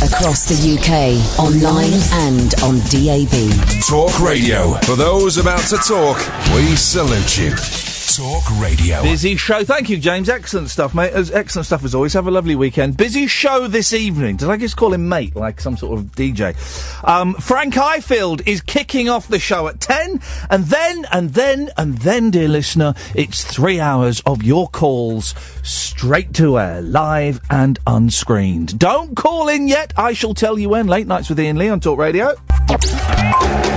Across the UK, online and on DAB. Talk Radio. For those about to talk, we salute you. Talk Radio. Busy show. Thank you, James. Excellent stuff, mate. Excellent stuff as always. Have a lovely weekend. Busy show this evening. Did I just call him mate, like some sort of DJ? Frank Ifield is kicking off the show at 10. And then, dear listener, it's 3 hours of your calls straight to air, live and unscreened. Don't call in yet. I shall tell you when. Late Nights with Iain Lee on Talk Radio.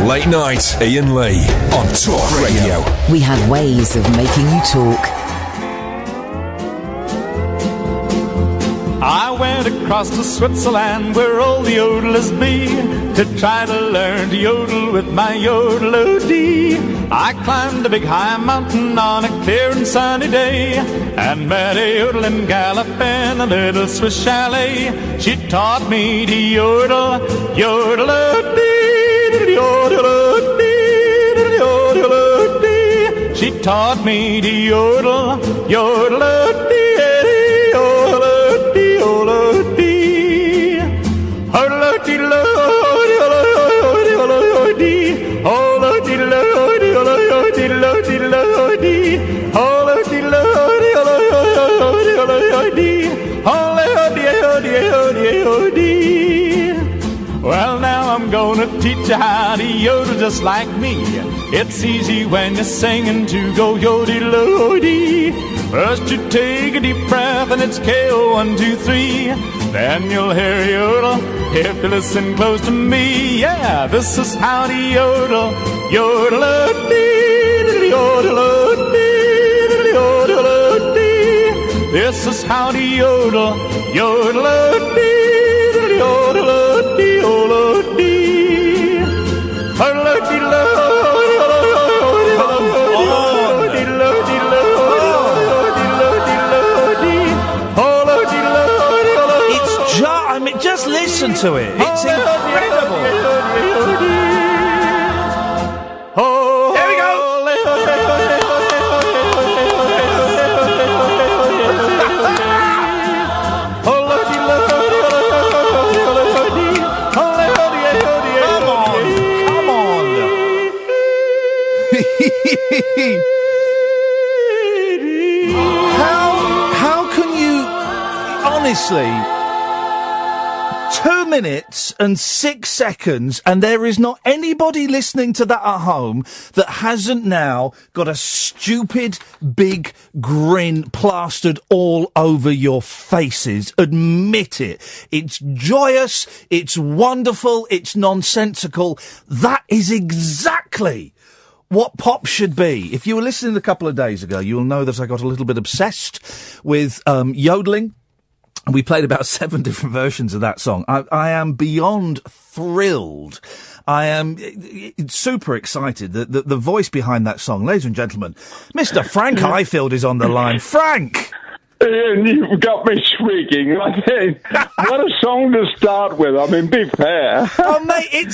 Late Night, Iain Lee on Talk Radio. We have ways of making you talk. I went across to Switzerland where all the yodelers be to try to learn to yodel with my yodel-o-dee. I climbed a big high mountain on a clear and sunny day and met a yodeling gal up in a little Swiss chalet. She taught me to yodel, yodel-o-dee, yodel-o-dee, yodel-o-dee. She taught me to yodel, yodel-o-dee. Well, now I'm gonna teach you how to yodel just like me. It's easy when you're singing to go yodel-o-dee. First you take a deep breath and it's KO 1, 2, 3. Then you'll hear yodel if you listen close to me. Yeah, this is how to yodel. Yodel-o-dee, yodel-o-dee, yodel-o-dee. This is how to yodel. Yodel-o-dee, yodel-o-dee, yodel-o-dee. Yodel-o-dee-lo. Just listen to it. It's incredible. Here we go. Come on. How can you honestly 2 minutes and 6 seconds, and there is not anybody listening to that at home that hasn't now got a stupid big grin plastered all over your faces. Admit it. It's joyous, it's wonderful, it's nonsensical. That is exactly what pop should be. If you were listening a couple of days ago, you'll know that I got a little bit obsessed with yodeling. We played about 7 different versions of that song. I am beyond thrilled. I am super excited that the voice behind that song, ladies and gentlemen, Mr. Frank Ifield is on the line. Frank! Ian, you've got me shrieking. I think, what a song to start with. I mean, be fair. Oh, mate, Hey,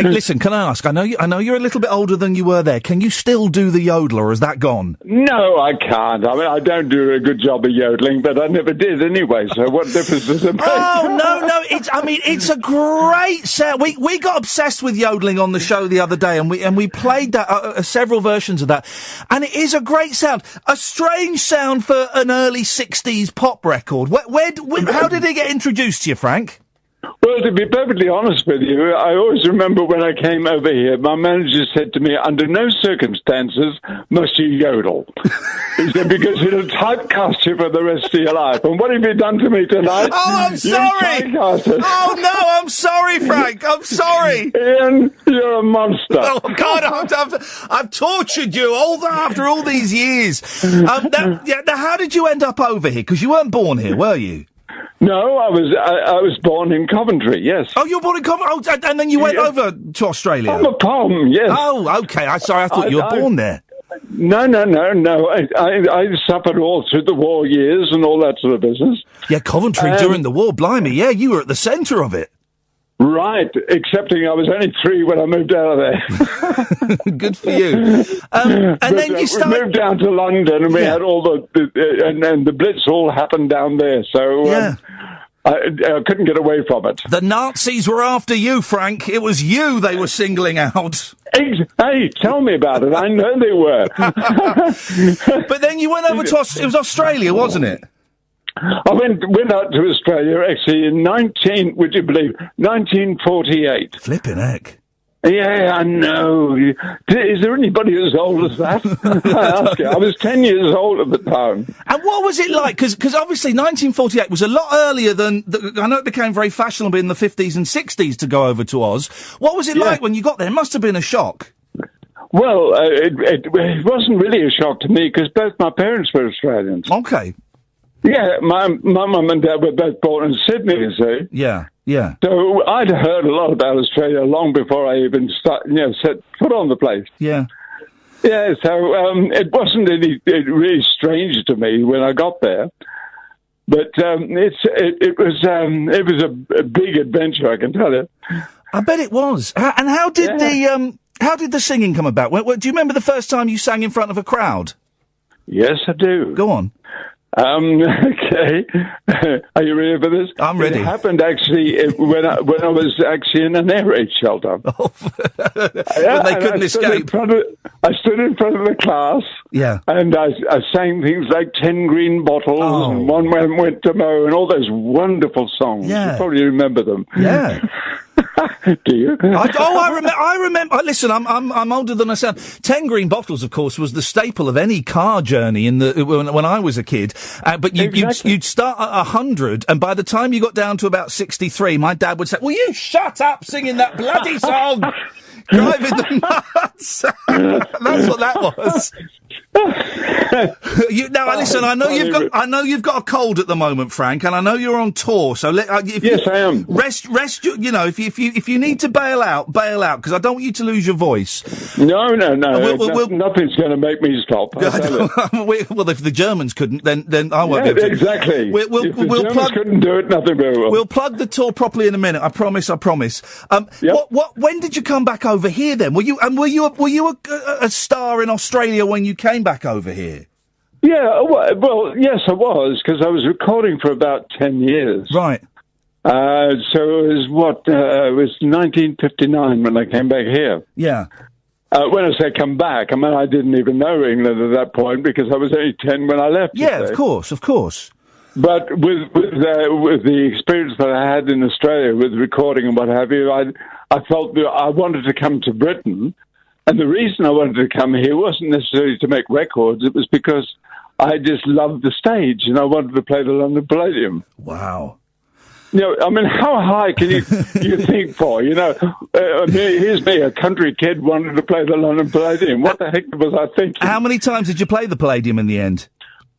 listen, can I ask? I know you're a little bit older than you were there. Can you still do the yodeler, or has that gone? No, I can't. I mean, I don't do a good job of yodeling, but I never did anyway, so what difference does it make? Oh, no, it's a great sound. We got obsessed with yodeling on the show the other day, and we played that, several versions of that, and it is a great sound. A strange sound for an early 60s pop record. How did it get introduced to you, Frank? Well, to be perfectly honest with you, I always remember when I came over here, my manager said to me, under no circumstances must you yodel. He said, because it'll typecast you for the rest of your life. And what have you done to me tonight? Oh, I'm sorry! Oh, no, I'm sorry, Frank. I'm sorry. Ian, you're a monster. Oh, God, I've tortured you after all these years. Now, how did you end up over here? Because you weren't born here, were you? No, I was born in Coventry, yes. Oh, you were born in Coventry? Oh, and then you went over to Australia? I'm a Pom, yes. Oh, okay. I thought you were born there. No. I suffered all through the war years and all that sort of business. Yeah, Coventry during the war, blimey. Yeah, you were at the centre of it. Right, excepting I was only 3 when I moved out of there. Good for you. And then you started... We moved down to London and we had all and the Blitz all happened down there. So, I couldn't get away from it. The Nazis were after you, Frank. It was you they were singling out. Hey, tell me about it. I know they were. But then you went over to it was Australia, wasn't it? I went out to Australia actually in 1948. Flipping heck. Yeah, I know. Is there anybody as old as that? I ask you. I was 10 years old at the time. And what was it like? Because obviously 1948 was a lot earlier than... I know it became very fashionable in the 50s and 60s to go over to Oz. What was it like when you got there? It must have been a shock. Well, it wasn't really a shock to me because both my parents were Australians. Okay. Yeah, my mum and dad were both born in Sydney, you see. Yeah. Yeah. So I'd heard a lot about Australia long before I even set foot on the place. Yeah. Yeah, so it wasn't really strange to me when I got there. But it was a big adventure, I can tell you. I bet it was. And how did the singing come about? Do you remember the first time you sang in front of a crowd? Yes, I do. Go on. Okay. Are you ready for this? I'm ready. It happened actually when I was actually in an air raid shelter. When they couldn't escape. I stood in front of the class. Yeah. And I sang things like 10 Green Bottles and One Man Went to Mow and all those wonderful songs. Yeah. You probably remember them. Yeah. Do you? I remember. Listen, I'm older than I sound. 10 Green Bottles, of course, was the staple of any car journey when I was a kid. But you'd start at 100, and by the time you got down to about 63, my dad would say, "Will you shut up singing that bloody song?" Driving them nuts. That's what that was. Listen. I know you've got a cold at the moment, Frank, and I know you're on tour. So yes, I am. Rest. You know, if you need to bail out, because I don't want you to lose your voice. No. Nothing's going to make me stop. Well, if the Germans couldn't, then I won't be able to. Exactly. If the Germans couldn't do it, nothing will. We'll plug the tour properly in a minute. I promise. When did you come back over here then? Were you a star in Australia when you came back over here? Yeah, well, yes, I was, because I was recording for about 10 years. Right. So it was 1959 when I came back here. Yeah. When I say come back, I mean, I didn't even know England at that point because I was only 10 when I left. Yeah, of course. But with the experience that I had in Australia with recording and what have you, I felt that I wanted to come to Britain. And the reason I wanted to come here wasn't necessarily to make records. It was because I just loved the stage and I wanted to play the London Palladium. Wow. You know, I mean, how high can you think for? You know, here's me, a country kid, wanted to play the London Palladium. What the heck was I thinking? How many times did you play the Palladium in the end?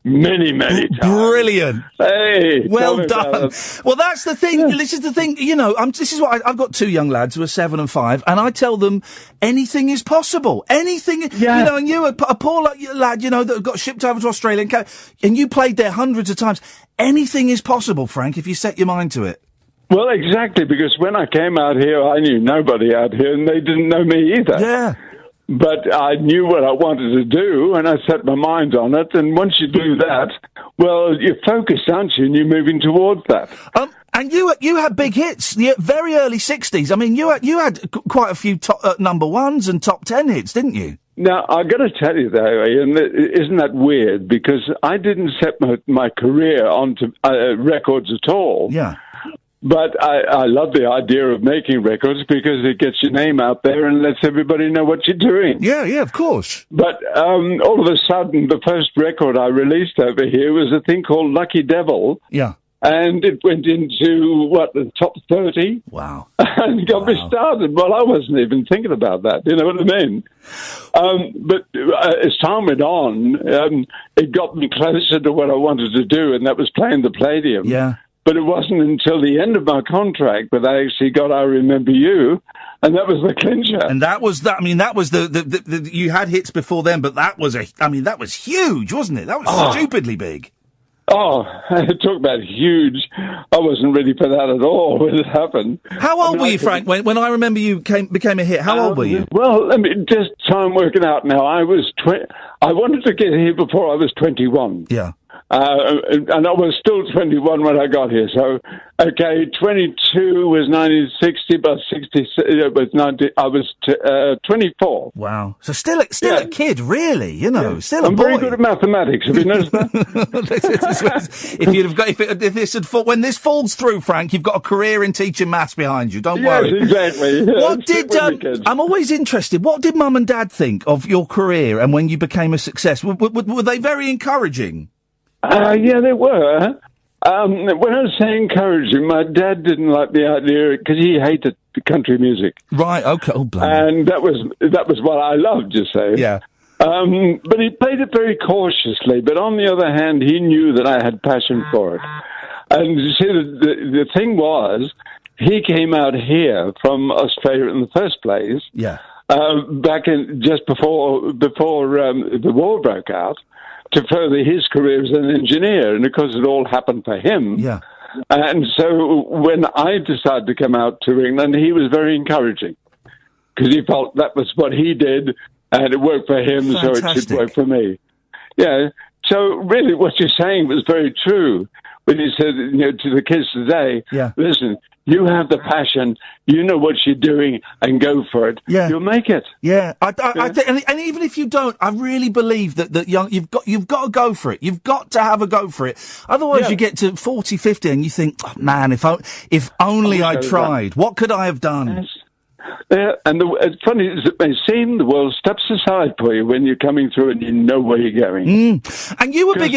Many times. Brilliant. Hey, well done. Well, that's the thing. Yeah. This is the thing. You know, this is what I've got two young lads who are 7 and 5, and I tell them anything is possible. Anything. Yeah. You know, and you, a poor lad, you know, that got shipped over to Australia, and you played there hundreds of times. Anything is possible, Frank, if you set your mind to it. Well, exactly, because when I came out here, I knew nobody out here, and they didn't know me either. Yeah. But I knew what I wanted to do, and I set my mind on it. And once you do that, well, you're focused, aren't you? And you're moving towards that. And you had big hits, the very early 60s. I mean, you had quite a few top, number ones and top 10 hits, didn't you? Now, I've got to tell you, though, Ian, isn't that weird? Because I didn't set my career onto records at all. Yeah. But I love the idea of making records because it gets your name out there and lets everybody know what you're doing. Yeah, of course. But all of a sudden, the first record I released over here was a thing called Lucky Devil. Yeah. And it went into, the top 30? Wow. And got me started. Well, I wasn't even thinking about that, you know what I mean? But as time went on, it got me closer to what I wanted to do, and that was playing the Palladium. Yeah. But it wasn't until the end of my contract that I actually got I Remember You, and that was the clincher. And that was that. I mean, that was the you had hits before then, but that was that was huge, wasn't it? That was stupidly big. Oh, talk about huge. I wasn't ready for that at all when it happened. How old were you, Frank, when I Remember You became a hit? How old were you? Well, let me just try and work it out now. I wanted to get here before I was 21. Yeah. And I was still 21 when I got here. So, okay, 22 was 1960, but 60 was 90. I was 24. Wow. So still a kid, really. You know, still a I'm boy. very good at mathematics. Have you noticed that? When this falls through, Frank, you've got a career in teaching maths behind you. Don't yes, worry. Exactly. What did I'm always interested. What did Mum and Dad think of your career and when you became a success? Were they very encouraging? Yeah, they were. When I say encouraging, my dad didn't like the idea because he hated country music. Right. Okay. Oh, and that was what I loved. You say. Yeah. But he played it very cautiously. But on the other hand, he knew that I had passion for it. And you see, the thing was, he came out here from Australia in the first place. Yeah. Back in just before the war broke out, to further his career as an engineer, and of course it all happened for him. Yeah. And so when I decided to come out to England, he was very encouraging because he felt that was what he did, and it worked for him, Fantastic. so it should work for me. Yeah. So really, what you're saying was very true when you said, to the kids today, listen. You have the passion. You know what you're doing, and go for it. Yeah. You'll make it. Yeah, I think, and even if you don't, I really believe that you've got to go for it. You've got to have a go for it. Otherwise, you get to 40, 50, and you think, oh, man, if only I tried. What could I have done? Yes. Yeah, and it's funny as it may seem, the world steps aside for you when you're coming through and you know where you're going. And you were big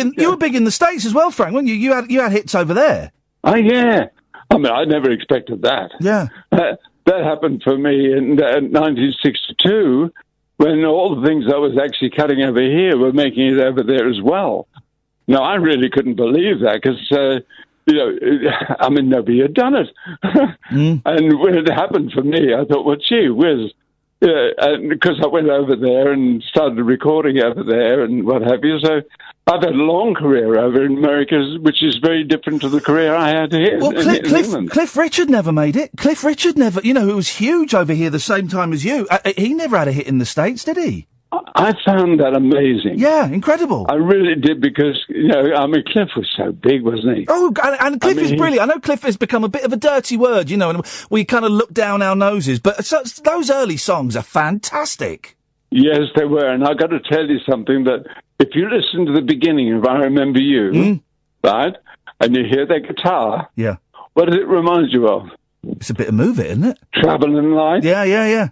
in the States as well, Frank, weren't you? You had hits over there. Oh yeah. I mean, I never expected that. Yeah. That happened for me in 1962 when all the things I was actually cutting over here were making it over there as well. Now, I really couldn't believe that because, I mean, nobody had done it. And when it happened for me, I thought, well, gee whiz. And because I went over there and started recording over there and what have you. So I've had a long career over in America, which is very different to the career I had here. Well, in England. Cliff Richard never made it. Cliff Richard never, who was huge over here the same time as you. He never had a hit in the States, did he? I found that amazing. Yeah, incredible. I really did because, Cliff was so big, wasn't he? Oh, and Cliff is brilliant. I know Cliff has become a bit of a dirty word, and we kind of look down our noses, but those early songs are fantastic. Yes, they were, and I've got to tell you something that if you listen to the beginning of I Remember You, right, and you hear that guitar, what does it remind you of? It's a bit of Move It, isn't it? Traveling Light. Yeah.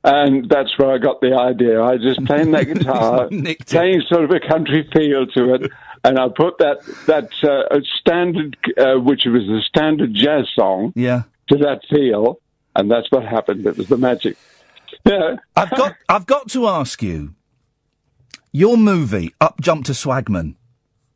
And that's where I got the idea. I just playing that guitar, playing sort of a country feel to it, and I put that standard, which was a standard jazz song, to that feel, and that's what happened. It was the magic. Yeah. I've got to ask you, your movie Up Jump to Swagman.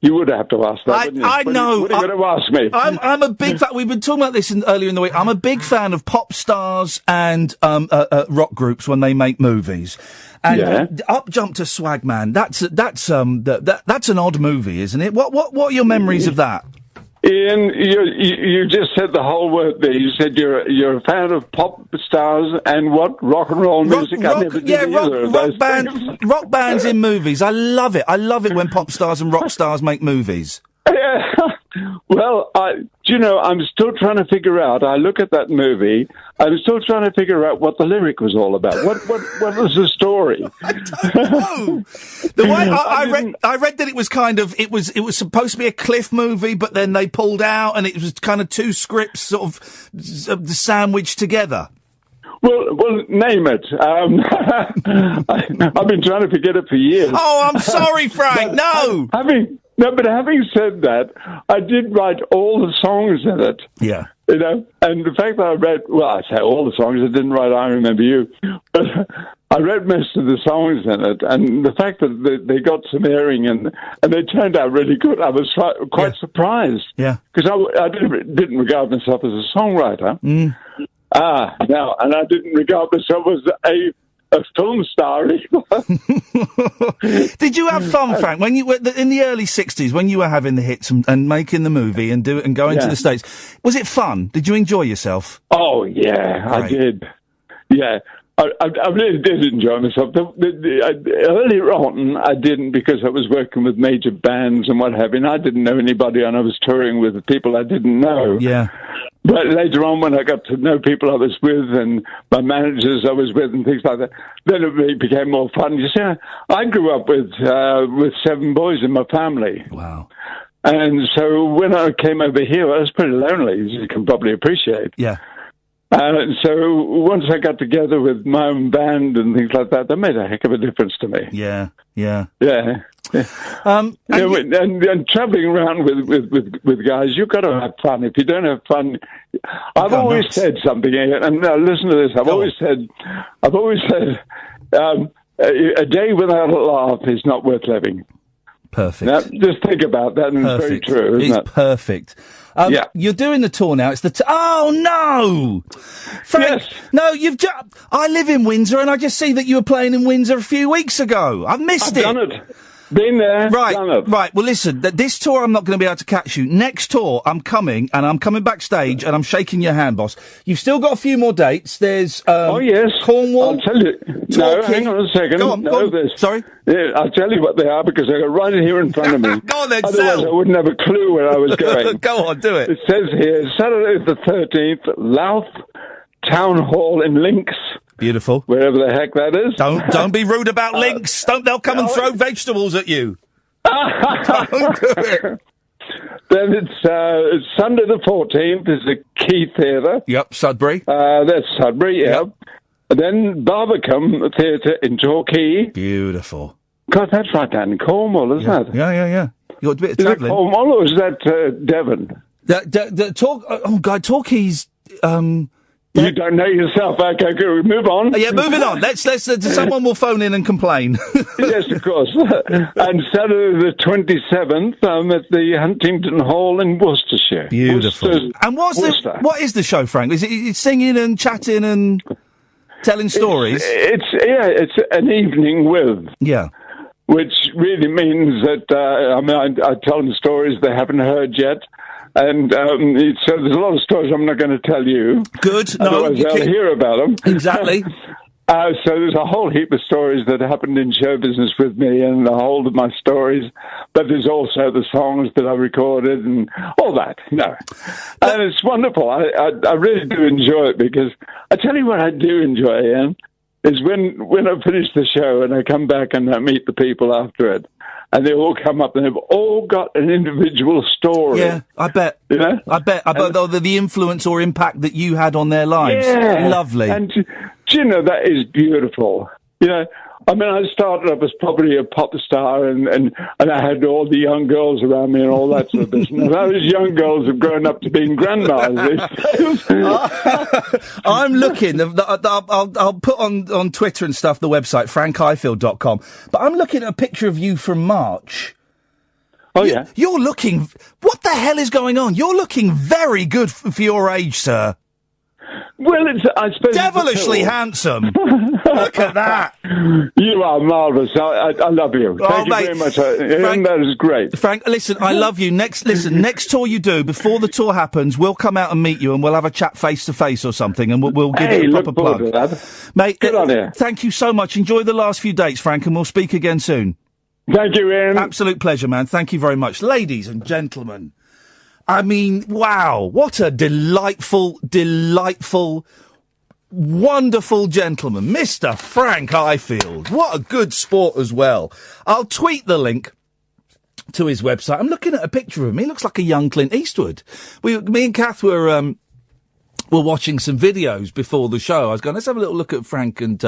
You would have to ask that, wouldn't you? I know. What are you going to ask me? I'm a big fan. We've been talking about this earlier in the week. I'm a big fan of pop stars and rock groups when they make movies. And Up Jump to Swagman. That's an odd movie, isn't it? What are your memories of that? Ian, you just said the whole word there. You said you're a fan of pop stars and what? Rock and roll music? Rock bands in movies. I love it. I love it when pop stars and rock stars make movies. Yeah. Well, I'm still trying to figure out. I look at that movie. I'm still trying to figure out what the lyric was all about. What was the story? I don't know. The way I read that it was kind of it was supposed to be a Cliff movie, but then they pulled out, and it was kind of two scripts sort of sandwiched together. Well, name it. I've been trying to forget it for years. Oh, I'm sorry, Frank. No. But having said that, I did write all the songs in it. Yeah. And the fact that I say all the songs, I didn't write I Remember You, but I read most of the songs in it, and the fact that they got some airing and they turned out really good, I was quite surprised. Yeah. Because I didn't regard myself as a songwriter. Now, and I didn't regard myself as a film star either. Did you have fun, Frank, when you were in the early 60s, when you were having the hits and making the movie and going to the States? Was it fun? Did you enjoy yourself? Oh, yeah, I did. Yeah. I really did enjoy myself. Earlier on, I didn't because I was working with major bands and what have you, and I didn't know anybody, and I was touring with people I didn't know. Yeah. But later on, when I got to know people I was with and my managers I was with and things like that, then it became more fun. You see, I grew up with 7 boys in my family. Wow. And so when I came over here, I was pretty lonely, as you can probably appreciate. Yeah. So once I got together with my own band and things like that made a heck of a difference to me. Yeah. And traveling around with guys, you've got to have fun. If you don't have fun, I've always said something, and now listen to this. I've always said, a day without a laugh is not worth living. Perfect. Now, just think about that, and it's very true, isn't it? It's perfect. You're doing the tour now. It's the oh no, Frank! Yes. No, you've just. I live in Windsor, and I just see that you were playing in Windsor a few weeks ago. I've missed it. Done it. Been there. Right. Done it. Right. Well, listen. This tour, I'm not going to be able to catch you. Next tour, I'm coming, and I'm coming backstage, and I'm shaking your hand, boss. You've still got a few more dates. There's oh yes, Cornwall. I'll tell you. No, hang on a second. Go on. No, there's. Sorry. Yeah, I'll tell you what they are because I got right here in front of me. Go on then, Otherwise, sell. I wouldn't have a clue where I was going. Go on, do it. It says here, Saturday the 13th, Louth Town Hall in Links. Beautiful. Wherever the heck that is. Don't be rude about Links. They'll come and throw vegetables at you. Don't do it. Then it's Sunday the 14th is the Key Theatre. Yep, Sudbury. That's Sudbury, yeah. Yep. And then Barbican Theatre in Torquay. Beautiful. God, that's right down in Cornwall, isn't it? Yeah. You got a bit of travelling. Is it Cornwall or is that Devon? Torquay's... You don't know yourself. Okay, good. Move on. Yeah, moving on. Let's someone will phone in and complain. Yes, of course. And Saturday the 27th, I'm at the Huntington Hall in Worcestershire. Beautiful. And what is the show, Frank? Is it singing and chatting and telling stories? It's an evening with. Yeah. Which really means that, I tell them stories they haven't heard yet. And so there's a lot of stories I'm not going to tell you. Good. Otherwise they'll hear about them. Exactly. So there's a whole heap of stories that happened in show business with me and the whole of my stories. But there's also the songs that I recorded and all that, And it's wonderful. I really do enjoy it because I tell you what I do enjoy, Ian, is when I finish the show and I come back and I meet the people after it. And they all come up and they've all got an individual story. Yeah, I bet. I bet the influence or impact that you had on their lives. Yeah. Lovely. And, that is beautiful. I mean, I started up as probably a pop star and I had all the young girls around me and all that sort of business. And those young girls have grown up to being grandmas. I'm looking. I'll put on Twitter and stuff the website, frankifield.com. But I'm looking at a picture of you from March. Oh, yeah. You're looking... What the hell is going on? You're looking very good for your age, sir. Well, I suppose... Devilishly handsome. Look at that. You are marvellous. I love you. Thank you very much. Frank, that is great. Frank, listen, I love you. Next tour you do, before the tour happens, we'll come out and meet you and we'll have a chat face to face or something and we'll give it a proper plug. To that. Mate, good on you. Thank you so much. Enjoy the last few dates, Frank, and we'll speak again soon. Thank you, Ian. Absolute pleasure, man. Thank you very much. Ladies and gentlemen, I mean, wow, what a delightful, wonderful gentleman, Mr. Frank Ifield. What a good sport as well. I'll tweet the link to his website. I'm looking at a picture of him. He looks like a young Clint Eastwood. Me and Kath were watching some videos before the show. I was going, let's have a little look at Frank, and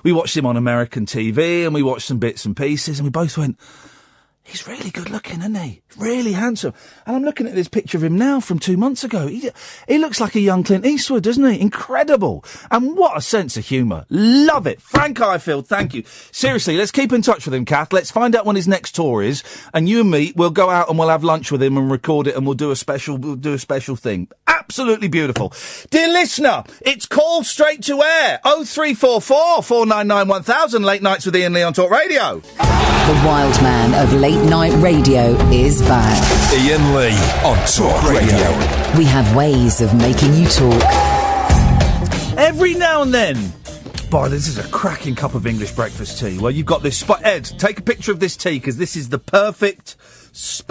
we watched him on American TV, and we watched some bits and pieces, and we both went, he's really good looking, isn't he? Really handsome. And I'm looking at this picture of him now from 2 months ago. He looks like a young Clint Eastwood, doesn't he? Incredible. And what a sense of humour. Love it. Frank Ifield, thank you. Seriously, let's keep in touch with him, Kath. Let's find out when his next tour is. And you and me, we'll go out and we'll have lunch with him and record it and we'll do a special thing. Absolutely beautiful. Dear listener, it's called straight to air. 0344 499 1000. Late nights with Iain Lee on Talk Radio. The wild man of late night radio is back. Iain Lee on Talk Radio. We have ways of making you talk. Every now and then, Boy, this is a cracking cup of English breakfast tea. Well, you've got this spot. Ed, take a picture of this tea, because this is the perfect...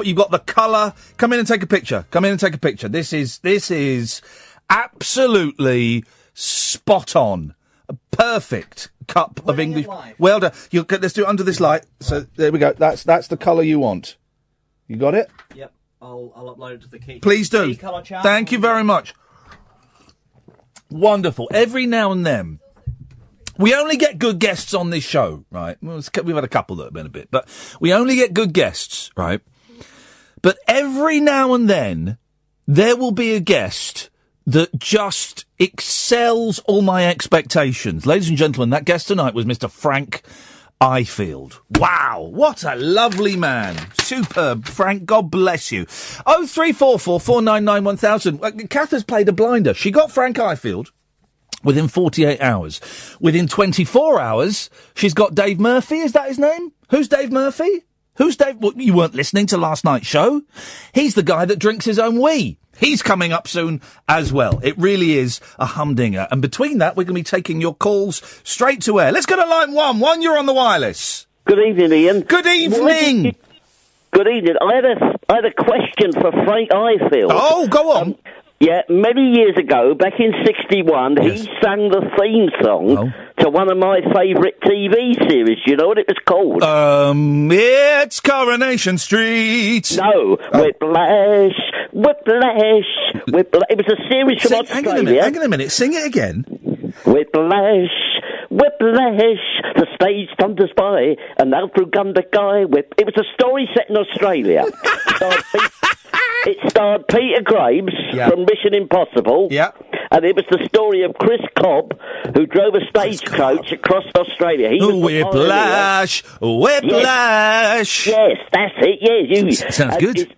You've got the colour. Come in and take a picture. This is absolutely spot on. A perfect cup of English... Well done. Let's do it under this light. So, there we go. That's the colour you want. You got it? Yep. I'll upload it to the key. Please do. Thank you very much. Wonderful. Every now and then... We only get good guests on this show, right? Well, we've had a couple that have been a bit, but we only get good guests, right? But every now and then, there will be a guest that just excels all my expectations. Ladies and gentlemen, that guest tonight was Mr. Frank Ifield. Wow, what a lovely man. Superb, Frank, God bless you. 0344 499 1000. Kath has played a blinder. She got Frank Ifield within 48 hours. Within 24 hours, she's got Dave Murphy. Is that his name? Who's Dave Murphy? Who's Dave? Well, you weren't listening to last night's show. He's the guy that drinks his own wee. He's coming up soon as well. It really is a humdinger. And between that, we're going to be taking your calls straight to air. Let's go to line one. One, you're on the wireless. Good evening, Ian. Good evening. Good evening. I had a question for Frank Ifield. Oh, go on. Yeah, many years ago, back in '61, he sang the theme song to one of my favourite TV series. Do you know what it was called? It's Coronation Street. No, Whiplash, Whiplash, Whiplash. It was a series from Australia. Hang on a minute. Sing it again. Whiplash, Whiplash, the stage thunders by, and out through Gundagai. It was a story set in Australia. It starred Peter Graves from Mission Impossible. Yeah. And it was the story of Chris Cobb, who drove a stagecoach across Australia. He was Whiplash, Whiplash. Yes, that's it. Yeah, sounds good.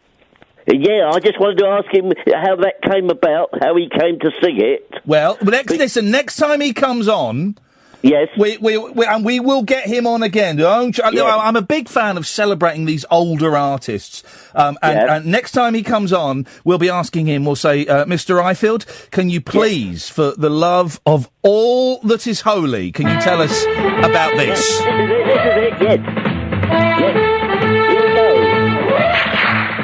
Yeah, I just wanted to ask him how that came about, how he came to sing it. Well, next time he comes on... Yes. We will get him on again. I'm a big fan of celebrating these older artists. And next time he comes on, we'll be asking him, we'll say, Mr. Ifield, can you please, for the love of all that is holy, can you tell us about this? This is it, yes. Yes. Here we go.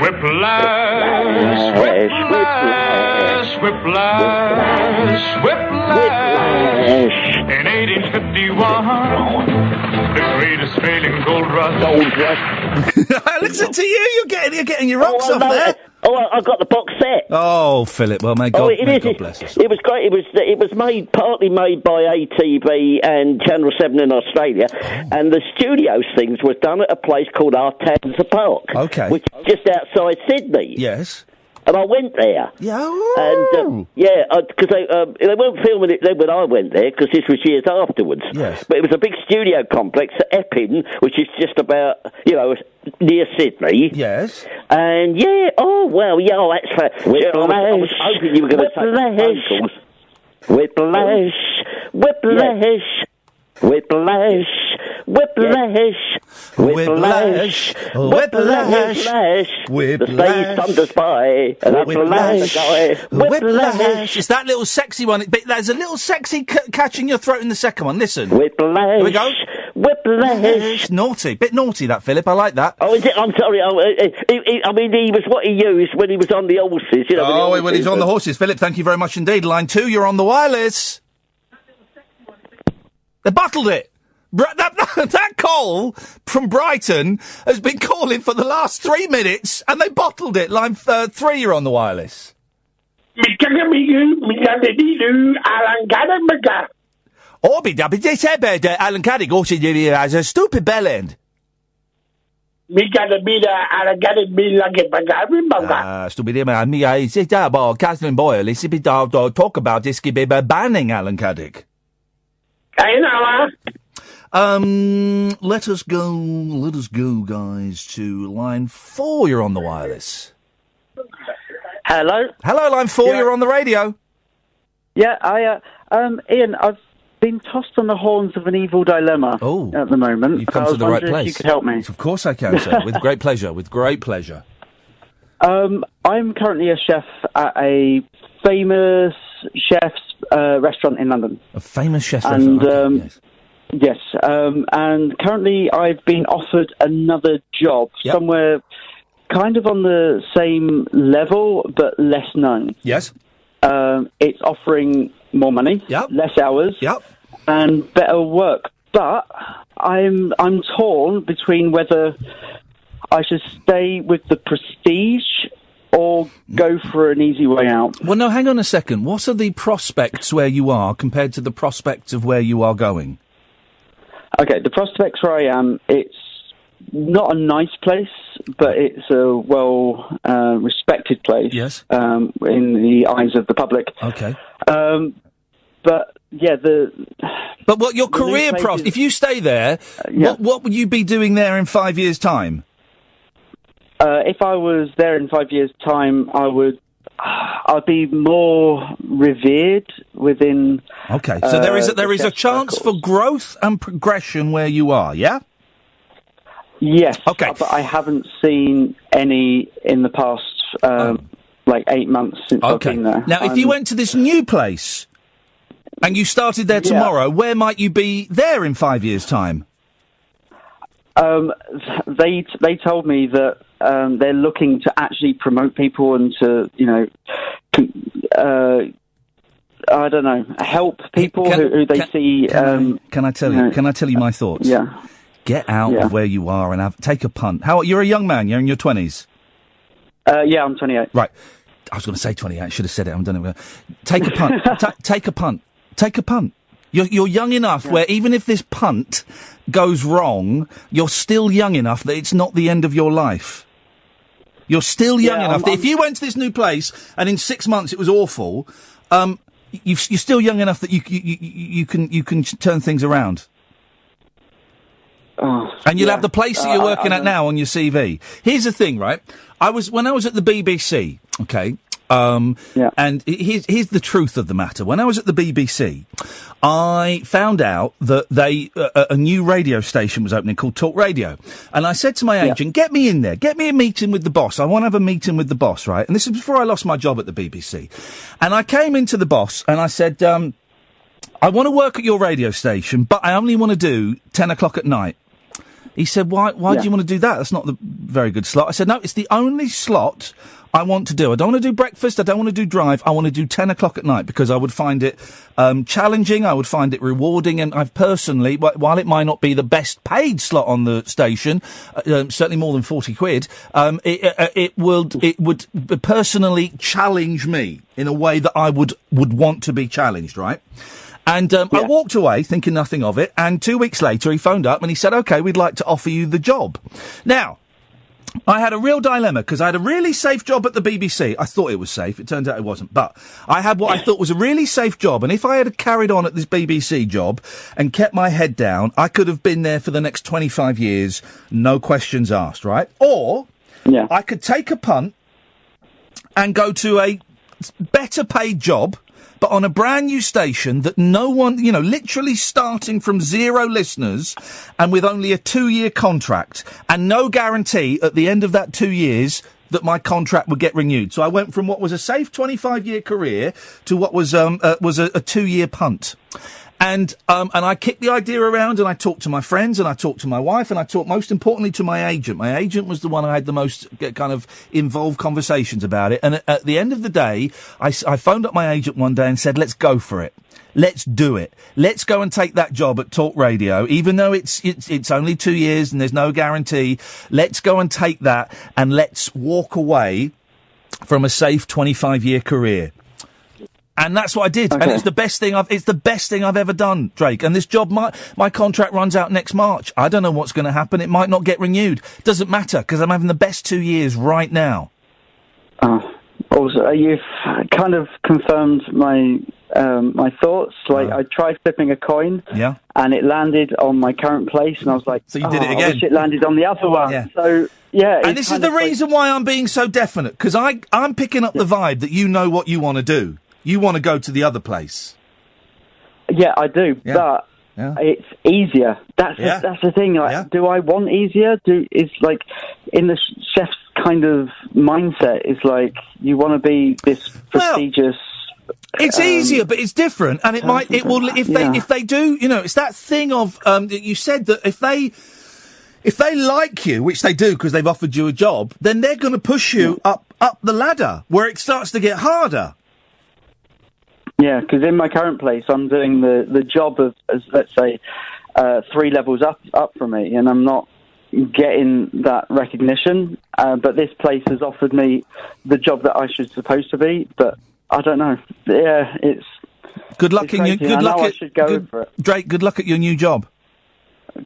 Whiplash, whiplash, whiplash, whiplash. In 1851, the greatest sailing gold rush. Listen to you, you're getting your rocks off there. I got the box set. Oh, Philip, well, may God bless us. It was great. It was partly made by ATV and Channel 7 in Australia, and the studio things was done at a place called Artanza Park, which is just outside Sydney. Yes. And I went there. Yeah. And, because they weren't filming it then when I went there, because this was years afterwards. Yes. But it was a big studio complex at Epping, which is just about, near Sydney. Yes. And, that's I was hoping you were going to say Whiplash, Whiplash, Whiplash, Whiplash, Whiplash, Whiplash, Whiplash, the stage thunders by, and Whiplash. It's that little sexy one, but there's a little sexy catch in your throat in the second one. Listen. Whiplash. Here we go. Whiplash. Naughty. Bit naughty, that, Philip. I like that. Oh, is it? I'm sorry. He was what he used when he was on the horses. When he's on the horses. Philip, thank you very much indeed. Line 2, you're on the wireless. They bottled it. That call from Brighton has been calling for the last 3 minutes, and they bottled it. Line 3, you're on the wireless. Alan Caddick also has a stupid bell end. Catherine Boyle, it's a bit talk about this banning Alan Caddick. Let us go, guys, to line 4. You're on the wireless. Hello, line 4. You're on the radio. Yeah, Ian, I've been tossed on the horns of an evil dilemma at the moment. You've come to the right place. If you could help me. Of course I can, sir. With great pleasure. I'm currently a chef at a famous chef's restaurant in London. A famous chef's restaurant. Okay, yes. Yes, and currently I've been offered another job somewhere kind of on the same level but less known. Yes. It's offering more money, less hours, and better work. But I'm torn between whether I should stay with the prestige or go for an easy way out. Well, no, hang on a second. What are the prospects where you are compared to the prospects of where you are going? Okay, the prospects where I am, it's not a nice place, but it's a well-respected place. Yes. In the eyes of the public. Okay. But yeah, But what your career if you stay there, what would you be doing there in 5 years' time? If I was there in 5 years' time, I'd be more revered within. Okay, so there is a chance for growth and progression where you are, yeah? Yes. Okay. But I haven't seen any in the past, 8 months since I've been there. Now, if you went to this new place and you started there tomorrow, where might you be there in 5 years' time? They told me that they're looking to actually promote people and to, I don't know, help people who they see. Can I tell you? Can I tell you my thoughts? Yeah. Get out of where you are and take a punt. You're a young man. You're in your 20s. Yeah, I'm 28. Right. I was going to say 28. I should have said it. I'm done it. Take a punt. Take a punt. Take a punt. You're young enough where even if this punt goes wrong, you're still young enough that it's not the end of your life. You're still young enough that if you went to this new place and in 6 months it was awful, you're still young enough that you can turn things around. And you'll have the place that you're working at now on your CV. Here's the thing, right? When I was at the BBC, okay, and here's the truth of the matter. When I was at the BBC, I found out that a new radio station was opening called Talk Radio. And I said to my agent, get me in there, get me a meeting with the boss. I want to have a meeting with the boss, right? And this is before I lost my job at the BBC. And I came into the boss and I said, I want to work at your radio station, but I only want to do 10 o'clock at night. He said, why do you want to do that? That's not the very good slot. I said, no, it's the only slot I want to do. I don't want to do breakfast. I don't want to do drive. I want to do 10 o'clock at night because I would find it challenging. I would find it rewarding. And I've personally, while it might not be the best paid slot on the station, certainly more than 40 quid, it would personally challenge me in a way that I would want to be challenged, right? And I walked away thinking nothing of it, and 2 weeks later he phoned up and he said, OK, we'd like to offer you the job. Now, I had a real dilemma because I had a really safe job at the BBC. I thought it was safe. It turns out it wasn't. But I had what I thought was a really safe job, and if I had carried on at this BBC job and kept my head down, I could have been there for the next 25 years, no questions asked, right? Or I could take a punt and go to a better paid job, but on a brand new station that no one, literally starting from 0 listeners and with only a 2-year contract and no guarantee at the end of that 2 years that my contract would get renewed. So I went from what was a safe 25-year career to what was a 2-year punt. And I kicked the idea around and I talked to my friends and I talked to my wife and I talked most importantly to my agent. My agent was the one I had the most kind of involved conversations about it. And at the end of the day, I phoned up my agent one day and said, let's go for it. Let's do it. Let's go and take that job at Talk Radio, even though it's only 2 years and there's no guarantee. Let's go and take that and let's walk away from a safe 25-year career. And that's what I did. Okay. And it's the best thing I've ever done, Drake. And this job, my contract runs out next March. I don't know what's going to happen. It might not get renewed. Doesn't matter, because I'm having the best 2 years right now. Also, you've kind of confirmed my thoughts. Like, I tried flipping a coin. Yeah. And it landed on my current place, and I was like, so you did it again. I wish it landed on the other one. Yeah. So, yeah. And this is the reason why I'm being so definite, because I'm picking up the vibe that you know what you want to do. You want to go to the other place. Yeah, I do, but it's easier. That's the thing. Like, do I want easier? It's like in the chef's kind of mindset. It's like you want to be this prestigious It's easier, but it's different, and it will if they do, it's that thing of you said that if they like you, which they do because they've offered you a job, then they're going to push you up the ladder where it starts to get harder. Yeah, because in my current place, I'm doing the job of, let's say, 3 levels up from me, and I'm not getting that recognition. But this place has offered me the job that I should supposed to be, but I don't know. Yeah, it's good luck in your good luck. I should go for it. Drake, good luck at your new job.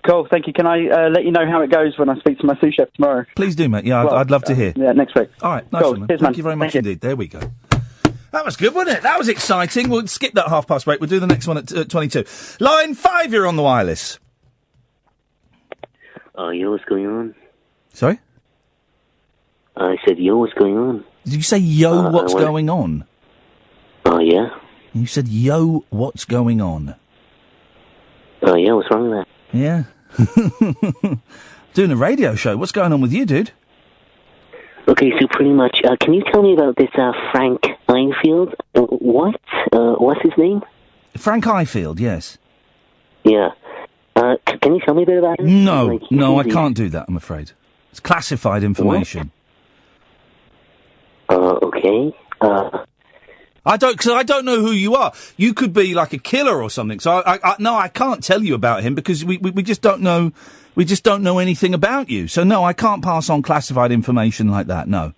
Cool, thank you. Can I let you know how it goes when I speak to my sous chef tomorrow? Please do, mate. Yeah, I'd love to hear. Yeah, next week. All right, nice cool. one, man. Cheers, Thank you very much indeed. There we go. That was good, wasn't it? That was exciting. We'll skip that half-past break. We'll do the next one at 22. Line 5, you're on the wireless. Yo, what's going on? Sorry? I said, yo, what's going on? Did you say, yo, what's going on? Oh, yeah. You said, yo, what's going on? Oh, yeah, what's wrong with that? Yeah. Doing a radio show. What's going on with you, dude? Okay, so pretty much, can you tell me about this Frank Ifield? What's his name? Frank Ifield, yes. Yeah. Can you tell me a bit about him? No, I can't do that, I'm afraid. It's classified information. Okay. Because I don't know who you are. You could be like a killer or something. So I can't tell you about him because we just don't know. We just don't know anything about you. So no, I can't pass on classified information like that. No.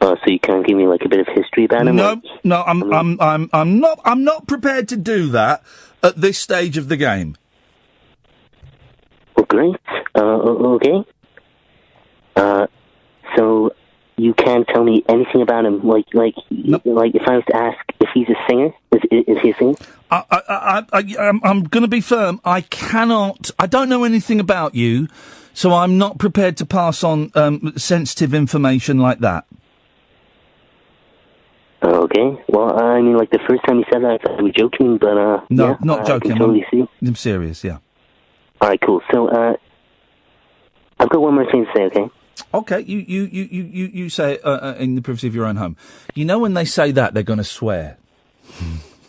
So you can't give me like a bit of history about him? No, I'm not prepared to do that at this stage of the game. Well, great. Okay. So you can't tell me anything about him, like if I was to ask if he's a singer, is he a singer? I'm going to be firm. I cannot. I don't know anything about you, so I'm not prepared to pass on sensitive information like that. Okay. Well, I mean, like the first time you said that, I thought you were joking, but no, yeah, not joking. I can totally see. I'm serious. Yeah. All right. Cool. So I've got one more thing to say. Okay. Okay, you say it in the privacy of your own home. You know when they say that, they're going to swear.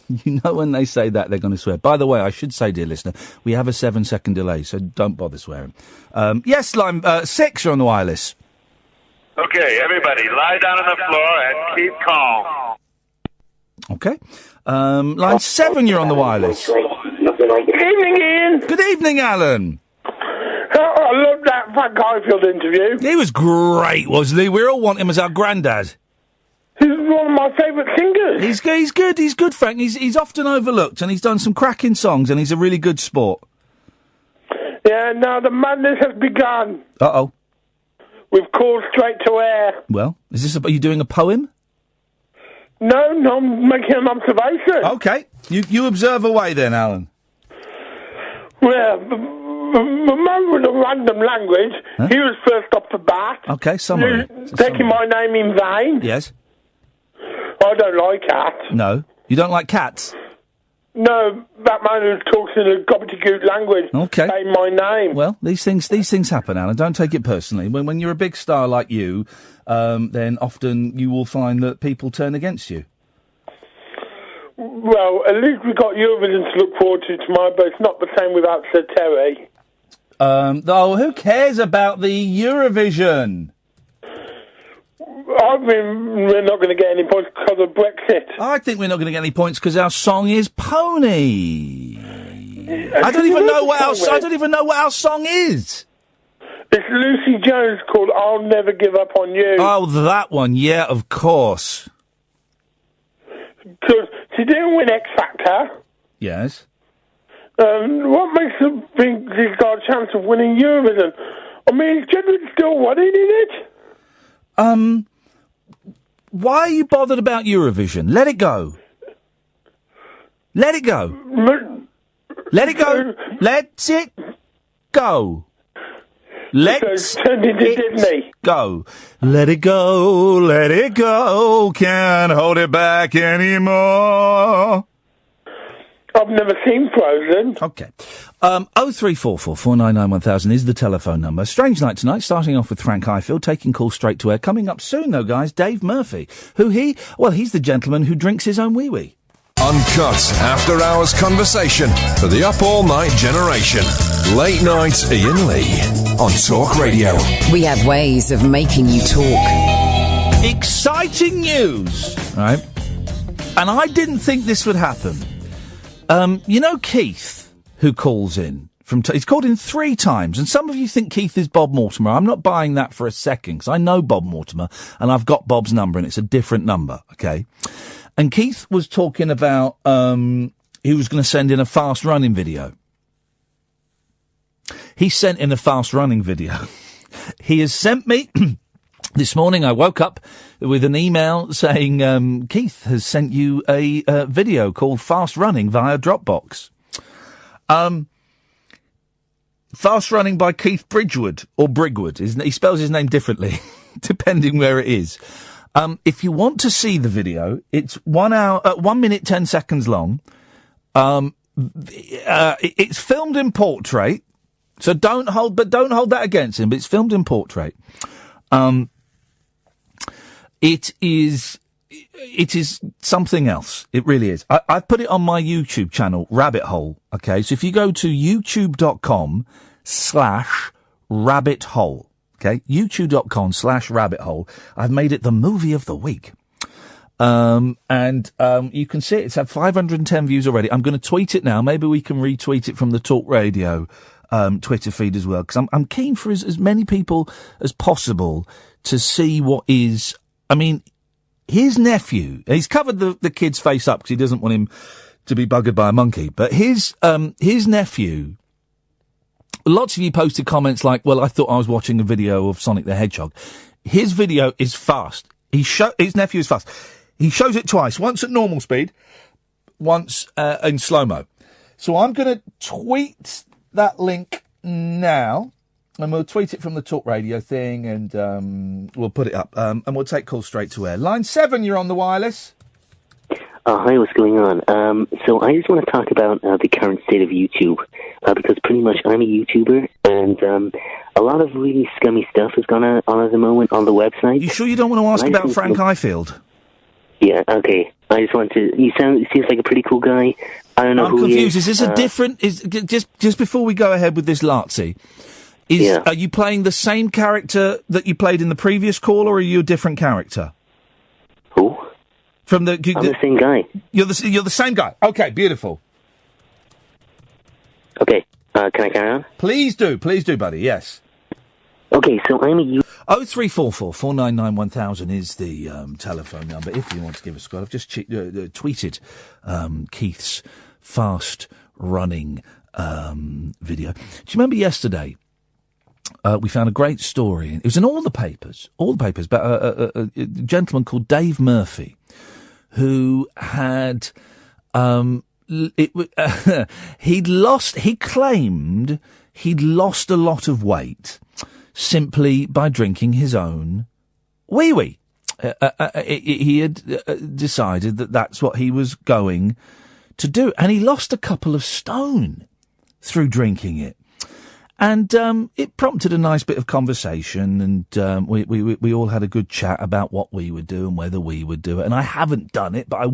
You know when they say that, they're going to swear. By the way, I should say, dear listener, we have a 7-second delay, so don't bother swearing. Yes, line 6, you're on the wireless. Okay, everybody, lie down on the floor and keep calm. Okay. Line 7, you're on the wireless. Good evening, Ian. Good evening, Alan. I loved that Frank Ifield interview. He was great, wasn't he? We all want him as our granddad. He's one of my favourite singers. He's good, Frank. He's often overlooked, and he's done some cracking songs, and he's a really good sport. Yeah, now the madness has begun. Uh-oh. We've called straight to air. Well, are you doing a poem? No, I'm making an observation. Okay. You observe away then, Alan. Well, the man with the random language, he was first off the bat. Okay, summary. Taking my name in vain. Yes. I don't like cats. No. You don't like cats? No, that man who talks in a gobbledygook language. Okay. Saying my name. Well, these things happen, Alan. Don't take it personally. When you're a big star like you, then often you will find that people turn against you. Well, at least we've got Eurovision to look forward to tomorrow, but it's not the same without Sir Terry. Who cares about the Eurovision? I mean, we're not going to get any points because of Brexit. I think we're not going to get any points because our song is Pony. I don't even know what our song is. It's Lucy Jones called I'll Never Give Up on You. Oh, that one. Yeah, of course. Because she didn't win X Factor. Yes. What makes her think she's got a chance of winning Eurovision? I mean, is Jedward still winning in it? Why are you bothered about Eurovision? Let it go. Let it go. Let it go. Let it go. Let it go. Let it go. Let it go. Can't hold it back anymore. I I've never seen Frozen. Okay. 0344 499 1000 is the telephone number. Strange night tonight, starting off with Frank Ifield, taking calls straight to air. Coming up soon, though, guys, Dave Murphy. He's the gentleman who drinks his own wee-wee. Uncut after-hours conversation for the up-all-night generation. Late night Iain Lee on Talk Radio. We have ways of making you talk. Exciting news, right? And I didn't think this would happen. You know Keith, who calls in? He's called in 3 times, and some of you think Keith is Bob Mortimer. I'm not buying that for a second, because I know Bob Mortimer, and I've got Bob's number, and it's a different number, okay? And Keith was talking about he was going to send in a fast-running video. He sent in a fast-running video. He has sent me... This morning I woke up with an email saying Keith has sent you a video called Fast Running via Dropbox. Fast Running by Keith Bridgewood, or Brigwood. He spells his name differently, depending where it is. If you want to see the video, it's 1 minute, 10 seconds long. It's filmed in portrait, so don't hold that against him, but it's filmed in portrait. It is something else. It really is. I've put it on my YouTube channel, Rabbit Hole. Okay, so if you go to youtube.com/rabbit hole, okay, youtube.com/rabbit hole, I've made it the movie of the week. You can see it. It's had 510 views already. I'm going to tweet it now. Maybe we can retweet it from the Talk Radio Twitter feed as well, because I'm keen for as many people as possible to see what is... I mean, his nephew, he's covered the kid's face up because he doesn't want him to be buggered by a monkey, but his nephew, lots of you posted comments like, well, I thought I was watching a video of Sonic the Hedgehog. His video is fast. His nephew is fast. He shows it twice, once at normal speed, once in slow-mo. So I'm going to tweet that link now. And we'll tweet it from the Talk Radio thing, and we'll put it up. And we'll take calls straight to air. Line 7, you're on the wireless. Hi, what's going on? So I just want to talk about the current state of YouTube, because pretty much I'm a YouTuber, and a lot of really scummy stuff is going on at the moment on the website. You sure you don't want to ask about Frank Ifield? Yeah, okay. I just want to... He seems like a pretty cool guy. I don't know who confused. he is. Is this a different... Just before we go ahead with this Lartsy... Are you playing the same character that you played in the previous call, or are you a different character? Who? I'm the same guy. You're the same guy. Okay, beautiful. Okay, can I carry on? Please do, buddy. Yes. Okay, so I'm a 0344 499 1000 is the telephone number if you want to give us a call. I've just tweeted Keith's fast running video. Do you remember yesterday? We found a great story. It was in all the papers, about a gentleman called Dave Murphy, who had, he claimed he'd lost a lot of weight simply by drinking his own wee-wee. He had decided that that's what he was going to do. And he lost a couple of stone through drinking it. And it prompted a nice bit of conversation, and we all had a good chat about what we would do and whether we would do it. And I haven't done it, but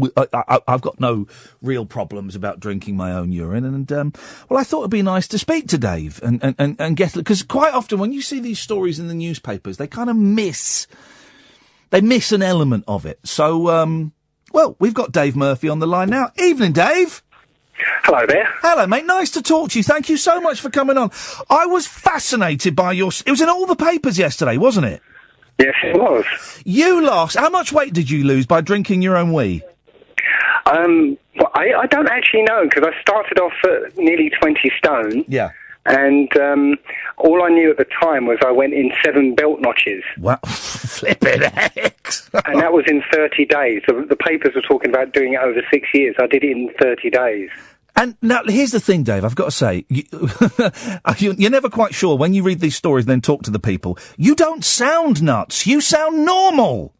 I've got no real problems about drinking my own urine. And I thought it'd be nice to speak to Dave and get, because quite often when you see these stories in the newspapers, they kind of miss an element of it. So we've got Dave Murphy on the line now. Evening, Dave. Hello there. Hello, mate. Nice to talk to you. Thank you so much for coming on. I was fascinated by your... It was in all the papers yesterday, wasn't it? Yes, it was. You lost... How much weight did you lose by drinking your own wee? Well, I don't actually know, because I started off at nearly 20 stone. Yeah. And all I knew at the time was I went in 7 belt notches. Wow. Flippin' heck. And that was in 30 days. The papers were talking about doing it over 6 years. I did it in 30 days. And now, here's the thing, Dave, I've got to say, you're never quite sure when you read these stories and then talk to the people. You don't sound nuts. You sound normal.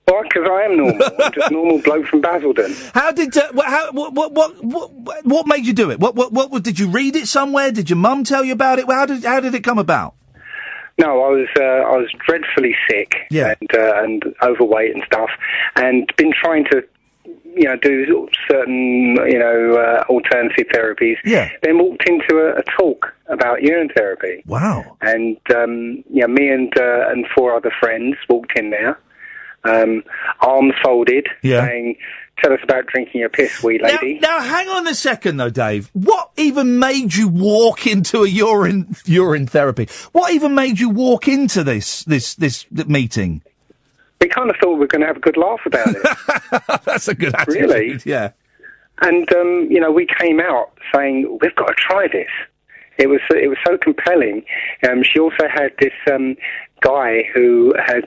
Well, because I am normal. I'm just a normal bloke from Basildon. How did what made you do it? What did you read it somewhere? Did your mum tell you about it? How did it come about? No, I was dreadfully sick and overweight and stuff, and been trying to, do certain, alternative therapies. Yeah. Then walked into a talk about urine therapy. Wow. And me and 4 other friends walked in there, arms folded, saying, "Tell us about drinking your piss, wee lady." Now, hang on a second, though, Dave. What even made you walk into a urine therapy? What even made you walk into this meeting? We kind of thought we were going to have a good laugh about it. That's a good attitude. Really? Yeah. And we came out saying, "We've got to try this." It was so compelling. She also had this guy who had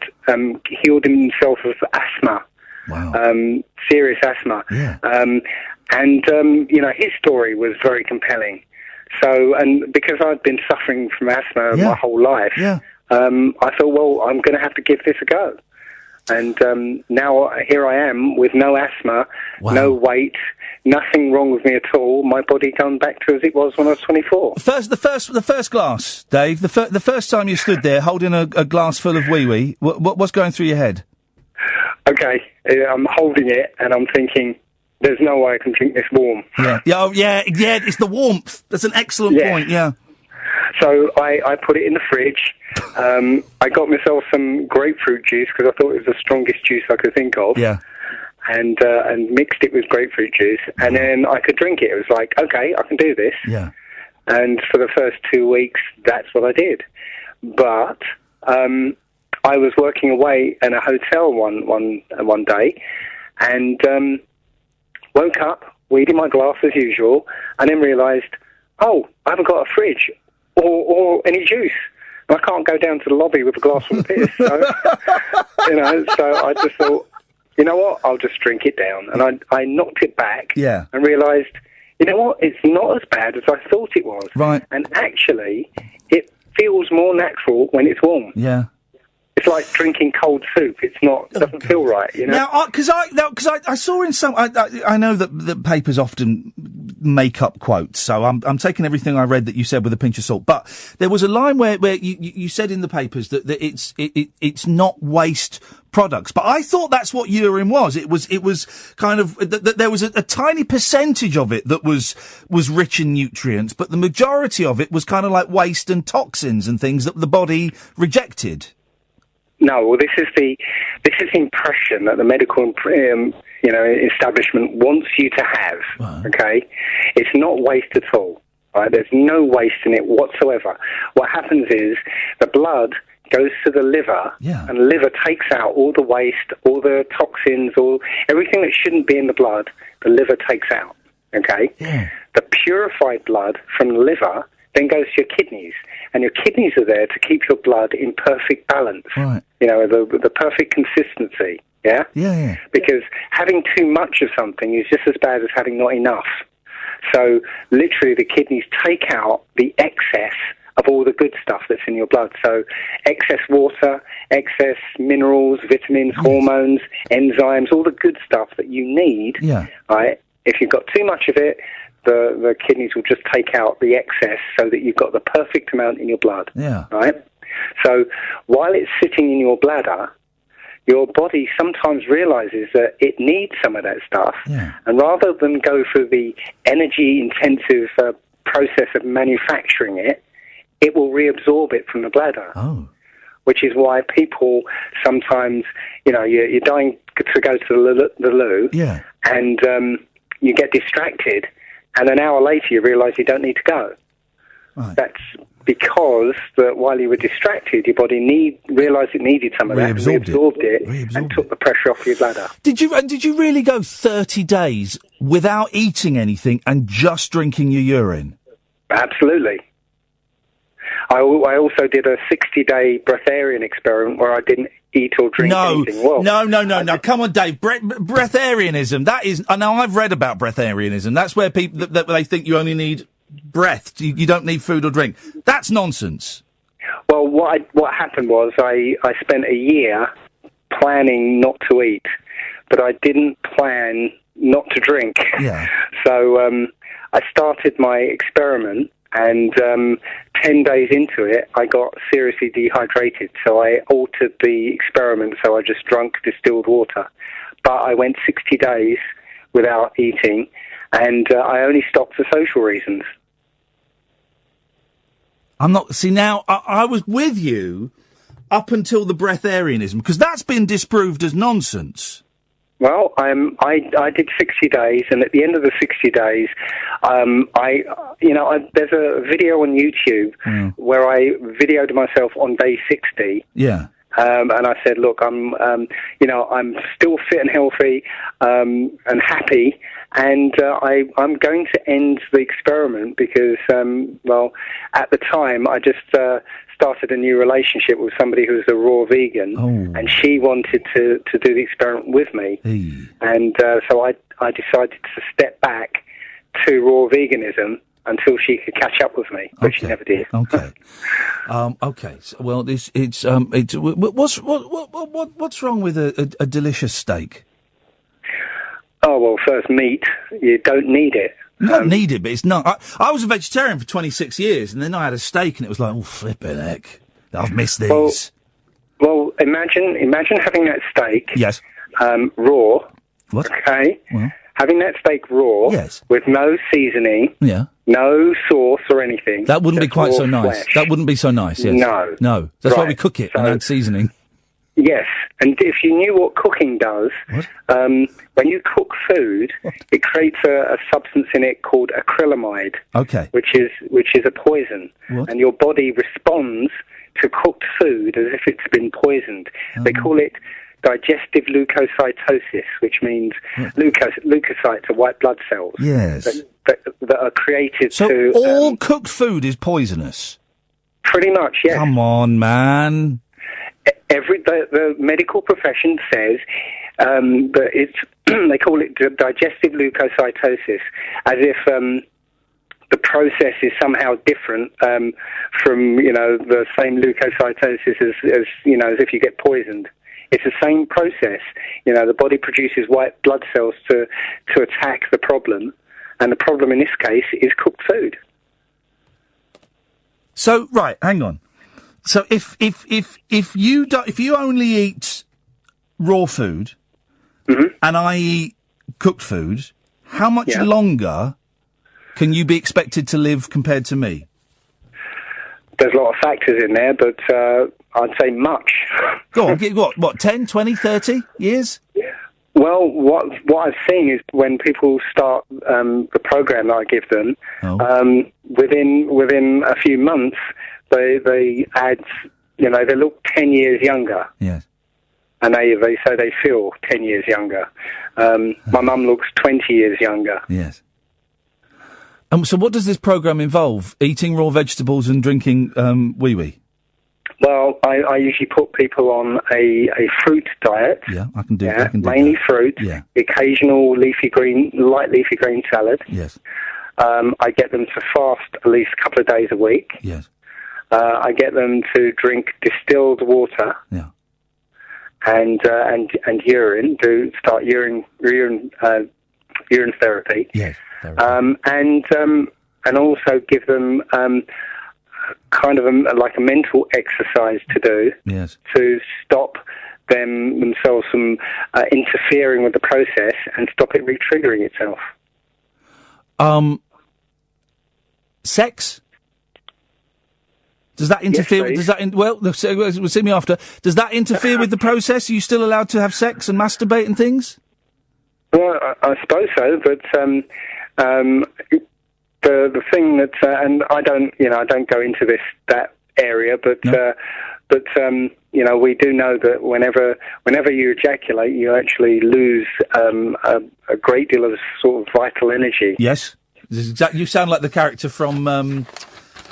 healed himself of asthma. Wow. Serious asthma. Yeah. His story was very compelling. So, and because I'd been suffering from asthma my whole life, I thought, well, I'm going to have to give this a go. And now here I am with no asthma, no weight, nothing wrong with me at all. My body gone back to as it was when I was 24. The first glass, Dave. The first time you stood there holding a glass full of wee-wee, what's going through your head? Okay, I'm holding it and I'm thinking, there's no way I can drink this warm. Yeah. It's the warmth. That's an excellent point. Yeah. So I put it in the fridge. I got myself some grapefruit juice because I thought it was the strongest juice I could think of. Yeah. And mixed it with grapefruit juice, and then I could drink it. It was like, okay, I can do this. Yeah. And for the first 2 weeks, that's what I did. But I was working away in a hotel one day, and woke up, weed in my glass as usual, and then realised, oh, I haven't got a fridge or any juice. I can't go down to the lobby with a glass full of piss. So, so I just thought, you know what, I'll just drink it down. And I knocked it back and realised, you know what, it's not as bad as I thought it was. Right. And actually, it feels more natural when it's warm. Yeah. It's like drinking cold soup. It doesn't feel right, Now, because I saw in some, I know that the papers often make up quotes, so I'm taking everything I read that you said with a pinch of salt. But there was a line where you said in the papers that it's not waste products. But I thought that's what urine was. It was kind of there was a tiny percentage of it that was rich in nutrients, but the majority of it was kind of like waste and toxins and things that the body rejected. No, well, this is the impression that the medical, establishment wants you to have. Wow. Okay, it's not waste at all. Right? There's no waste in it whatsoever. What happens is the blood goes to the liver, and the liver takes out all the waste, all the toxins, everything that shouldn't be in the blood. The liver takes out. Okay, the purified blood from the liver then goes to your kidneys, and your kidneys are there to keep your blood in perfect balance. Right. The perfect consistency. Yeah? Yeah. Because having too much of something is just as bad as having not enough. So literally the kidneys take out the excess of all the good stuff that's in your blood. So excess water, excess minerals, vitamins, hormones, enzymes, all the good stuff that you need. Yeah. Right? If you've got too much of it, the kidneys will just take out the excess so that you've got the perfect amount in your blood. Yeah. Right? So while it's sitting in your bladder, your body sometimes realizes that it needs some of that stuff. Yeah. And rather than go through the energy-intensive process of manufacturing it, it will reabsorb it from the bladder. Oh. Which is why people sometimes, you're dying to go to the loo, and you get distracted, and an hour later you realise you don't need to go. Right. That's because while you were distracted, your body realised it needed some of that, reabsorbed it, and took the pressure off your bladder. Did you really go 30 days without eating anything and just drinking your urine? Absolutely. I also did a 60-day breatharian experiment where I didn't eat or drink anything. Well, No. Come on, Dave. Breatharianism. That is. I know I've read about breatharianism. That's where people that they think you only need breath. You don't need food or drink. That's nonsense. Well, what happened was I spent a year planning not to eat, but I didn't plan not to drink. Yeah. So I started my experiment, and 10 days into it, I got seriously dehydrated. So I altered the experiment, so I just drank distilled water. But I went 60 days without eating, and I only stopped for social reasons. I'm not... See, now, I was with you up until the breatharianism, because that's been disproved as nonsense. Well, I did 60 days, and at the end of the 60 days, there's a video on YouTube where I videoed myself on day 60. Yeah. And I said, look, I'm still fit and healthy, and happy, and I'm going to end the experiment because, at the time, I just started a new relationship with somebody who's a raw vegan, and she wanted to do the experiment with me. And so I decided to step back to raw veganism until she could catch up with me, but she never did. Okay. Okay. So, well, what's wrong with a delicious steak? Oh, well, first, meat. You don't need it. You don't need it, but it's not. I was a vegetarian for 26 years, and then I had a steak, and it was like, oh, flippin' heck. I've missed these. Well, imagine having that steak. Yes. Raw. What? Okay. Well. Having that steak raw. Yes. With no seasoning. Yeah. No sauce or anything. That wouldn't be quite raw so nice. flesh. That wouldn't be so nice, yes. No. That's why we cook it and add seasoning. Yes, and if you knew what cooking does, when you cook food, it creates a substance in it called acrylamide, which is a poison, and your body responds to cooked food as if it's been poisoned. They call it digestive leukocytosis, which means leukocytes are white blood cells that are created so to... all cooked food is poisonous? Pretty much, yes. Come on, man. The medical profession says that it's they call it digestive leukocytosis, as if the process is somehow different from the same leukocytosis as if you get poisoned. It's the same process. The body produces white blood cells to attack the problem, and the problem in this case is cooked food. So right, hang on. So if you only eat raw food, and I eat cooked food, how much longer can you be expected to live compared to me? There's a lot of factors in there, but I'd say much. Go on, what, 10, 20, 30 years? Well, what I've seen is when people start the program that I give them, within a few months, they add, they look 10 years younger. Yes. And they say they feel 10 years younger. My mum looks 20 years younger. Yes. So what does this program involve? Eating raw vegetables and drinking wee-wee? Well, I usually put people on a fruit diet. Yeah, I can do that. Mainly fruit. Yeah. Occasional light leafy green salad. Yes. I get them to fast at least a couple of days a week. Yes. I get them to drink distilled water. Yeah. And urine. Start urine therapy. Yes. And also give them kind of like a mental exercise to do. Yes. To stop themselves from interfering with the process and stop it re-triggering itself. Sex? Does that interfere? Yes, we'll see me after. Does that interfere with the process? Are you still allowed to have sex and masturbate and things? Well, I suppose so, but the thing that and I don't go into that area, but we do know that whenever you ejaculate, you actually lose a great deal of sort of vital energy. Yes, you sound like the character from.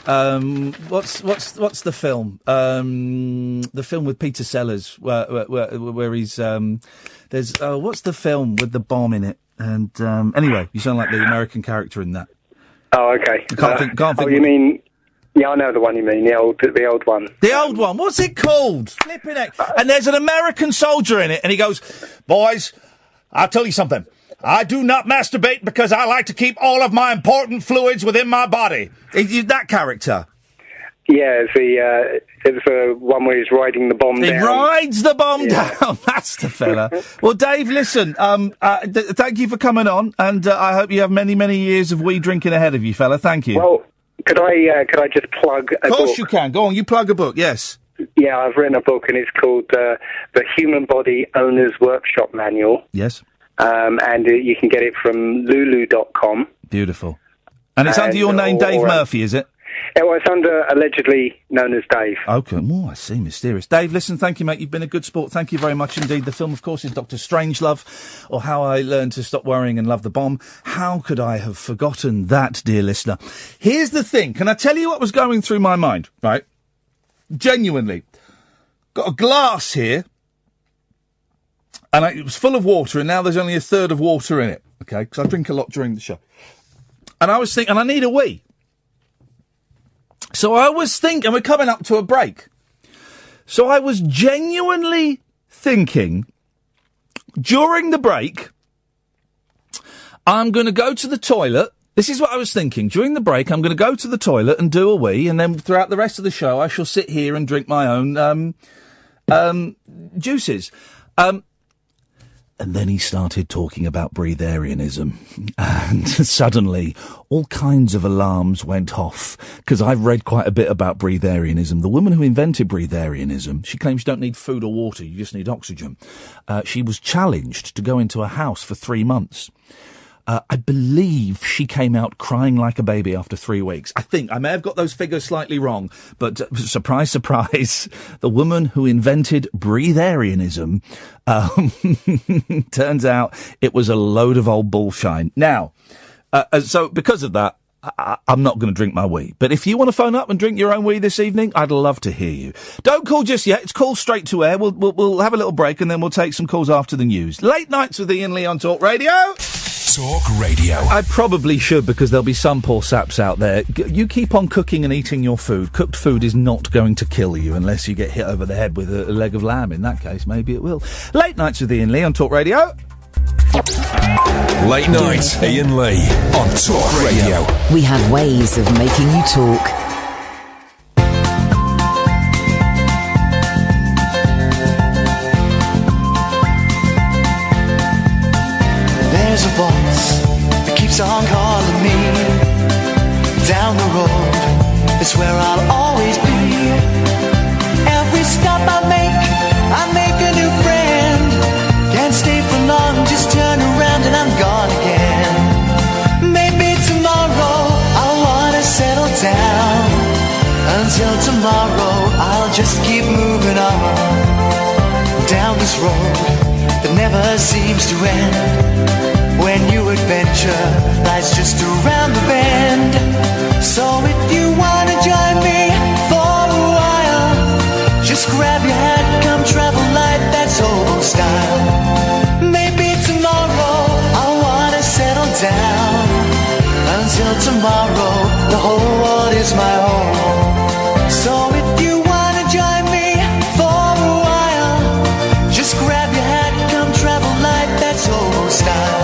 What's the film? The film with Peter Sellers, where he's there's what's the film with the bomb in it? And anyway, you sound like the American character in that. Oh, okay. Can't think. You mean Yeah, I know the one you mean, the old one. The old one. What's it called? Flipping it. And there's an American soldier in it, and he goes, "Boys, I'll tell you something. I do not masturbate because I like to keep all of my important fluids within my body." That character. Yeah, it's the one where he's riding the bomb down. He rides the bomb down. That's the fella. Well, Dave, listen, thank you for coming on, and I hope you have many, many years of wee drinking ahead of you, fella. Thank you. Well, could I just plug a book? Of course you can. Go on, you plug a book, yes. Yeah, I've written a book, and it's called The Human Body Owner's Workshop Manual. Yes. And you can get it from lulu.com. Beautiful. And it's under your name, Dave Murphy, is it? Well, it's under allegedly known as Dave. Okay. Oh, I see. Mysterious. Dave, listen, thank you, mate. You've been a good sport. Thank you very much indeed. The film, of course, is Dr. Strangelove, or How I Learned to Stop Worrying and Love the Bomb. How could I have forgotten that, dear listener? Here's the thing. Can I tell you what was going through my mind, right? Genuinely. Got a glass here, and it was full of water, and now there's only a third of water in it, okay? Because I drink a lot during the show. And I was thinking, and I need a wee. So I was thinking, we're coming up to a break. So I was genuinely thinking, during the break, I'm going to go to the toilet. This is what I was thinking. During the break, I'm going to go to the toilet and do a wee, and then throughout the rest of the show, I shall sit here and drink my own juices. And then he started talking about breatharianism, and suddenly all kinds of alarms went off, because I've read quite a bit about breatharianism. The woman who invented breatharianism, she claims you don't need food or water, you just need oxygen. She was challenged to go into a house for 3 months. I believe she came out crying like a baby after 3 weeks. I think. I may have got those figures slightly wrong, but surprise, surprise, the woman who invented breatharianism, turns out it was a load of old bullshine. Now, so because of that, I'm not going to drink my wee. But if you want to phone up and drink your own wee this evening, I'd love to hear you. Don't call just yet. It's call straight to air. We'll have a little break, and then we'll take some calls after the news. Late nights with Iain Lee on Talk Radio. Talk Radio. I probably should, because there'll be some poor saps out there. You keep on cooking and eating your food. Cooked food is not going to kill you unless you get hit over the head with a leg of lamb. In that case, maybe it will. Late nights with Iain Lee on Talk Radio. Late night, Iain Lee on Talk Radio. We have ways of making you talk. There's a voice that keeps on calling me. Down the road, it's where I'll always be. Every stop I make a new friend. Can't stay for long, just turn around and I'm gone again. Maybe tomorrow I'll wanna settle down. Until tomorrow I'll just keep moving on. Down this road that never seems to end. When new adventure lies just around the bend. So if you wanna join me for a while, just grab your hat, come travel light, that's old style. Maybe tomorrow I'll wanna settle down. Until tomorrow, the whole world is my home. So if you wanna join me for a while, just grab your hat, come travel light, that's old style.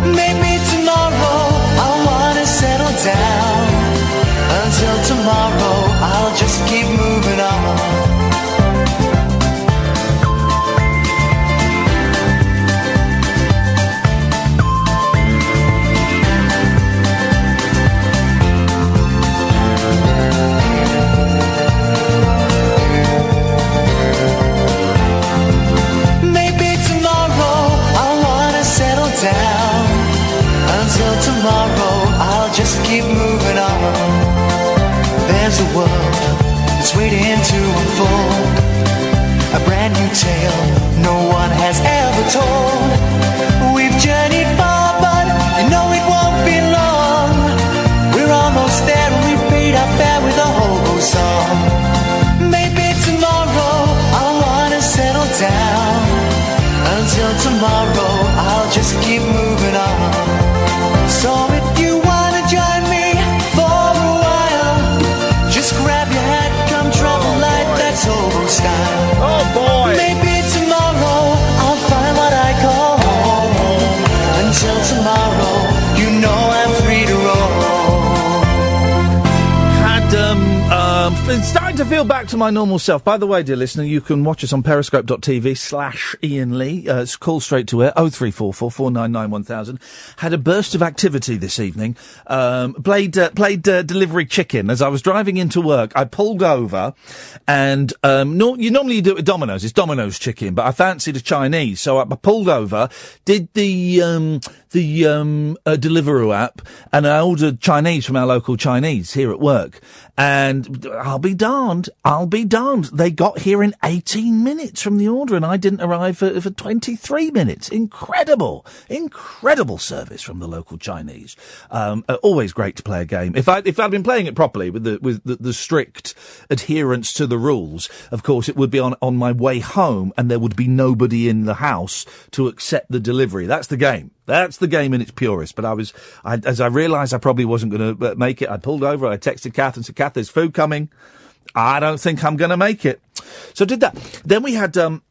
Maybe tomorrow I'll wanna settle down. Until tomorrow, I'll just keep moving on. Maybe tomorrow I'll wanna settle down. Until tomorrow, I'll just keep moving on. There's a world that's waiting to unfold. A brand new tale no one has ever told. We've journeyed far, but you know it won't be long. We're almost there and we paid our fare with a hobo song. Maybe tomorrow I'll wanna settle down. Until tomorrow, I'll just keep moving on. So if you wanna join me for a while, like to feel back to my normal self. By the way, dear listener, you can watch us on periscope.tv/Iain Lee. It's call straight to air, 0344 499 1000. Had a burst of activity this evening. Played delivery chicken. As I was driving into work, I pulled over and, you normally do it with Domino's. It's Domino's chicken, but I fancied a Chinese. So I pulled over, did the Deliveroo app, and I ordered Chinese from our local Chinese here at work. And I'll be darned. They got here in 18 minutes from the order, and I didn't arrive for 23 minutes. Incredible service from the local Chinese. Always great to play a game. If I'd been playing it properly with the strict adherence to the rules, of course, it would be on my way home, and there would be nobody in the house to accept the delivery. That's the game. That's the game in its purest. But as I realised I probably wasn't going to make it, I pulled over, I texted Kath and said, Kath, there's food coming. I don't think I'm going to make it. So I did that. Then we had a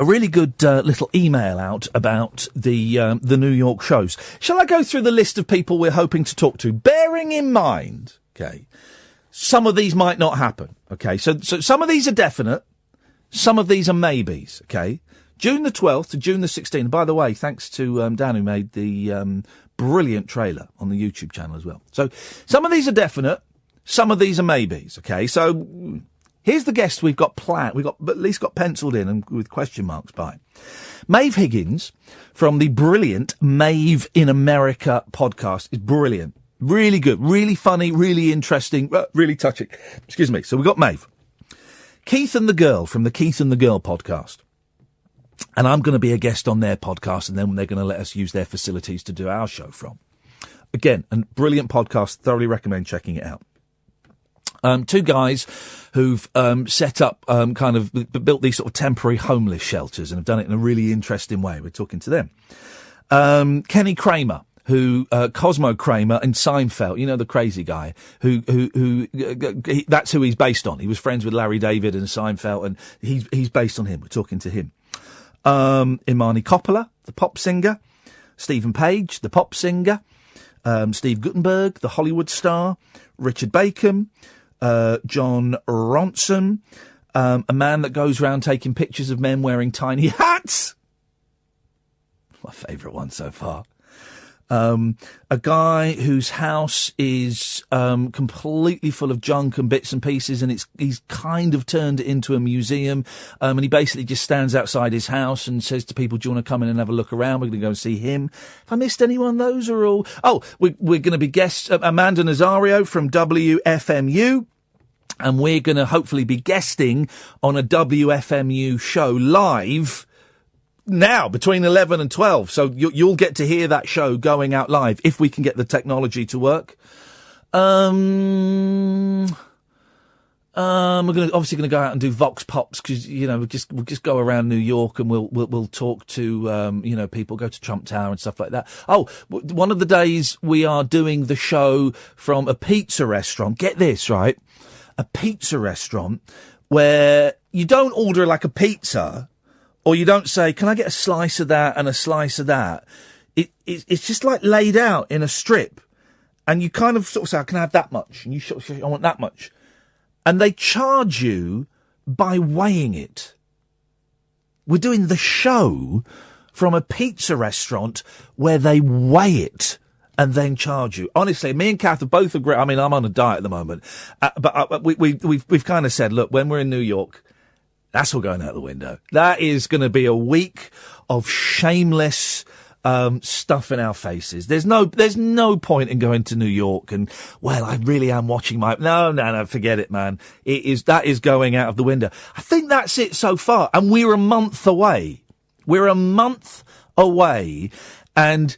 really good little email out about the New York shows. Shall I go through the list of people we're hoping to talk to? Bearing in mind, okay, some of these might not happen, okay? So some of these are definite, some of these are maybes, okay? June the 12th to June the 16th. By the way, thanks to Dan who made the brilliant trailer on the YouTube channel as well. So some of these are definite, some of these are maybes, okay? So here's the guest we've got planned. We've got at least got penciled in and with question marks by. Maeve Higgins from the brilliant Maeve in America podcast is brilliant. Really good, really funny, really interesting, really touching. Excuse me. So we've got Maeve. Keith and the Girl from the Keith and the Girl podcast. And I'm going to be a guest on their podcast, and then they're going to let us use their facilities to do our show from. Again, a brilliant podcast. Thoroughly recommend checking it out. Two guys who've set up, built these sort of temporary homeless shelters and have done it in a really interesting way. We're talking to them. Kenny Kramer, Cosmo Kramer in Seinfeld, you know, the crazy guy that's who he's based on. He was friends with Larry David and Seinfeld, and he's based on him. We're talking to him. Imani Coppola, the pop singer. Stephen Page, the pop singer. Steve Guttenberg, the Hollywood star. Richard Bacon. John Ronson. A man that goes around taking pictures of men wearing tiny hats. My favourite one so far. A guy whose house is completely full of junk and bits and pieces, and he's kind of turned it into a museum, and he basically just stands outside his house and says to people, do you want to come in and have a look around? We're going to go and see him. If I missed anyone, those are all... Oh, we're going to be guests, Amanda Nazario from WFMU, and we're going to hopefully be guesting on a WFMU show live now, between 11 and 12. So you'll get to hear that show going out live if we can get the technology to work. We're obviously going to go out and do Vox Pops because, you know, we'll just go around New York and we'll talk to, people, go to Trump Tower and stuff like that. Oh, one of the days we are doing the show from a pizza restaurant. Get this, right? A pizza restaurant where you don't order like a pizza, or you don't say, can I get a slice of that and a slice of that? It's just like laid out in a strip. And you kind of sort of say, can I have that much? And you sort of say, I want that much. And they charge you by weighing it. We're doing the show from a pizza restaurant where they weigh it and then charge you. Honestly, me and Kath have both agreed. I mean, I'm on a diet at the moment. But we've kind of said, look, when we're in New York, that's all going out the window. That is going to be a week of shameless stuff in our faces. There's no point in going to New York and, well, I really am watching no, forget it, man. That is going out of the window. I think that's it so far. And we're a month away. And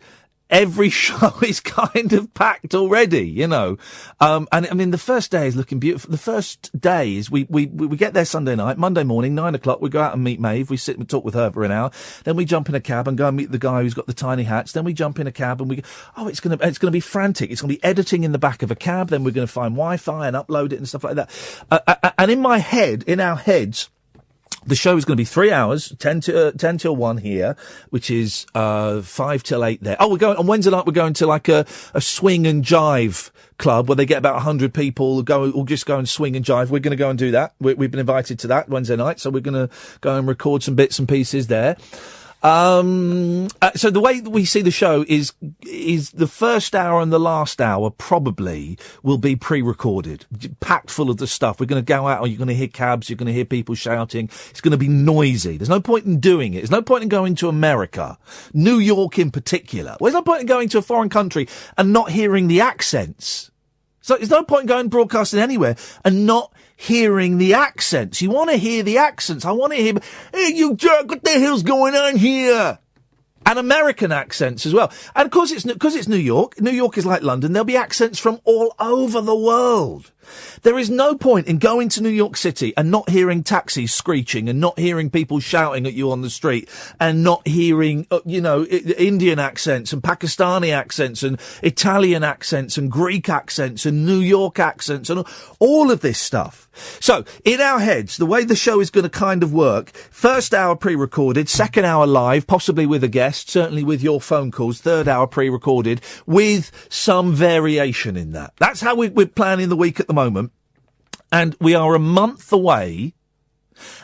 every show is kind of packed already, you know. And I mean, the first day is looking beautiful. The first day is we get there Sunday night, Monday morning, 9:00, we go out and meet Maeve. We sit and talk with her for an hour. Then we jump in a cab and go and meet the guy who's got the tiny hats. Then we jump in a cab and it's going to be frantic. It's going to be editing in the back of a cab. Then we're going to find Wi-Fi and upload it and stuff like that. And in our heads, The show is going to be 3 hours, 10 till 1 here, which is 5 till 8 there. Oh, we're going on Wednesday night. We're going to like a swing and jive club where they get about 100 people who just go and swing and jive. We're going to go and do that. We've been invited to that Wednesday night, so we're going to go and record some bits and pieces there. So the way that we see the show is the first hour and the last hour probably will be pre-recorded, packed full of the stuff. We're going to go out, or you're going to hear cabs, you're going to hear people shouting. It's going to be noisy. There's no point in doing it. There's no point in going to America, New York in particular. Well, there's no point in going to a foreign country and not hearing the accents. So there's no point in going broadcasting anywhere and not hearing the accents. You want to hear the accents. I want to hear, hey, you jerk, what the hell's going on here? And American accents as well. And of course, because it's New York. New York is like London. There'll be accents from all over the world. There is no point in going to New York City and not hearing taxis screeching and not hearing people shouting at you on the street and not hearing, Indian accents and Pakistani accents and Italian accents and Greek accents and New York accents and all of this stuff. So, in our heads, the way the show is going to kind of work, first hour pre-recorded, second hour live, possibly with a guest, certainly with your phone calls, third hour pre-recorded, with some variation in that. That's how we're planning the week at the moment. And we are a month away,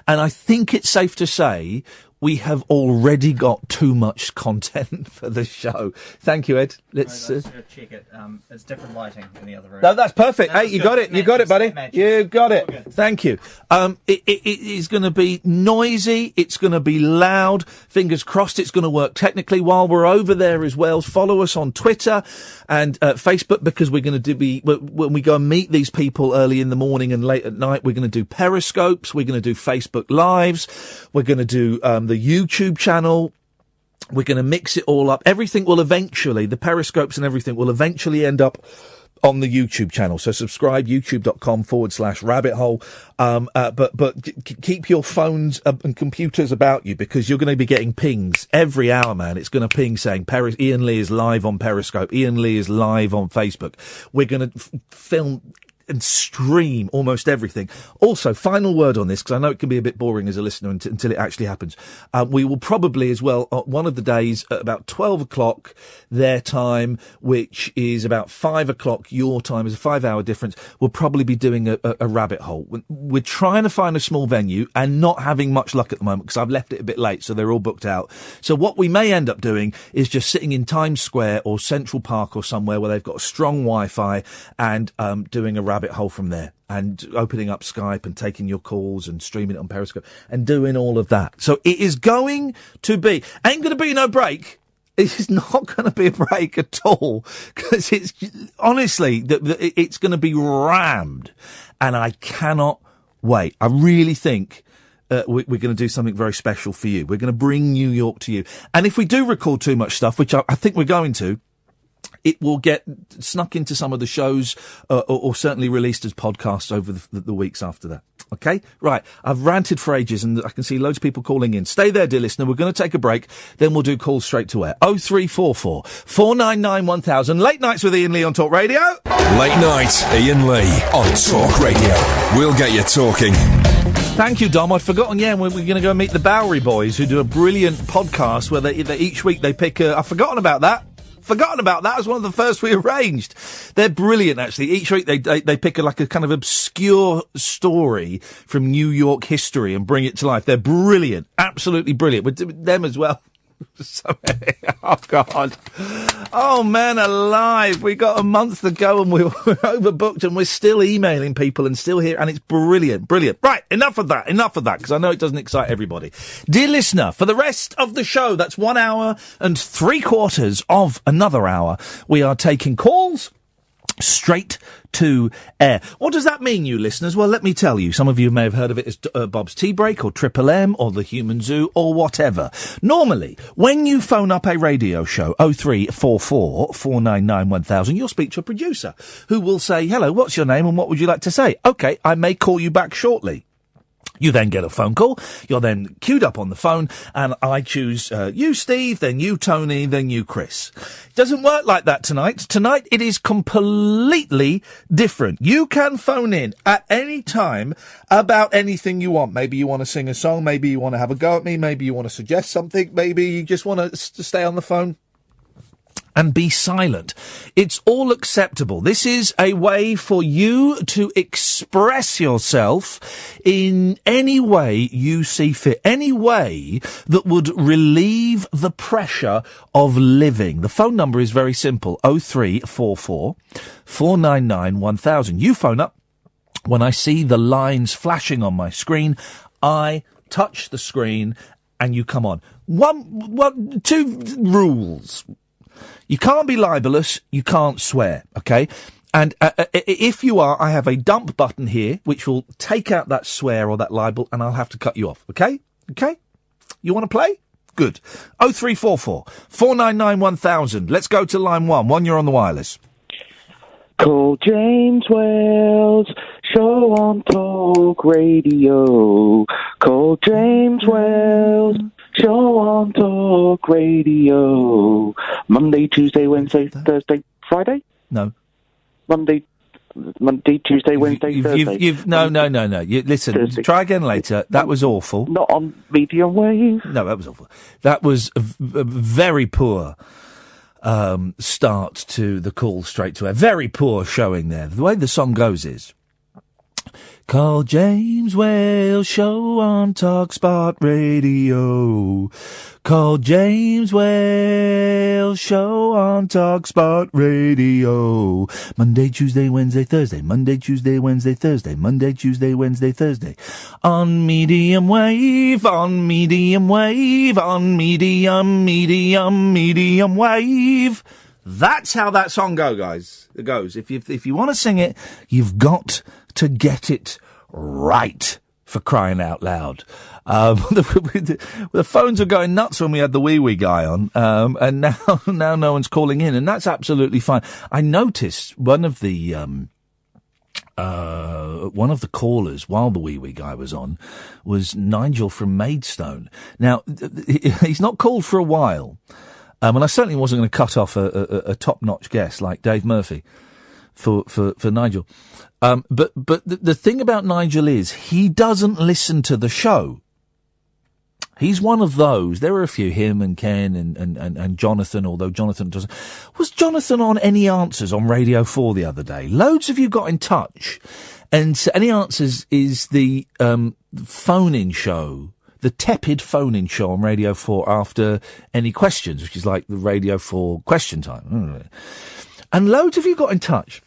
and I think it's safe to say we have already got too much content for the show. Thank you, Ed. Let's check it. It's different lighting in the other room. No, that's perfect. No, hey, you got it. You got it, buddy. You got it. Thank you. It is going to be noisy. It's going to be loud. Fingers crossed it's going to work technically. While we're over there as well, follow us on Twitter and Facebook, because we're going to when we go and meet these people early in the morning and late at night, we're going to do Periscopes. We're going to do Facebook Lives. We're going to do the YouTube channel. We're going to mix it all up. Everything will eventually, the Periscopes and everything will eventually end up on the YouTube channel. So subscribe, youtube.com/rabbit hole. But keep your phones and computers about you, because you're going to be getting pings every hour, man. It's going to ping saying Iain Lee is live on Periscope. Iain Lee is live on Facebook. We're going to film and stream almost everything. Also, final word on this, because I know it can be a bit boring as a listener until it actually happens. We will probably as well, one of the days at about 12 o'clock their time, which is about 5 o'clock your time, is a 5-hour difference, we'll probably be doing a rabbit hole. We're trying to find a small venue and not having much luck at the moment, because I've left it a bit late, so they're all booked out. So what we may end up doing is just sitting in Times Square or Central Park or somewhere where they've got strong Wi-Fi and doing a rabbit hole from there, and opening up Skype and taking your calls and streaming it on Periscope and doing all of that. So it is going to be, ain't going to be no break. It is not going to be a break at all, because it's honestly, it's going to be rammed, and I cannot wait. I really think we're going to do something very special for you. We're going to bring New York to you. And if we do record too much stuff, which I think we're going to, it will get snuck into some of the shows or certainly released as podcasts over the weeks after that. Okay? Right. I've ranted for ages and I can see loads of people calling in. Stay there, dear listener. We're going to take a break. Then we'll do calls straight to air. 0344 499 1000. Late nights with Iain Lee on Talk Radio. Late night, Iain Lee on Talk Radio. We'll get you talking. Thank you, Dom. I'd forgotten, we're going to go meet the Bowery Boys, who do a brilliant podcast where they each week they pick I've forgotten about that. It was one of the first we arranged. They're brilliant, actually. Each week they pick a kind of obscure story from New York history and bring it to life. They're brilliant. Absolutely brilliant. With them as well. Oh, God. Oh, man alive. We got a month to go and we're overbooked and we're still emailing people and still here. And it's brilliant. Brilliant. Right. Enough of that. Because I know it doesn't excite everybody. Dear listener, for the rest of the show, that's 1 hour and 3/4 of another hour, we are taking calls straight to air. What does that mean, you listeners? Well, let me tell you. Some of you may have heard of it as Bob's Tea Break or Triple M or The Human Zoo or whatever. Normally, when you phone up a radio show, 0344 499 1000, you'll speak to a producer who will say, hello, what's your name and what would you like to say? OK, I may call you back shortly. You then get a phone call, you're then queued up on the phone, and I choose you, Steve, then you, Tony, then you, Chris. It doesn't work like that tonight. Tonight it is completely different. You can phone in at any time about anything you want. Maybe you want to sing a song, maybe you want to have a go at me, maybe you want to suggest something, maybe you just want to stay on the phone and be silent. It's all acceptable. This is a way for you to express yourself in any way you see fit, any way that would relieve the pressure of living. The phone number is very simple, 0344 499 1000. You phone up. When I see the lines flashing on my screen, I touch the screen and you come on. Two rules. You can't be libelous, you can't swear, okay? And if you are, I have a dump button here, which will take out that swear or that libel, and I'll have to cut you off, okay? Okay? You want to play? Good. 0344 499 1000. Let's go to line one. One, you're on the wireless. Call James Wells, show on Talk Radio. Call James Wells, show on Talk Radio. Monday, Tuesday, Wednesday, Thursday, Friday? No. Monday, Tuesday, Wednesday, Thursday. No. Listen, Thursday. Try again later. That was awful. Not on medium wave? No, that was awful. That was a very poor start to the call straight to air. Very poor showing there. The way the song goes is... Call James Wales, show on TalkSpot Radio. Call James Wales, show on TalkSpot Radio. Monday, Tuesday, Wednesday, Thursday. Monday, Tuesday, Wednesday, Thursday. Monday, Tuesday, Wednesday, Thursday. On medium wave, on medium wave, on medium wave. That's how that song goes. If you want to sing it, you've got to get it right, for crying out loud. The phones were going nuts when we had the wee guy on, and now no one's calling in, and that's absolutely fine. I noticed one of the callers while the wee guy was on was Nigel from Maidstone. Now, he's not called for a while, and I certainly wasn't going to cut off a top-notch guest like Dave Murphy for Nigel. But the thing about Nigel is he doesn't listen to the show. He's one of those. There are a few, him and Ken and Jonathan, although Jonathan doesn't. Was Jonathan on Any Answers on Radio 4 the other day? Loads of you got in touch. And Any Answers is the phone-in show, the tepid phone-in show on Radio 4 after Any Questions, which is like the Radio 4 question time. And loads of you got in touch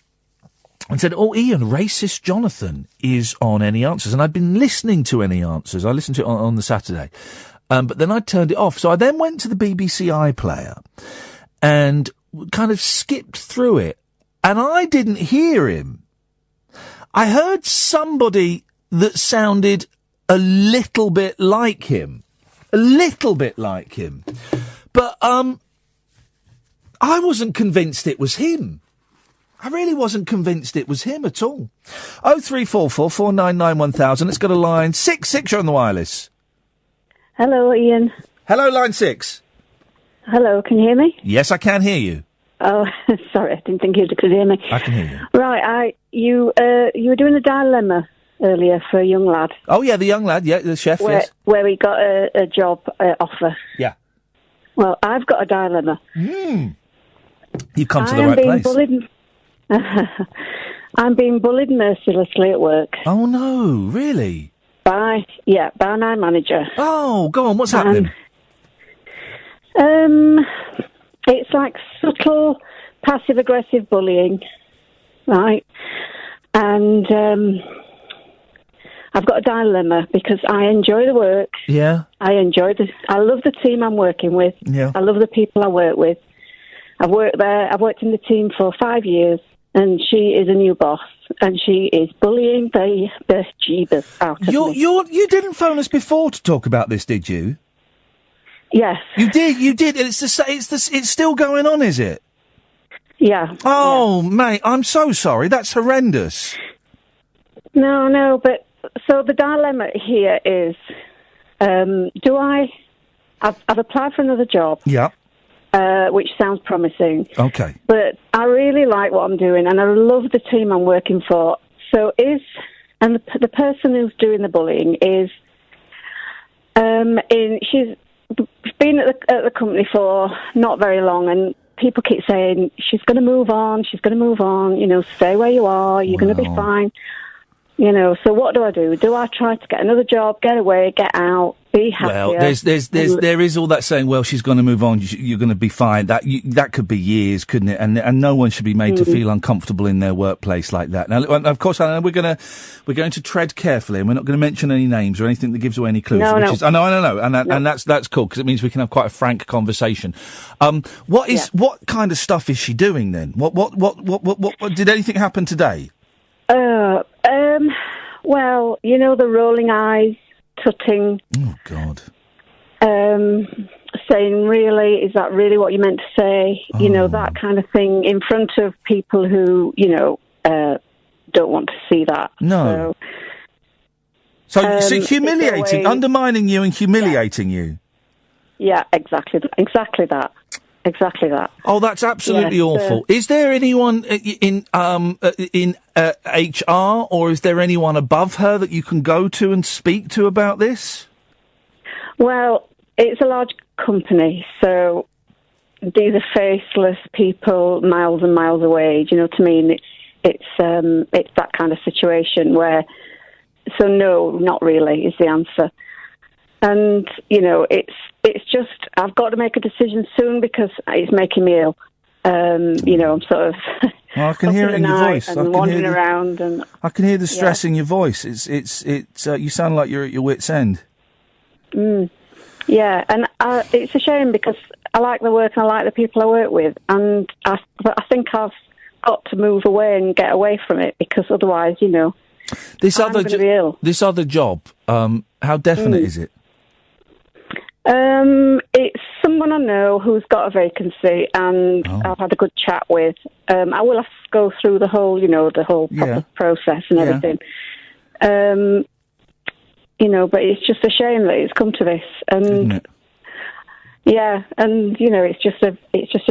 and said, oh, Ian, racist Jonathan is on Any Answers. And I'd been listening to Any Answers. I listened to it on the Saturday. But then I turned it off. So I then went to the BBC iPlayer and kind of skipped through it. And I didn't hear him. I heard somebody that sounded a little bit like him. But I wasn't convinced it was him. I really wasn't convinced it was him at all. 0344 499 1000. Let's go to line 6. You're on the wireless. Hello, Ian. Hello, line 6. Hello, can you hear me? Yes, I can hear you. Oh, sorry, I didn't think you could hear me. I can hear you. Right, you were doing a dilemma earlier for a young lad. Oh, yeah, the young lad, yeah, the chef, yes. Where he got a job offer. Yeah. Well, I've got a dilemma. You've come to the right place. I'm being bullied mercilessly at work. Oh, no, really? By my manager. Oh, go on, what's happening? It's like subtle, passive-aggressive bullying, right? And I've got a dilemma because I enjoy the work. Yeah. I love the team I'm working with. Yeah. I love the people I work with. I've worked there. I've worked in the team for 5 years, and she is a new boss, and she is bullying the jeebus out of me. You didn't phone us before to talk about this, did you? Yes. You did. It's still going on, is it? Yeah. Oh, mate, I'm so sorry. That's horrendous. No, but So the dilemma here is, I've applied for another job. Yeah. Which sounds promising. Okay. But I really like what I'm doing, and I love the team I'm working for. So the person who's doing the bullying is, she's been at the company for not very long, and people keep saying she's going to move on, stay where you are, you're going to be fine. So what do? Do I try to get another job, get away, get out, be happier? Well, there is all that saying, well, she's going to move on, you're going to be fine. That could be years, couldn't it? And no one should be made to feel uncomfortable in their workplace like that. Now, of course, I know we're going to tread carefully, and we're not going to mention any names or anything that gives away any clues. I know, and that's cool, because it means we can have quite a frank conversation. What kind of stuff is she doing then? What did anything happen today? Well, the rolling eyes, tutting. Oh, God. Saying, really, is that really what you meant to say? That kind of thing in front of people who, don't want to see that. No. So humiliating, undermining you and humiliating you. Yeah, exactly that. Exactly that. Oh, that's absolutely awful. Is there anyone in HR, or is there anyone above her that you can go to and speak to about this? Well, it's a large company, so these are faceless people miles and miles away. Do you know what I mean? It's that kind of situation where. So no, not really is the answer. And, it's just, I've got to make a decision soon because it's making me ill. I'm sort of... Well, I can hear it in your voice. And wandering around and... I can hear the stress in your voice. It's you sound like you're at your wit's end. Yeah, and it's a shame because I like the work and I like the people I work with, and I think I've got to move away and get away from it because otherwise, I'm going to be ill. This other job, how definite is it? It's someone I know who's got a vacancy, and I've had a good chat with. I will have to go through the whole, proper process and everything. But it's just a shame that it's come to this, and it's just a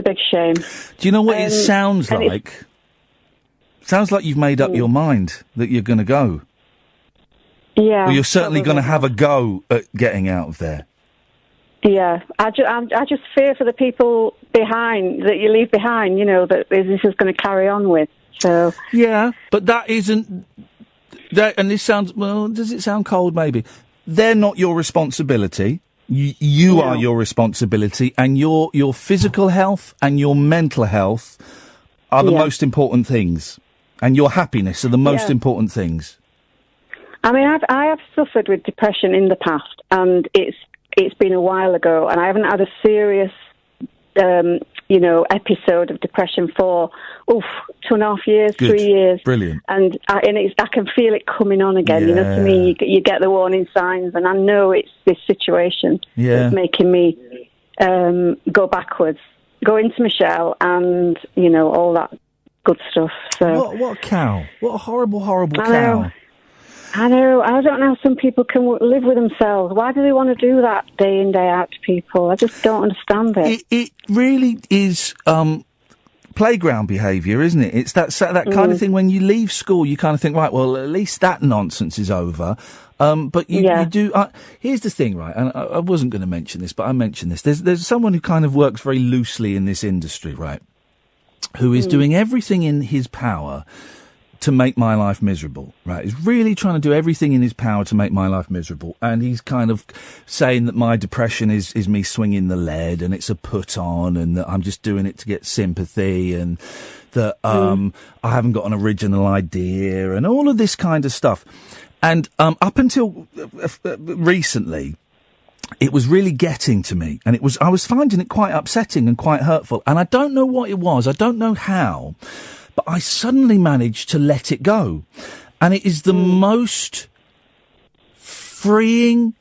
big shame. Do you know what it sounds like? Sounds like you've made up your mind that you're going to go. Yeah, well, you're certainly going to have a go at getting out of there. Yeah, I just fear for the people behind that you leave behind. That this is going to carry on with. So yeah, but that isn't. And this sounds does it sound cold? Maybe they're not your responsibility. You are your responsibility, and your physical health and your mental health are the most important things, and your happiness are the most important things. I mean, I have suffered with depression in the past, and it's been a while ago, and I haven't had a serious, episode of depression for 2.5 years, Good. 3 years. Brilliant. And I can feel it coming on again. Yeah. You know what I mean? You get the warning signs, and I know it's this situation that's making me go backwards, go into Michelle, and all that good stuff. So what a cow! What a horrible cow! I know. I don't know how some people can live with themselves. Why do they want to do that day in, day out to people? I just don't understand it. It really is playground behaviour, isn't it? It's that kind of thing when you leave school, you kind of think, right, well, at least that nonsense is over. But you do... here's the thing, right, and I wasn't going to mention this, but I mentioned this. There's someone who kind of works very loosely in this industry, right, who is doing everything in his power to make my life miserable, right? He's really trying to do everything in his power to make my life miserable. And he's kind of saying that my depression is me swinging the lead and it's a put on and that I'm just doing it to get sympathy and that I haven't got an original idea and all of this kind of stuff. And up until recently, it was really getting to me. And I was finding it quite upsetting and quite hurtful. And I don't know what it was. I don't know how. But I suddenly managed to let it go. And it is the most freeing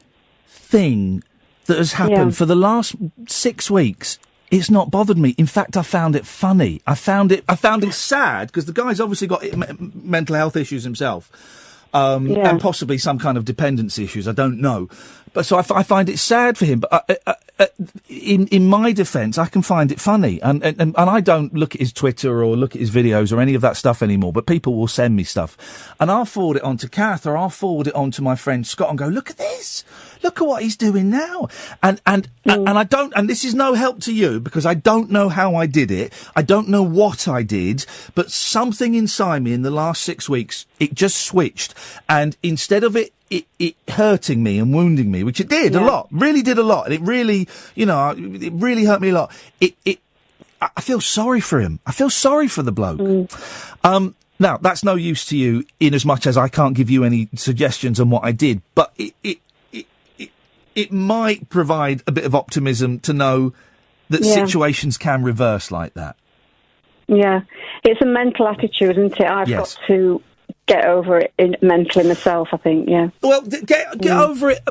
thing that has happened for the last 6 weeks. It's not bothered me. In fact, I found it funny. I found it sad, because the guy's obviously got mental health issues himself. and possibly some kind of dependency issues. I don't know. But so I find it sad for him. But in my defence, I can find it funny. And I don't look at his Twitter or look at his videos or any of that stuff anymore. But people will send me stuff. And I'll forward it on to Kath, or I'll forward it on to my friend Scott and go, look at this. Look at what he's doing now. And I don't, and this is no help to you because I don't know how I did it. I don't know what I did, but something inside me in the last 6 weeks, it just switched. And instead of it hurting me and wounding me, which it did a lot, really did a lot. And it really, it really hurt me a lot. I feel sorry for him. I feel sorry for the bloke. Now, that's no use to you in as much as I can't give you any suggestions on what I did, but it might provide a bit of optimism to know that situations can reverse like that. Yeah. It's a mental attitude, isn't it? I've got to get over it mentally myself, I think, yeah. Well, get over it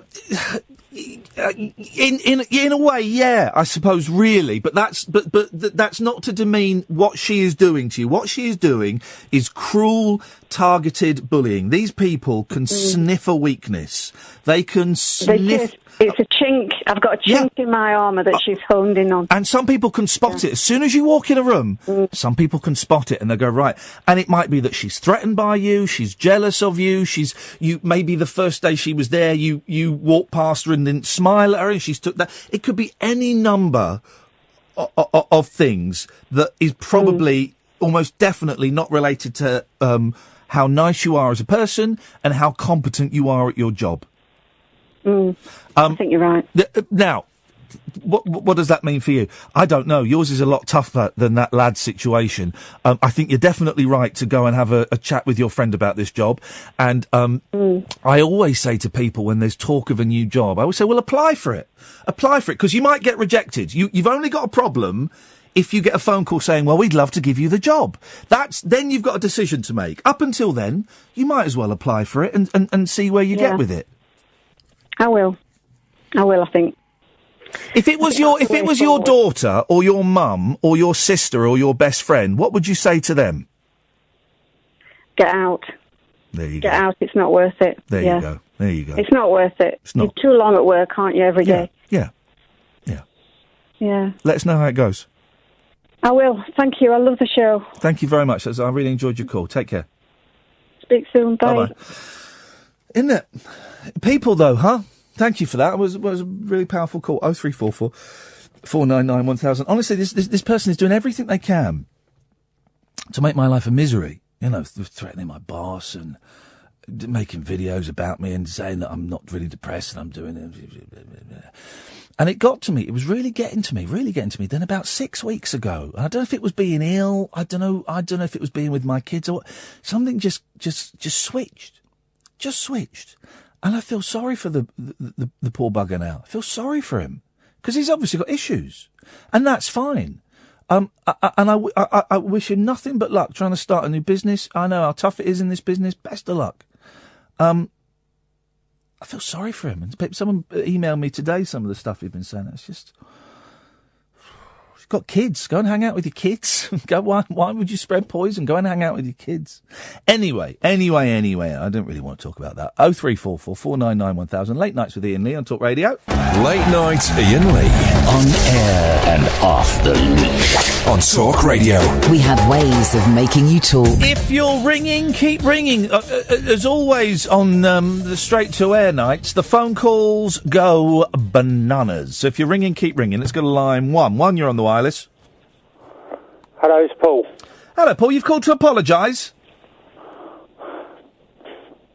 in a way, yeah, I suppose, really. But that's not to demean what she is doing to you. What she is doing is cruel, targeted bullying. These people can sniff a weakness. They can sniff... It's a chink. I've got a chink in my armour that she's honed in on. And some people can spot it. As soon as you walk in a room, some people can spot it and they go, right. And it might be that she's threatened by you, she's jealous of you, maybe the first day she was there, you walked past her and didn't smile at her and she's took that. It could be any number of things that is probably almost definitely not related to how nice you are as a person and how competent you are at your job. I think you're right. Now, what does that mean for you? I don't know. Yours is a lot tougher than that lad's situation. I think you're definitely right to go and have a chat with your friend about this job. And I always say to people when there's talk of a new job, I always say, well, apply for it. Apply for it, because you might get rejected. You've only got a problem if you get a phone call saying, well, we'd love to give you the job. Then you've got a decision to make. Up until then, you might as well apply for it and see where you get with it. I will, I think. If it was your daughter or your mum or your sister or your best friend, what would you say to them? Get out. There you go. Get out. It's not worth it. There you go. There you go. It's not worth it. It's not. You're too long at work, aren't you, every day? Yeah. Yeah. Let us know how it goes. I will. Thank you. I love the show. Thank you very much. I really enjoyed your call. Take care. Speak soon. Bye. Bye-bye. Isn't it? People, though, huh? Thank you for that. It was a really powerful call. 0344 499 1000. Honestly, this person is doing everything they can to make my life a misery. Threatening my boss and making videos about me and saying that I'm not really depressed and I'm doing it. And it got to me. It was really getting to me. Then about 6 weeks ago, I don't know if it was being ill. I don't know if it was being with my kids or what. Something just switched. Just switched. And I feel sorry for the poor bugger now. I feel sorry for him because he's obviously got issues, and that's fine. I wish him nothing but luck trying to start a new business. I know how tough it is in this business. Best of luck. I feel sorry for him. And someone emailed me today some of the stuff he'd been saying. It's just. You've got kids. Go and hang out with your kids. Why would you spread poison? Go and hang out with your kids. Anyway. I don't really want to talk about that. 0344 499 1000. Late Nights with Iain Lee on Talk Radio. Late Night Iain Lee. On air and off the leash. On Talk Radio. We have ways of making you talk. If you're ringing, keep ringing. As always on the Straight to Air nights, the phone calls go bananas. So if you're ringing, keep ringing. Let's go to line one. One, you're on the wireless. Hello, it's Paul. Hello, Paul. You've called to apologise.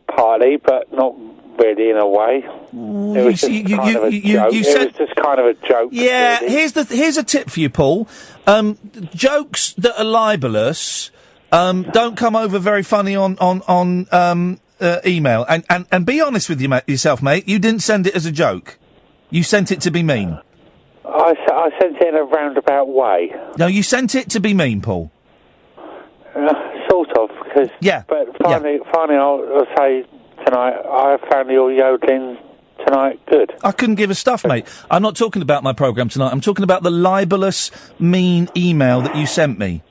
Partly, but not really in a way. It was just kind of a joke. Yeah, really. here's a tip for you, Paul. Jokes that are libelous don't come over very funny on email. And be honest with yourself, mate. You didn't send it as a joke. You sent it to be mean. I sent it in a roundabout way. No, you sent it to be mean, Paul. Sort of, because... Yeah. But finally, I'll say tonight, I found your yodeling tonight good. I couldn't give a stuff, mate. I'm not talking about my programme tonight. I'm talking about the libelous, mean email that you sent me.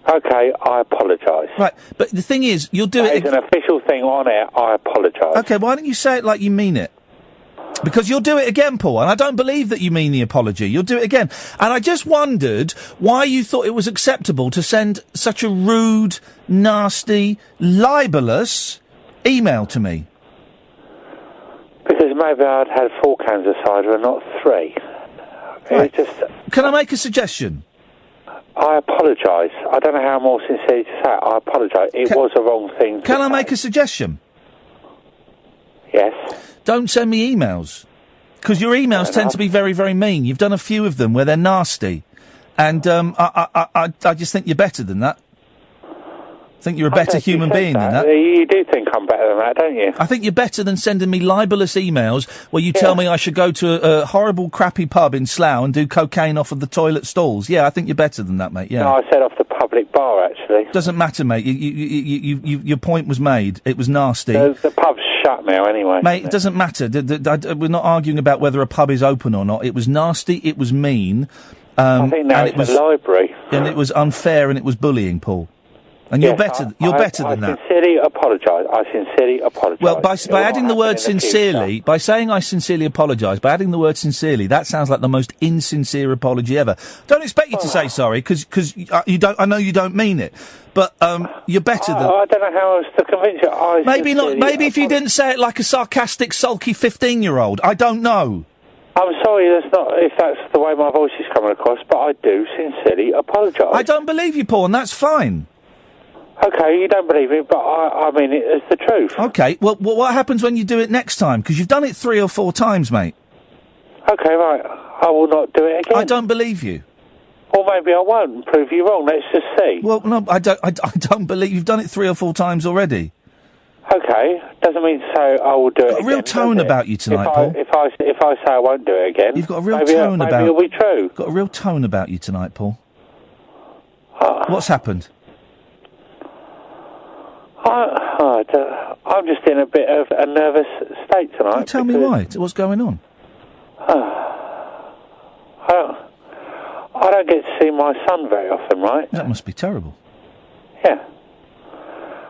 Okay, I apologise. Right, but the thing is, you'll do it... It's an official thing on air. I apologise. Okay, why don't you say it like you mean it? Because you'll do it again, Paul, and I don't believe that you mean the apology. You'll do it again. And I just wondered why you thought it was acceptable to send such a rude, nasty, libellous email to me. Because maybe I'd had 4 cans of cider and not 3. Right. Can I make a suggestion? I apologise. I don't know how more sincere to say it. I apologise. It was a wrong thing to Can I make a suggestion? Yes. Don't send me emails. Because your emails tend to be very, very mean. You've done a few of them where they're nasty. And I just think you're better than that. I think you're a better human being than that. You do think I'm better than that, don't you? I think you're better than sending me libellous emails where you tell me I should go to a horrible, crappy pub in Slough and do cocaine off of the toilet stalls. Yeah, I think you're better than that, mate. Yeah. No, I said off the public bar, actually. Doesn't matter, mate. Your point was made. It was nasty. The pub's shut now, anyway. Mate, it doesn't matter. We're not arguing about whether a pub is open or not. It was nasty. It was mean. I think now it's a library. And it was unfair and it was bullying, Paul. And you're better. You're better than that. I sincerely apologise. Well, by adding the word sincerely, by saying I sincerely apologise, by adding the word sincerely, that sounds like the most insincere apology ever. Don't expect you to say sorry because you don't. I know you don't mean it, but you're better than. I don't know how else to convince you. Maybe not. Maybe if you didn't say it like a sarcastic, sulky 15-year-old. I don't know. I'm sorry, if that's the way my voice is coming across, but I do sincerely apologise. I don't believe you, Paul, and that's fine. Okay, you don't believe me, but I mean it as the truth. Okay, well, what happens when you do it next time? Because you've done it 3 or 4 times, mate. Okay, right. I will not do it again. I don't believe you. Or maybe I won't and prove you wrong. Let's just see. Well, no, I don't believe you've done it 3 or 4 times already. Okay, doesn't mean to say I will do it again. A real tone about you tonight, Paul. If I say I won't do it again, you've got a real tone about. Maybe it'll be true. Got a real tone about you tonight, Paul. What's happened? I'm just in a bit of a nervous state tonight. Well, tell me why. What's going on? I don't get to see my son very often, right? That must be terrible. Yeah.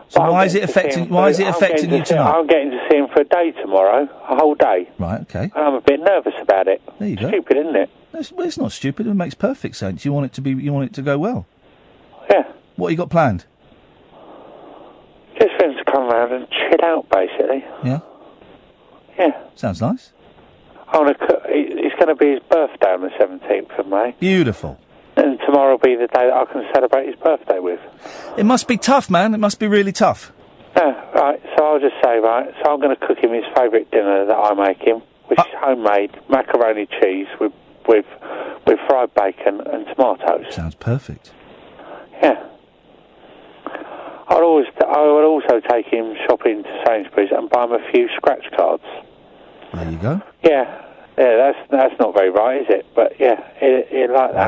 So why is it affecting? Why is it affecting you tonight? I'm getting to see him for a day tomorrow, a whole day. Right. Okay. And I'm a bit nervous about it. There you go. Stupid, isn't it? It's not stupid. It makes perfect sense. You want it to be. You want it to go well. Yeah. What you got planned? Just for him to come round and chill out, basically. Yeah. Yeah. Sounds nice. It's going to be his birthday on the 17th of May. Beautiful. And tomorrow will be the day that I can celebrate his birthday with. It must be tough, man. It must be really tough. Yeah, right. So I'll just say, right, so I'm going to cook him his favourite dinner that I make him, which is homemade macaroni cheese with fried bacon and tomatoes. Sounds perfect. Yeah. I would also take him shopping to Sainsbury's and buy him a few scratch cards. There you go. Yeah, that's not very right, is it? But yeah, it like that.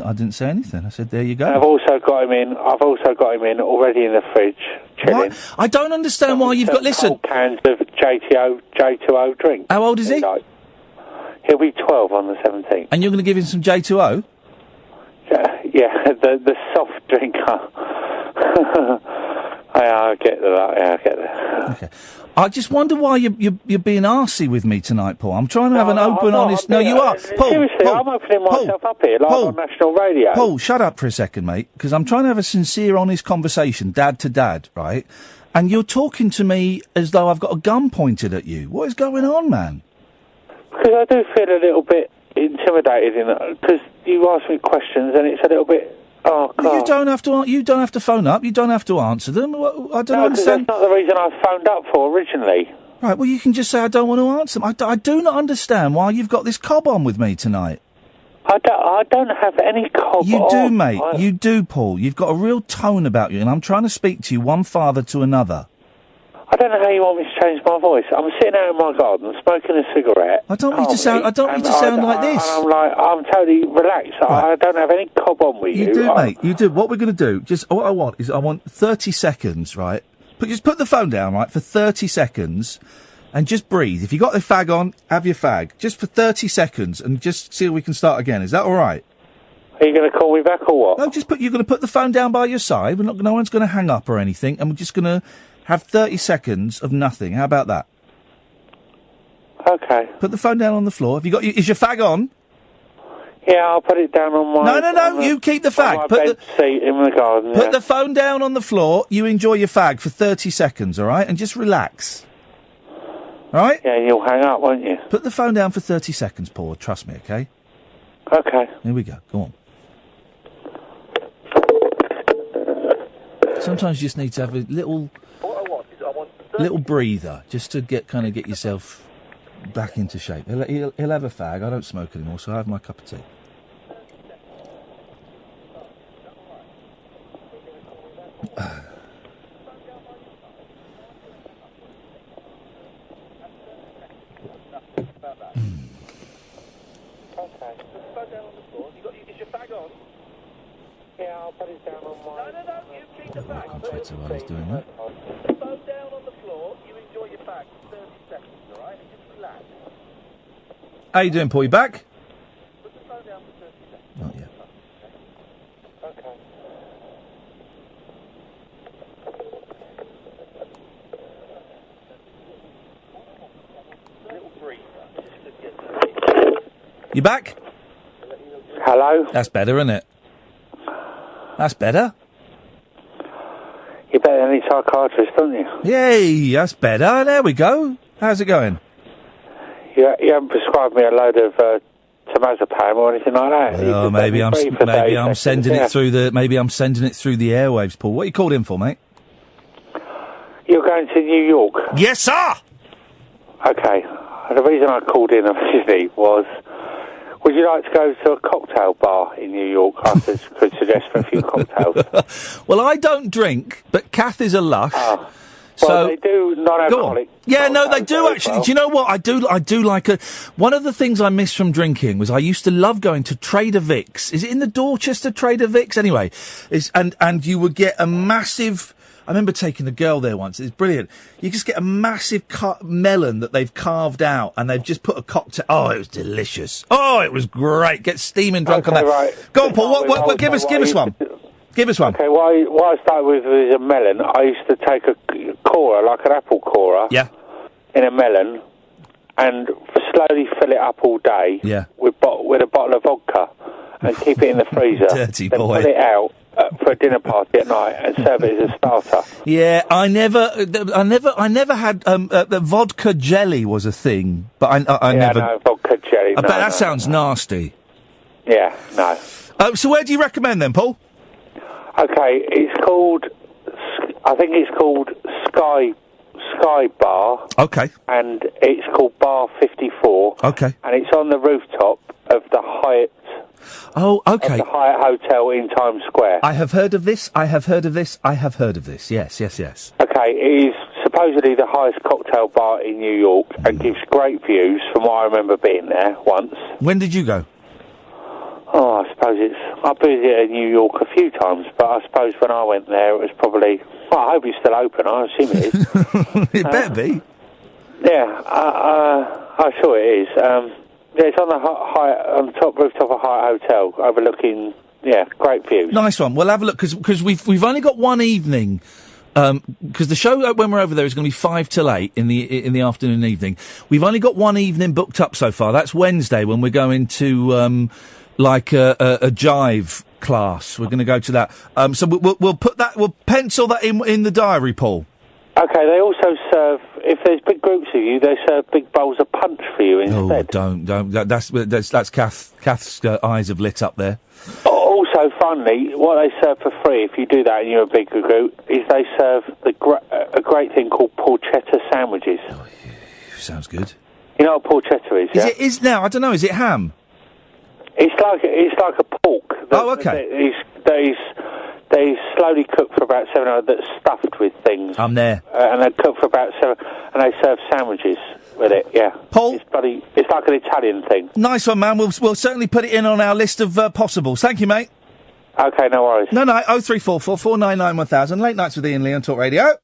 I didn't say anything. I said there you go. And I've also got him in already in the fridge, chilling. What? I don't understand why you've got. Listen, cans of J2O drink. How old is he? He'll be 12 on the 17th. And you're going to give him some J2O? Yeah, the soft drinker. I get that. Yeah, I get that. Okay. I just wonder why you're being arsey with me tonight, Paul. I'm trying to have an open, honest... No, you are. Paul, seriously, I'm opening myself up here, live on national radio. Paul, shut up for a second, mate, because I'm trying to have a sincere, honest conversation, dad to dad, right? And you're talking to me as though I've got a gun pointed at you. What is going on, man? Because I do feel a little bit intimidated, because you ask me questions and it's a little bit... Oh, God. You don't have to phone up. You don't have to answer them. I don't understand. That's not the reason I phoned up for originally. Right, well, you can just say I don't want to answer them. I do not understand why you've got this cob on with me tonight. I don't have any cob on. You do, mate. You do, Paul. You've got a real tone about you, and I'm trying to speak to you, one father to another. I don't know how you want me to change my voice. I'm sitting out in my garden, smoking a cigarette. I don't need to sound like this. And I'm totally relaxed. Right. I don't have any cob on with you. You do, mate. You do. What we're going to do, what I want 30 seconds, right? Just put the phone down, right, for 30 seconds, and just breathe. If you got the fag on, have your fag. Just for 30 seconds, and just see if we can start again. Is that all right? Are you going to call me back or what? No, you're going to put the phone down by your side. No one's going to hang up or anything, and we're just going to have 30 seconds of nothing. How about that? Okay. Put the phone down on the floor. Is your fag on? Yeah, I'll put it down on my... No, you keep the fag. On my bed seat in the garden, Put the phone down on the floor, you enjoy your fag for 30 seconds, all right? And just relax. All right? Yeah, you'll hang up, won't you? Put the phone down for 30 seconds, Paul. Trust me, okay? Okay. Here we go. Go on. Sometimes you just need to have a little breather, just to get yourself back into shape. He'll have a fag. I don't smoke anymore, so I have my cup of tea. Yeah, I'll put it down on my... Don't look on Twitter while he's doing that. Phone down on the floor, you enjoy your bag for 30 seconds, all right? And just relax. How you doing, Paul? You back? Put the phone down for 30 seconds. Not yet. Okay. Little breather. You back? Hello? That's better, isn't it? That's better. You're better than any psychiatrist, don't you? Yay, that's better. There we go. How's it going? You haven't prescribed me a load of temazepam or anything like that. Oh, maybe I'm sending it through the airwaves, Paul. What are you called in for, mate? You're going to New York? Yes, sir! Okay. The reason I called in originally was, would you like to go to a cocktail bar in New York? I could suggest for a few cocktails. Well, I don't drink, but Kath is a lush. Well, they do non-alcoholic. Yeah, no, they do actually. Well. Do you know what? I do like one of the things I miss from drinking was I used to love going to Trader Vic's. Is it in the Dorchester Trader Vic's? Anyway, and you would get a massive... I remember taking the girl there once. It's brilliant. You just get a massive melon that they've carved out, and they've just put a cocktail. Oh, it was delicious. Oh, it was great. Get steaming drunk on that. Right. Go on, Paul. What, give us one. Give us one. Okay. What I started with was a melon. I used to take a corer, like an apple corer. Yeah. In a melon, and slowly fill it up all day. Yeah. With a bottle of vodka, and keep it in the freezer. Dirty then boy. Put it out. For a dinner party at night and serve it as a starter. Yeah, I never had vodka jelly was a thing, but I never. No, vodka jelly. I bet that sounds nasty. Yeah, no. So where do you recommend then, Paul? Okay, I think it's called Sky Bar. Okay. And it's called Bar 54. Okay. And it's on the rooftop of the Hyatt. Oh, okay. Of the Hyatt Hotel in Times Square. I have heard of this. Yes. Okay, it is supposedly the highest cocktail bar in New York and gives great views from what I remember being there once. When did you go? Oh, I suppose I've been in New York a few times, but I suppose when I went there it was probably... Well, I hope it's still open. I assume it is. It better be. Yeah, I'm sure it is. Yeah, it's on the top rooftop of Hyatt Hotel, overlooking, great views. Nice one. We'll have a look, because we've only got one evening, because the show, when we're over there, is going to be 5 till 8 in the afternoon and evening. We've only got one evening booked up so far. That's Wednesday, when we're going to, a jive class. We're going to go to that. So we'll pencil that in the diary, Paul. Okay, they also serve, if there's big groups of you, they serve big bowls of punch for you instead. Oh, don't. That's Kath's eyes have lit up there. Also, finally, what they serve for free, if you do that and you're a big group, is they serve a great thing called porchetta sandwiches. Oh, sounds good. You know what porchetta is, yeah? Is now, I don't know, is it ham? It's like a pork. Okay. They slowly cook for about 7 hours. That's stuffed with things. I'm there. And they cook for about 7, and they serve sandwiches with it. Yeah, Paul, it's like an Italian thing. Nice one, man. We'll certainly put it in on our list of possibles. Thank you, mate. Okay, no worries. No, 0344 499 1000. Late Nights with Iain Lee on Talk Radio.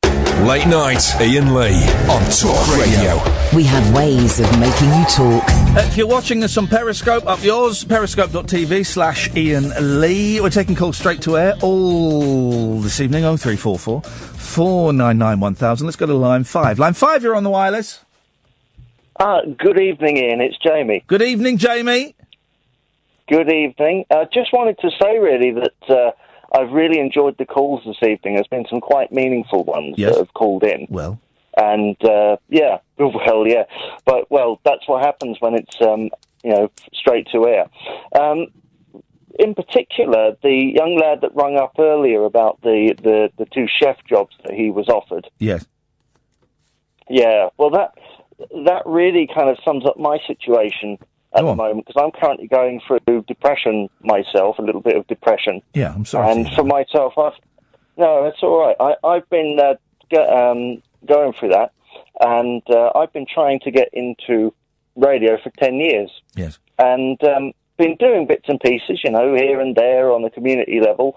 Late Night Iain Lee on Talk Radio. We have ways of making you talk. If you're watching us on Periscope, up yours, periscope.tv/Iain Lee. We're taking calls straight to air all this evening, 0344 499 1000. Let's go to line 5. Line 5, you're on the wireless. Good evening, Ian. It's Jamie. Good evening, Jamie. Good evening. Just wanted to say, really, that I've really enjoyed the calls this evening. There's been some quite meaningful ones that have called in. Well. And, yeah. Well, yeah. But, well, that's what happens when it's, straight to air. In particular, the young lad that rung up earlier about the 2 chef jobs that he was offered. Yes. Yeah. Well, that really kind of sums up my situation at the moment, because I'm currently going through depression myself, a little bit of depression. Yeah, I'm sorry. And for myself, no, it's all right. I've been going through that, and I've been trying to get into radio for 10 years. Yes. And been doing bits and pieces, here and there on the community level,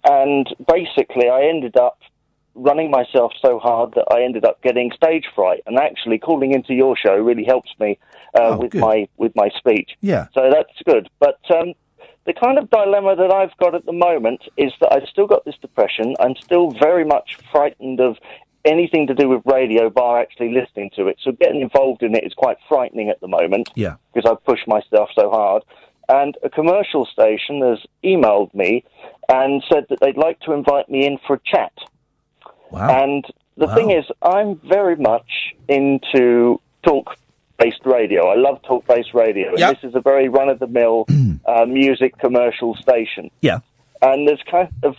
and basically I ended up running myself so hard that I ended up getting stage fright, and actually calling into your show really helps me with my speech. Yeah. So that's good. But the kind of dilemma that I've got at the moment is that I've still got this depression. I'm still very much frightened of anything to do with radio, bar actually listening to it. So getting involved in it is quite frightening at the moment. Yeah. Because I've pushed myself so hard. And a commercial station has emailed me and said that they'd like to invite me in for a chat. Wow. And the thing is, I'm very much into talk-based radio. I love talk-based radio. And this is a very run-of-the-mill music commercial station. Yeah. And there's kind of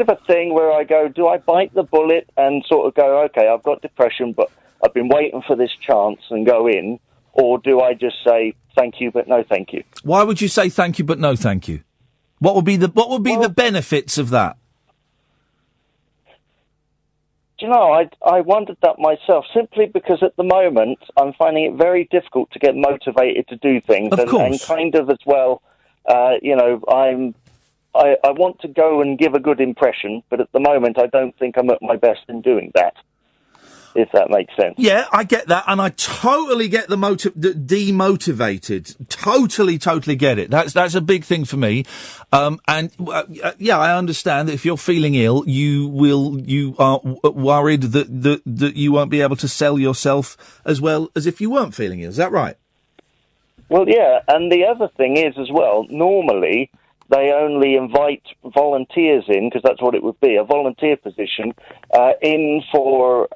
a thing where I go, do I bite the bullet and sort of go, okay, I've got depression, but I've been waiting for this chance and go in, or do I just say thank you but no thank you? Why would you say thank you but no thank you? What would be the benefits of that? Do you know, I wondered that myself, simply because at the moment I'm finding it very difficult to get motivated to do things. Of course. And kind of as well, I want to go and give a good impression, but at the moment I don't think I'm at my best in doing that, if that makes sense. Yeah, I get that, and I totally get the demotivated. Totally get it. That's a big thing for me. I understand that if you're feeling ill, you are worried that you won't be able to sell yourself as well as if you weren't feeling ill. Is that right? Well, yeah, and the other thing is as well, normally they only invite volunteers in, because that's what it would be, a volunteer position, in for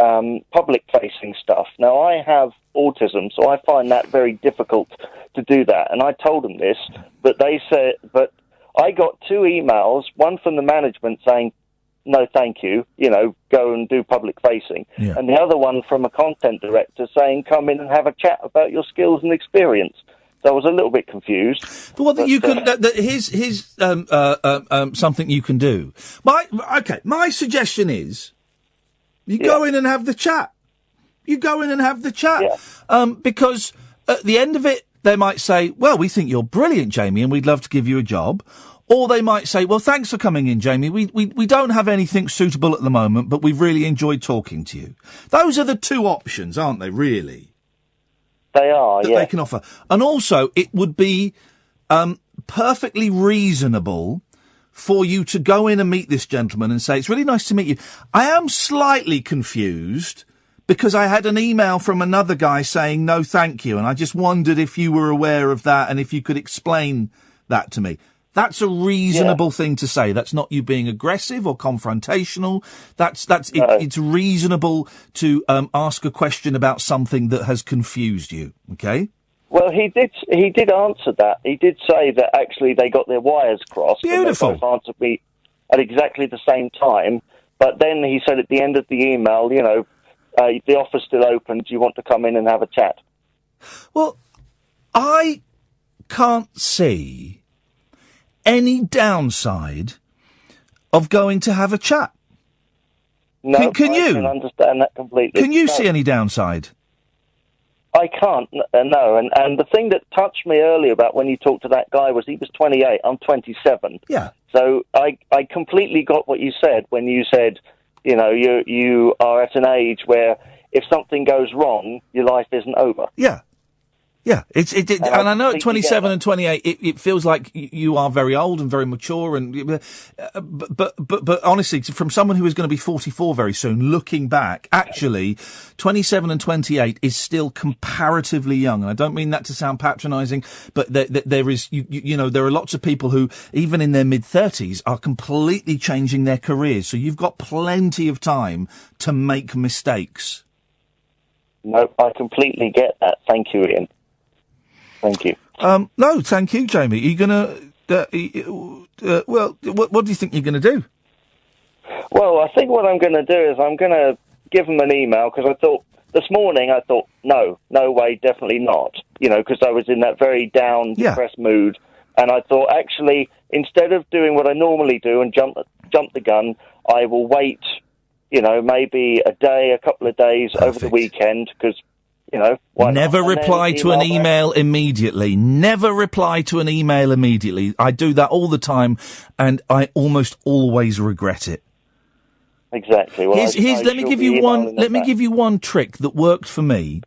public-facing stuff. Now, I have autism, so I find that very difficult to do that. And I told them this, but they said, but I got 2 emails, one from the management saying, no, thank you, go and do public-facing, and the other one from a content director saying, come in and have a chat about your skills and experience. So I was a little bit confused. Here's something you can do. My suggestion is you go in and have the chat. Because at the end of it, they might say, well, we think you're brilliant, Jamie, and we'd love to give you a job. Or they might say, well, thanks for coming in, Jamie. We don't have anything suitable at the moment, but we've really enjoyed talking to you. Those are the 2 options, aren't they, really? They are, that they can offer. And also, it would be perfectly reasonable for you to go in and meet this gentleman and say, it's really nice to meet you. I am slightly confused because I had an email from another guy saying no thank you, and I just wondered if you were aware of that and if you could explain that to me. That's a reasonable thing to say. That's not you being aggressive or confrontational. It's reasonable to ask a question about something that has confused you. Okay. Well, he did answer that. He did say that actually they got their wires crossed. Beautiful. They both answered me at exactly the same time. But then he said at the end of the email, the offer's still open. Do you want to come in and have a chat? Well, I can't see any downside of going to have a chat. No, can you? I can understand that completely. Can you see any downside? I can't, no. And the thing that touched me earlier about when you talked to that guy was he was 28, I'm 27. Yeah. So I completely got what you said when you said, you know, you are at an age where if something goes wrong, your life isn't over. Yeah. Yeah, and I know at 27 and 28, it feels like you are very old and very mature, and but honestly, from someone who is going to be 44 very soon, looking back, actually, 27 and 28 is still comparatively young, and I don't mean that to sound patronising, but there is, you know, there are lots of people who, even in their mid-30s, are completely changing their careers, so you've got plenty of time to make mistakes. No, I completely get that. Thank you, Ian. Thank you. No, thank you, Jamie. Are you going to... well, what do you think you're going to do? Well, I think what I'm going to do is I'm going to give them an email, because I thought, this morning, no way, definitely not. You know, because I was in that very down, depressed mood. And I thought, actually, instead of doing what I normally do and jump the gun, I will wait, you know, maybe a day, a couple of days over the weekend, because... You know, never reply to an email immediately. Never reply to an email immediately. I do that all the time, and I almost always regret it. Exactly. Well, let me give you one trick that worked for me,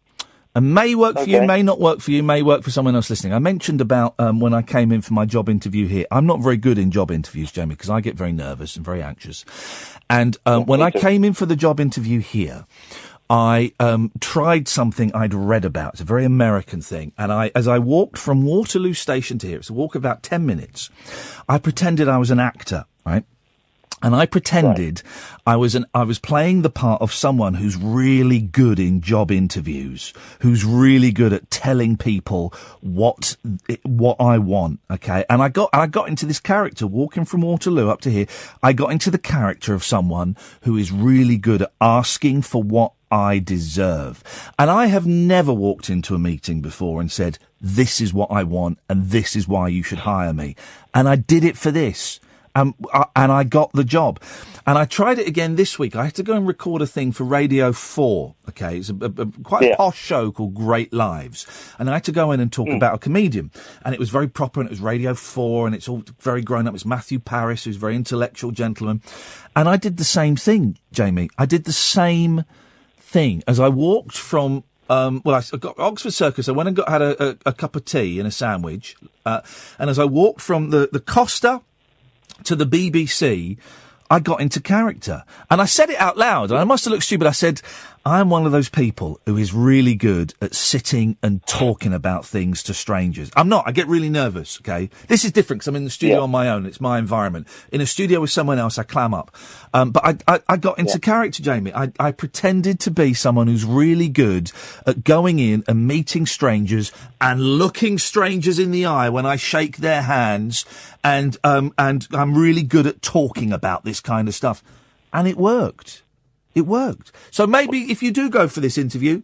and may work for you, may not work for you, may work for someone else listening. I mentioned about when I came in for my job interview here. I'm not very good in job interviews, Jamie, because I get very nervous and very anxious. And when I came in for the job interview here, I tried something I'd read about. It's a very American thing. And as I walked from Waterloo Station to here, it's a walk of about 10 minutes, I pretended I was an actor, right? And I pretended I was playing the part of someone who's really good in job interviews, who's really good at telling people what I want, okay? And I got into this character walking from Waterloo up to here. I got into the character of someone who is really good at asking for what I deserve. And I have never walked into a meeting before and said, this is what I want and this is why you should hire me. And I did it for this. And I got the job. And I tried it again this week. I had to go and record a thing for Radio 4. Okay. It's quite a posh show called Great Lives. And I had to go in and talk about a comedian. And it was very proper, and it was Radio 4, and it's all very grown up. It's Matthew Parris, who's a very intellectual gentleman. And I did the same thing, Jamie. I did the same thing as I walked from I got Oxford Circus. I went and had a cup of tea and a sandwich, and as I walked from the Costa to the BBC, I got into character, and I said it out loud, and I must have looked stupid. I said, I'm one of those people who is really good at sitting and talking about things to strangers. I'm not. I get really nervous, okay? This is different because I'm in the studio on my own. It's my environment. In a studio with someone else, I clam up. But I got into character, Jamie. I pretended to be someone who's really good at going in and meeting strangers and looking strangers in the eye when I shake their hands, and I'm really good at talking about this kind of stuff. And it worked. It worked. So maybe if you do go for this interview,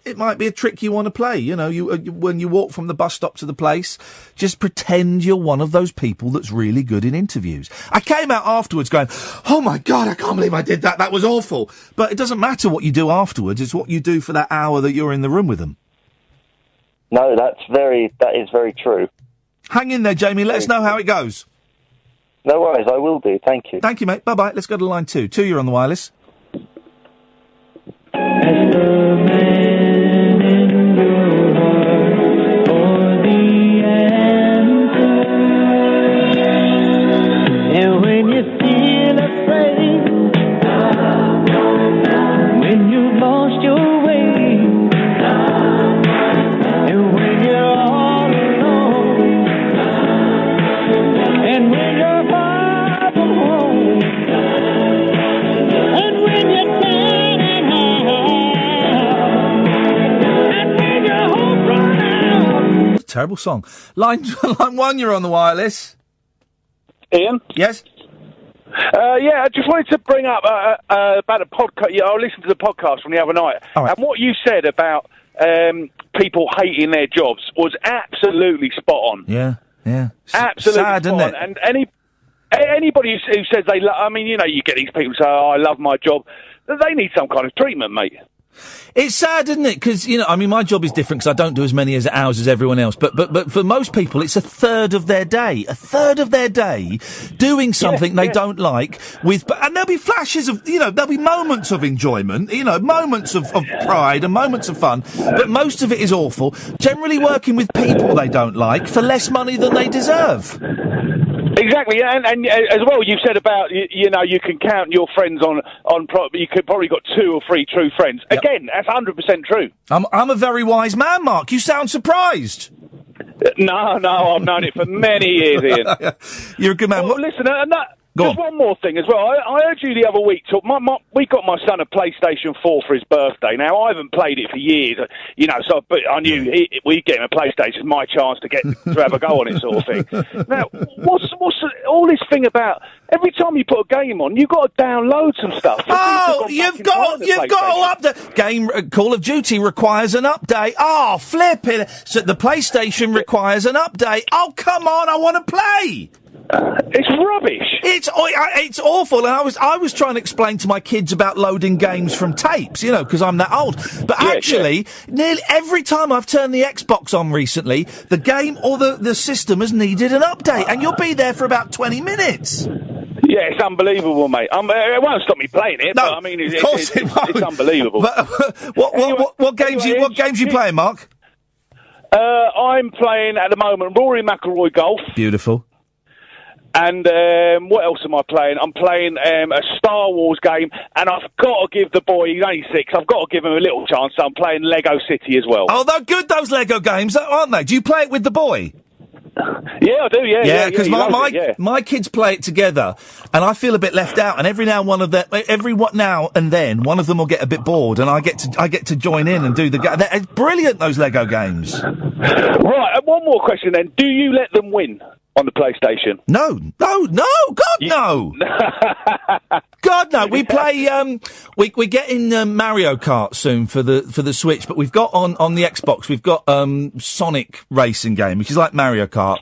it might be a trick you want to play. You know, when you walk from the bus stop to the place, just pretend you're one of those people that's really good in interviews. I came out afterwards going, oh my God, I can't believe I did that. That was awful. But it doesn't matter what you do afterwards. It's what you do for that hour that you're in the room with them. No, that is very true. Hang in there, Jamie. Let us know how it goes. No worries. I will do. Thank you. Thank you, mate. Bye-bye. Let's go to line 2. 2, you're on the wireless. As the man in your heart for the answer, and when you're still afraid, when you've lost your way, and when you're all alone, and when you're far from home, and when you're down and terrible song. Line 1, you're on the wireless. Ian? Yes? I just wanted to bring up about a podcast. Yeah, I listened to the podcast from the other night. All right. And what you said about people hating their jobs was absolutely spot on. Yeah. Absolutely sad, spot isn't on. it? And anybody who says they love... I mean, you know, you get these people who say, oh, I love my job. They need some kind of treatment, mate. It's sad, isn't it? Because, I mean, my job is different because I don't do as many hours as everyone else. But for most people, it's a third of their day. A third of their day doing something they don't like and there'll be flashes of, there'll be moments of enjoyment, moments of pride and moments of fun. But most of it is awful. Generally working with people they don't like for less money than they deserve. Exactly, yeah, and as well, you've said about you can count your friends on you could probably got 2 or 3 true friends. Yep. Again, that's 100% true. I'm a very wise man, Mark. You sound surprised. No, I've known it for many years, Ian. You're a good man. Well, listen, just one more thing as well. I heard you the other week talk. We got my son a PlayStation 4 for his birthday. Now I haven't played it for years, but I knew we'd get him a PlayStation. My chance to have a go on it, sort of thing. Now, what's all this thing about? Every time you put a game on, you've got to download some stuff. Oh, you've got to update. Call of Duty requires an update. Oh, flipping! So the PlayStation requires an update. Oh, come on! I want to play. It's rubbish. It's awful. And I was trying to explain to my kids about loading games from tapes, because I'm that old. But nearly every time I've turned the Xbox on recently, the game or the system has needed an update, and you'll be there for about 20 minutes. Yeah, it's unbelievable, mate. It won't stop me playing it. No, but, I mean, of course it won't. It's unbelievable. But, what games you playing, Mark? I'm playing at the moment Rory McIlroy Golf. Beautiful. And what else am I playing? I'm playing a Star Wars game, and I've got to give the boy, he's only 6, I've got to give him a little chance, so I'm playing Lego City as well. Oh, they're good, those Lego games, aren't they? Do you play it with the boy? Yeah, I do, yeah. Because my kids play it together, and I feel a bit left out, and every now and then, one of them will get a bit bored, and I get to join in and do the game. They're brilliant, those Lego games. Right, one more question then. Do you let them win on the PlayStation? No, God, no. God, no. We play, we're getting Mario Kart soon for the Switch, but we've got on the Xbox, we've got Sonic racing game, which is like Mario Kart.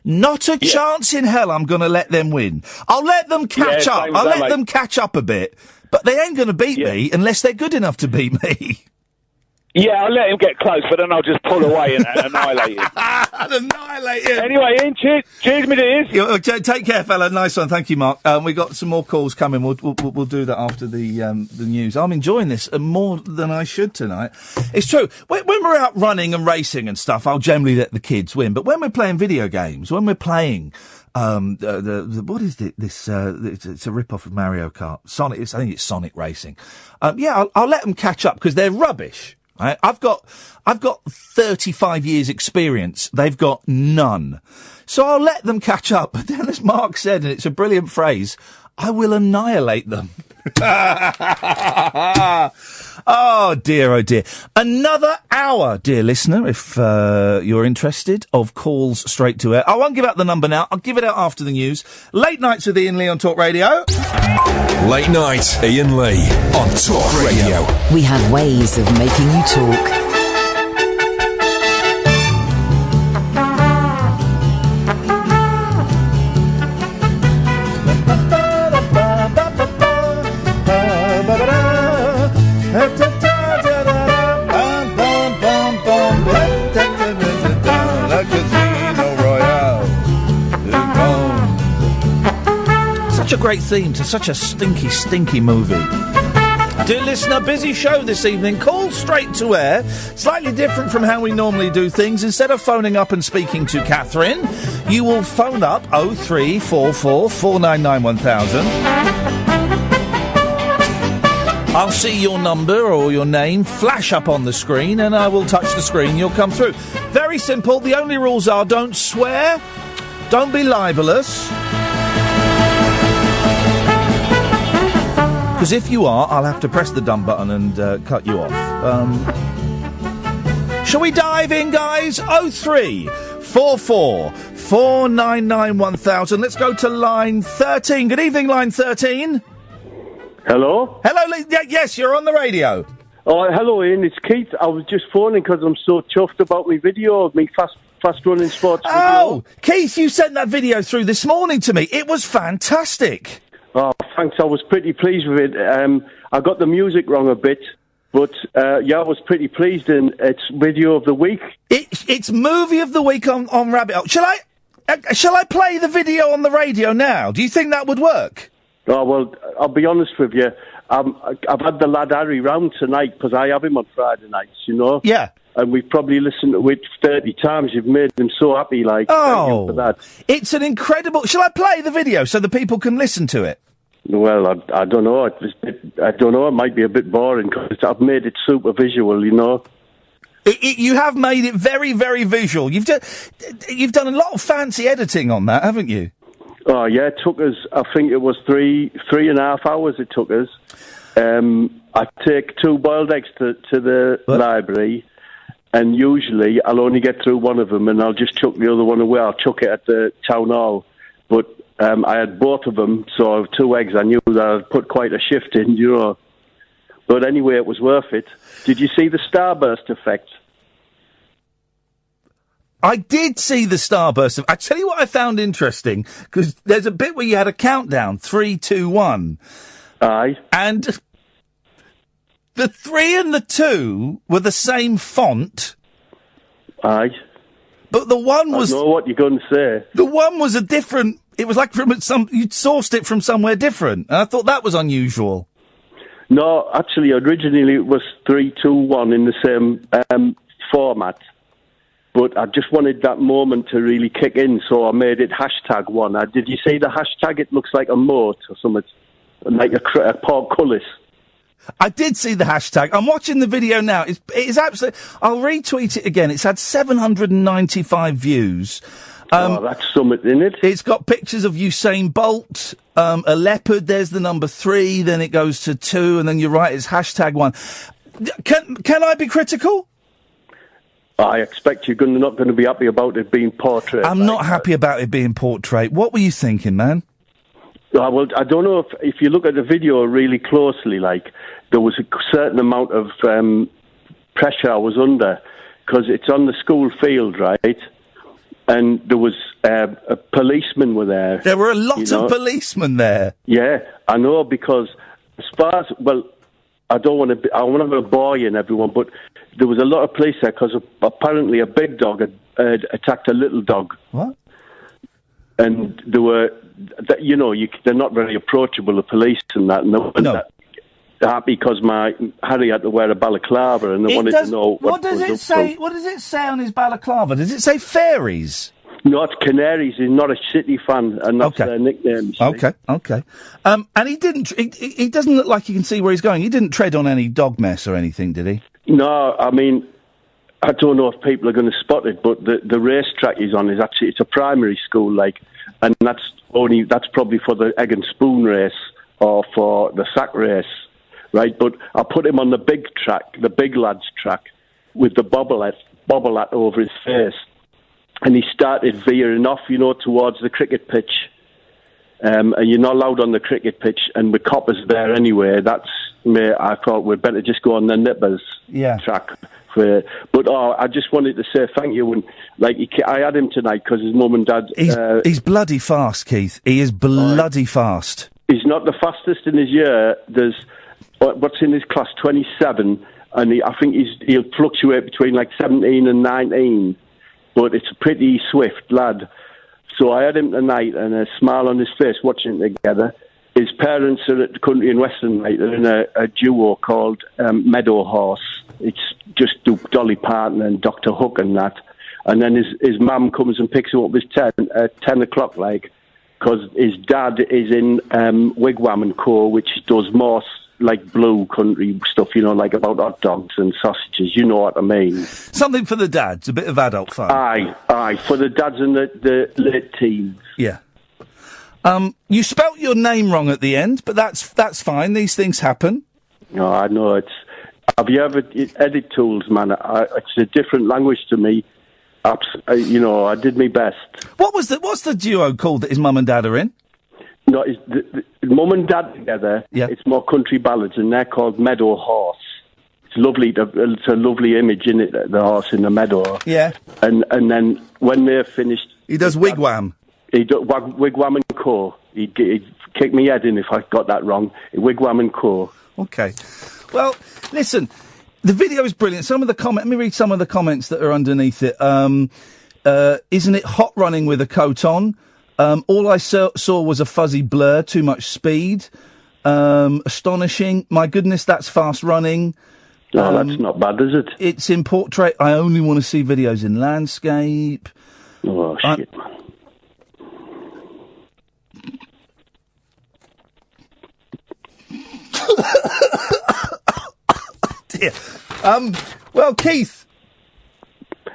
Not a chance in hell I'm going to let them win. I'll let them catch up. I'll let them catch up a bit, but they ain't going to beat me unless they're good enough to beat me. Yeah, I'll let him get close, but then I'll just pull away and annihilate him. Annihilate him. Anyway, Ian, cheers, me dears. Take care, fella. Nice one. Thank you, Mark. We got some more calls coming. We'll do that after the news. I'm enjoying this more than I should tonight. It's true. When we're out running and racing and stuff, I'll generally let the kids win. But when we're playing video games, when we're playing what is it? This it's a rip-off of Mario Kart. Sonic. I think it's Sonic Racing. I'll let them catch up because they're rubbish. Right? I've got 35 years experience. They've got none. So I'll let them catch up. But then, as Mark said, and it's a brilliant phrase, I will annihilate them. Oh dear. Another hour, dear listener, if you're interested, of calls straight to air. I won't give out the number now. I'll give it out after the news. Late Nights with Iain Lee on Talk Radio. Late Night, Iain Lee on Talk Radio. We have ways of making you talk. Such a great theme to such a stinky movie. Dear listener, busy show this evening. Call straight to air. Slightly different from how we normally do things. Instead of phoning up and speaking to Catherine, you will phone up 0344 499 1000. I'll see your number or your name flash up on the screen, and I will touch the screen. You'll come through. Very simple. The only rules are don't swear, don't be libelous. Because if you are, I'll have to press the dumb button and cut you off. Shall we dive in, guys? 0344 499 1000. Let's go to line 13. Good evening, line 13. Hello? Hello, yes, you're on the radio. Oh, hello, Ian. It's Keith. I was just phoning because I'm so chuffed about my video of me fast running sports video. Oh, Keith, you sent that video through this morning to me. It was fantastic. Oh, thanks. I was pretty pleased with it. I got the music wrong a bit, But, I was pretty pleased, and it's video of the week. It's movie of the week on Rabbit Hole. Shall I play the video on the radio now? Do you think that would work? Oh, well, I'll be honest with you. I've had the lad Harry round tonight because I have him on Friday nights, you know? Yeah. And we've probably listened to it 30 times. You've made him so happy, like, thank you for that. It's an incredible... Shall I play the video so the people can listen to it? Well, I don't know. I don't know. It might be a bit boring because I've made it super visual, you know? You have made it very, very visual. You've done a lot of fancy editing on that, haven't you? Oh, yeah, it took us, I think it was 3.5 hours it took us. I take 2 boiled eggs to the library, and usually I'll only get through one of them, and I'll just chuck the other one away. I'll chuck it at the town hall. But I had both of them, so 2 eggs. I knew that I'd put quite a shift in, you know. But anyway, it was worth it. Did you see the starburst effect? I did see the starburst. I tell you what I found interesting, because there's a bit where you had a countdown, 3, 2, 1. Aye. And the 3 and the 2 were the same font. Aye. But the one was... I know what you're going to say. The one was a different... It was like you'd sourced it from somewhere different. And I thought that was unusual. No, actually, originally it was 3, 2, 1 in the same format. But I just wanted that moment to really kick in, so I made it #1. Did you see the hashtag? It looks like a moat or something, like a portcullis. I did see the hashtag. I'm watching the video now. It's absolutely... I'll retweet it again. It's had 795 views. That's something, isn't it? It's got pictures of Usain Bolt, a leopard, there's the number 3, then it goes to 2, and then you're right, it's #1. Can I be critical? I expect you're not going to be happy about it being portrait. I'm not happy about it being portrait. What were you thinking, man? Well, I don't know if you look at the video really closely, like, there was a certain amount of pressure I was under, because it's on the school field, right? And there was a policeman were there. There were a lot of policemen there. Yeah, I know, because as far as... Well, I want to bore you and everyone, but there was a lot of police there because apparently a big dog had attacked a little dog. What? And there were... they're not very approachable, the police and that. And they weren't happy because Harry had to wear a balaclava, and they wanted to know what does it say? What does it say on his balaclava? Does it say fairies? No, it's Canaries. He's not a City fan, and that's their nickname. Okay. And he didn't. He doesn't look like you can see where he's going. He didn't tread on any dog mess or anything, did he? No, I mean, I don't know if people are going to spot it, but the racetrack he's on is actually, it's a primary school, like, and that's probably for the egg and spoon race or for the sack race, right? But I put him on the big track, the big lads track, with the bobble hat over his face. And he started veering off, towards the cricket pitch. And you're not allowed on the cricket pitch, and with coppers there anyway. I thought we'd better just go on the nippers track. But I just wanted to say thank you. And I had him tonight because his mum and dad... He's bloody fast, Keith. He is bloody fast. He's not the fastest in his year. There's... What's in his class? 27. And I think he'll fluctuate between 17 and 19. But it's a pretty swift lad. So I had him tonight, and a smile on his face watching it together. His parents are at the Country and Western night. They're in a duo called Meadow Horse. It's just Dolly Parton and Dr. Hook and that. And then his mum comes and picks him up at 10 o'clock, because his dad is in Wigwam and Co., which does more blue country stuff, about hot dogs and sausages, you know what I mean. Something for the dads, a bit of adult fun. Aye, for the dads and the late teens. Yeah. You spelt your name wrong at the end, but that's fine, these things happen. No, I know, have you ever edit tools, man? It's a different language to me. I did my best. What's the duo called that his mum and dad are in? No, the mum and dad together. Yeah. It's more country ballads, and they're called Meadow Horse. It's lovely. It's a lovely image in it, the horse in the meadow. Yeah. And then when they're finished, he does Wigwam. He does Wigwam and Co. He'd kick me head in if I got that wrong. Wigwam and Co. Okay. Well, listen. The video is brilliant. Some of the let me read some of the comments that are underneath it. Isn't it hot running with a coat on? All I saw was a fuzzy blur, too much speed. Astonishing. My goodness, that's fast running. No, that's not bad, is it? It's in portrait. I only want to see videos in landscape. Oh, shit, man. Dear. Well, Keith.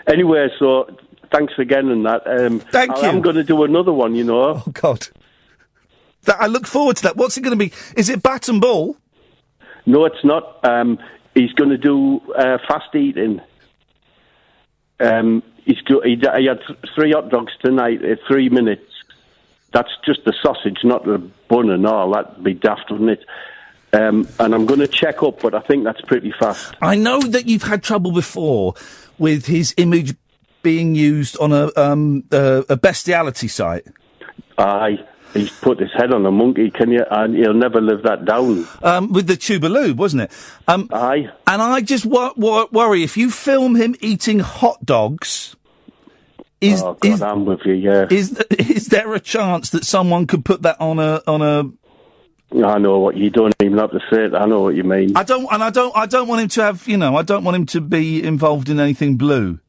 Anyway, so thanks again and that. Thank you. I'm going to do another one, you know. Oh, God. I look forward to that. What's it going to be? Is it bat and ball? No, it's not. He's going to do fast eating. He had 3 hot dogs tonight at 3 minutes. That's just the sausage, not the bun and all. That'd be daft, wouldn't it? And I'm going to check up, but I think that's pretty fast. I know that you've had trouble before with his image being used on a bestiality site. Aye. He's put his head on a monkey, and he'll never live that down. With the tuba lube, wasn't it? Aye. And I just worry, if you film him eating hot dogs... I'm with you, yeah. Is there a chance that someone could put that on a... I know what you don't even have to say it. I know what you mean. I don't want him to have, I don't want him to be involved in anything blue.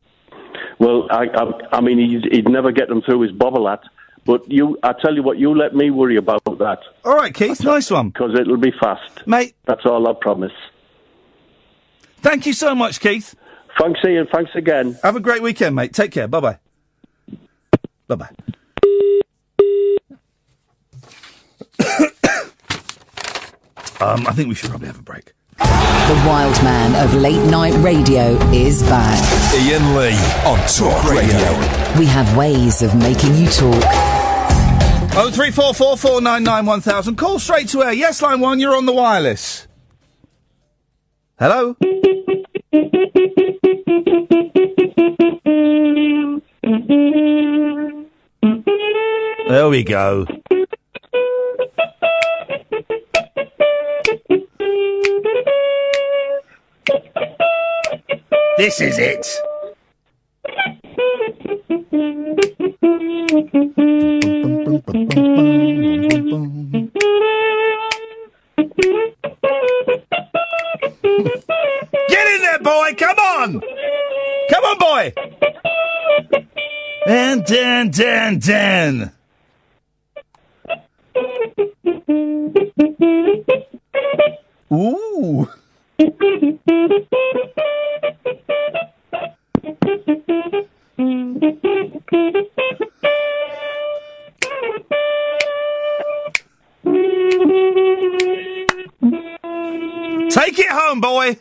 Well, I mean, he'd never get them through his bobble hat. But I tell you what, you let me worry about that. All right, Keith, nice one. Because it'll be fast. Mate. That's all I promise. Thank you so much, Keith. Thanks, Ian. Thanks again. Have a great weekend, mate. Take care. Bye-bye. Bye-bye. I think we should probably have a break. The wild man of late night radio is back. Iain Lee on Talk Radio. We have ways of making you talk. 03444991000. Call straight to air. Yes, line 1, you're on the wireless. Hello? There we go. This is it. Get in there, boy! Come on! Come on, boy! And Dan. Ooh. Take it home, boy.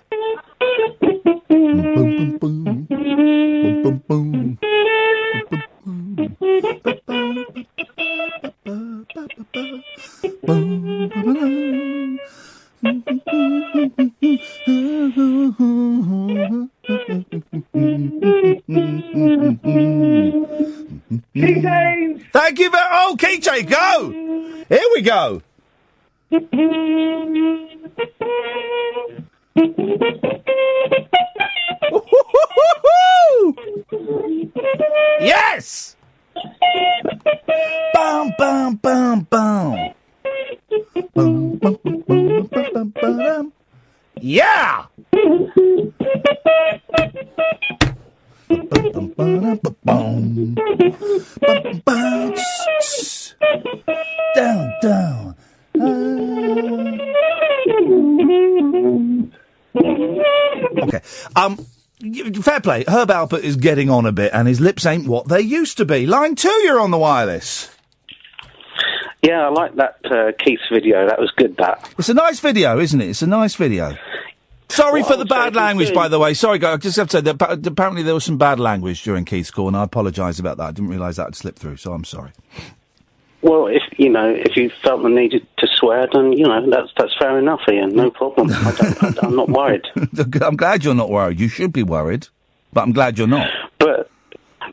Thank you very... Oh, KJ, go! Here we go. Yes! Bum, bum, bum, bum. Bum, bum, bum, bum, bum, bum. Yeah! Down. Okay. Fair play. Herb Alpert is getting on a bit, and his lips ain't what they used to be. Line 2, you're on the wireless. Yeah, I like that Keith's video. That was good, that. It's a nice video, isn't it? It's a nice video. Sorry for the bad language, by the way. Sorry, guys. I just have to say that apparently there was some bad language during Keith's call, and I apologise about that. I didn't realise that had slipped through, so I'm sorry. Well, if you felt the need to swear, then, that's fair enough, Ian. No problem. I'm not worried. I'm glad you're not worried. You should be worried, but I'm glad you're not. But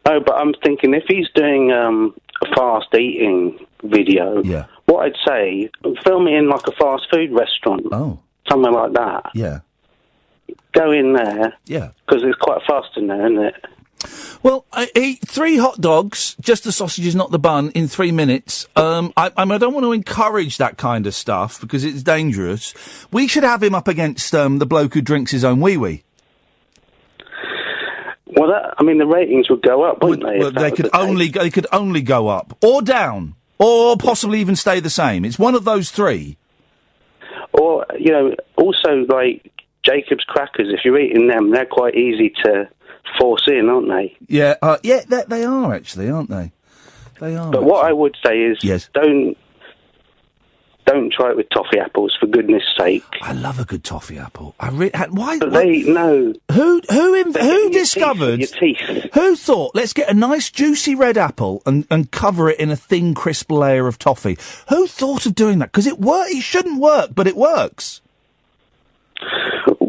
I'm thinking if he's doing a fast eating video, what I'd say, film it in like a fast food restaurant. Oh. Somewhere like that. Yeah. go in there. Yeah. Because it's quite fast in there, isn't it? Well, I eat 3 hot dogs, just the sausages, not the bun, in 3 minutes. I don't want to encourage that kind of stuff because it's dangerous. We should have him up against the bloke who drinks his own wee-wee. Well, the ratings would go up, wouldn't they? Well, they could only go up or down, or possibly even stay the same. It's one of those 3. Or also like Jacob's crackers. If you're eating them, they're quite easy to force in, aren't they? Yeah, they are actually, aren't they? They are. But what I would say is, don't try it with toffee apples, for goodness sake. I love a good toffee apple. Why? But Who discovered? Your teeth. Who thought? Let's get a nice juicy red apple and cover it in a thin, crisp layer of toffee. Who thought of doing that? Because it shouldn't work, but it works.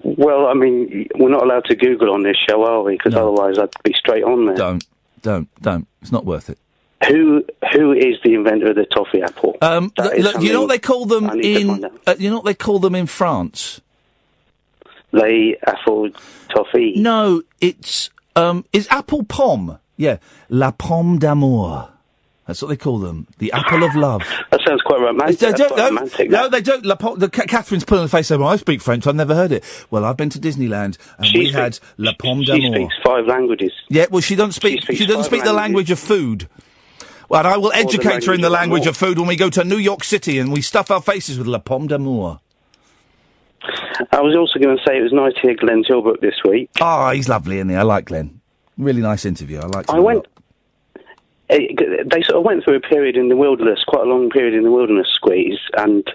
Well, we're not allowed to Google on this show, are we? Because otherwise I'd be straight on there. Don't. It's not worth it. Who is the inventor of the toffee apple? Look, you know what they call them in? You know what they call them in France? Les apple toffee. No, it's apple pomme. Yeah, la pomme d'amour. That's what they call them. The apple of love. That sounds quite romantic. No, they don't. Catherine's pulling her face saying, well, I speak French, I've never heard it. Well, I've been to Disneyland, and we had La Pomme d'Amour. She speaks 5 languages. Yeah, well, she doesn't speak the language of food. Well, I will educate her in the language of food when we go to New York City and we stuff our faces with La Pomme d'Amour. I was also going to say it was nice to hear Glenn Tilbrook this week. Oh, he's lovely, isn't he? I like Glenn. Really nice interview. I liked him. They sort of went through a period in the wilderness, quite a long period in the wilderness squeeze, and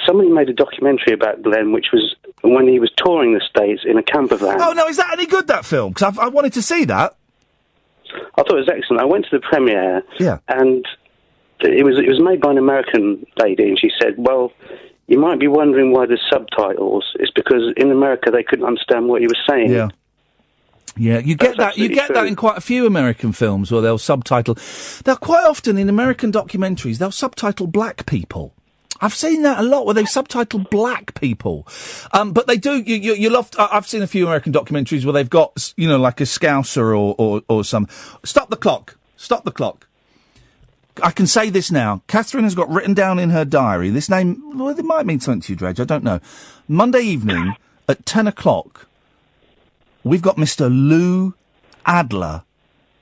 somebody made a documentary about Glenn, which was when he was touring the States in a camper van. Oh, no, is that any good, that film? Because I wanted to see that. I thought it was excellent. I went to the premiere, yeah, and it was made by an American lady, and she said, well, you might be wondering why there's subtitles. It's because in America they couldn't understand what he was saying. Yeah. Yeah, you get that in quite a few American films where they'll subtitle. They'll quite often in American documentaries, they'll subtitle black people. I've seen that a lot where they subtitle black people. But they do, you love, I've seen a few American documentaries where they've got, like a Scouser or some. Stop the clock. I can say this now. Catherine has got written down in her diary, this name, well, it might mean something to you, Dredge, I don't know. Monday evening at 10 o'clock, we've got Mr. Lou Adler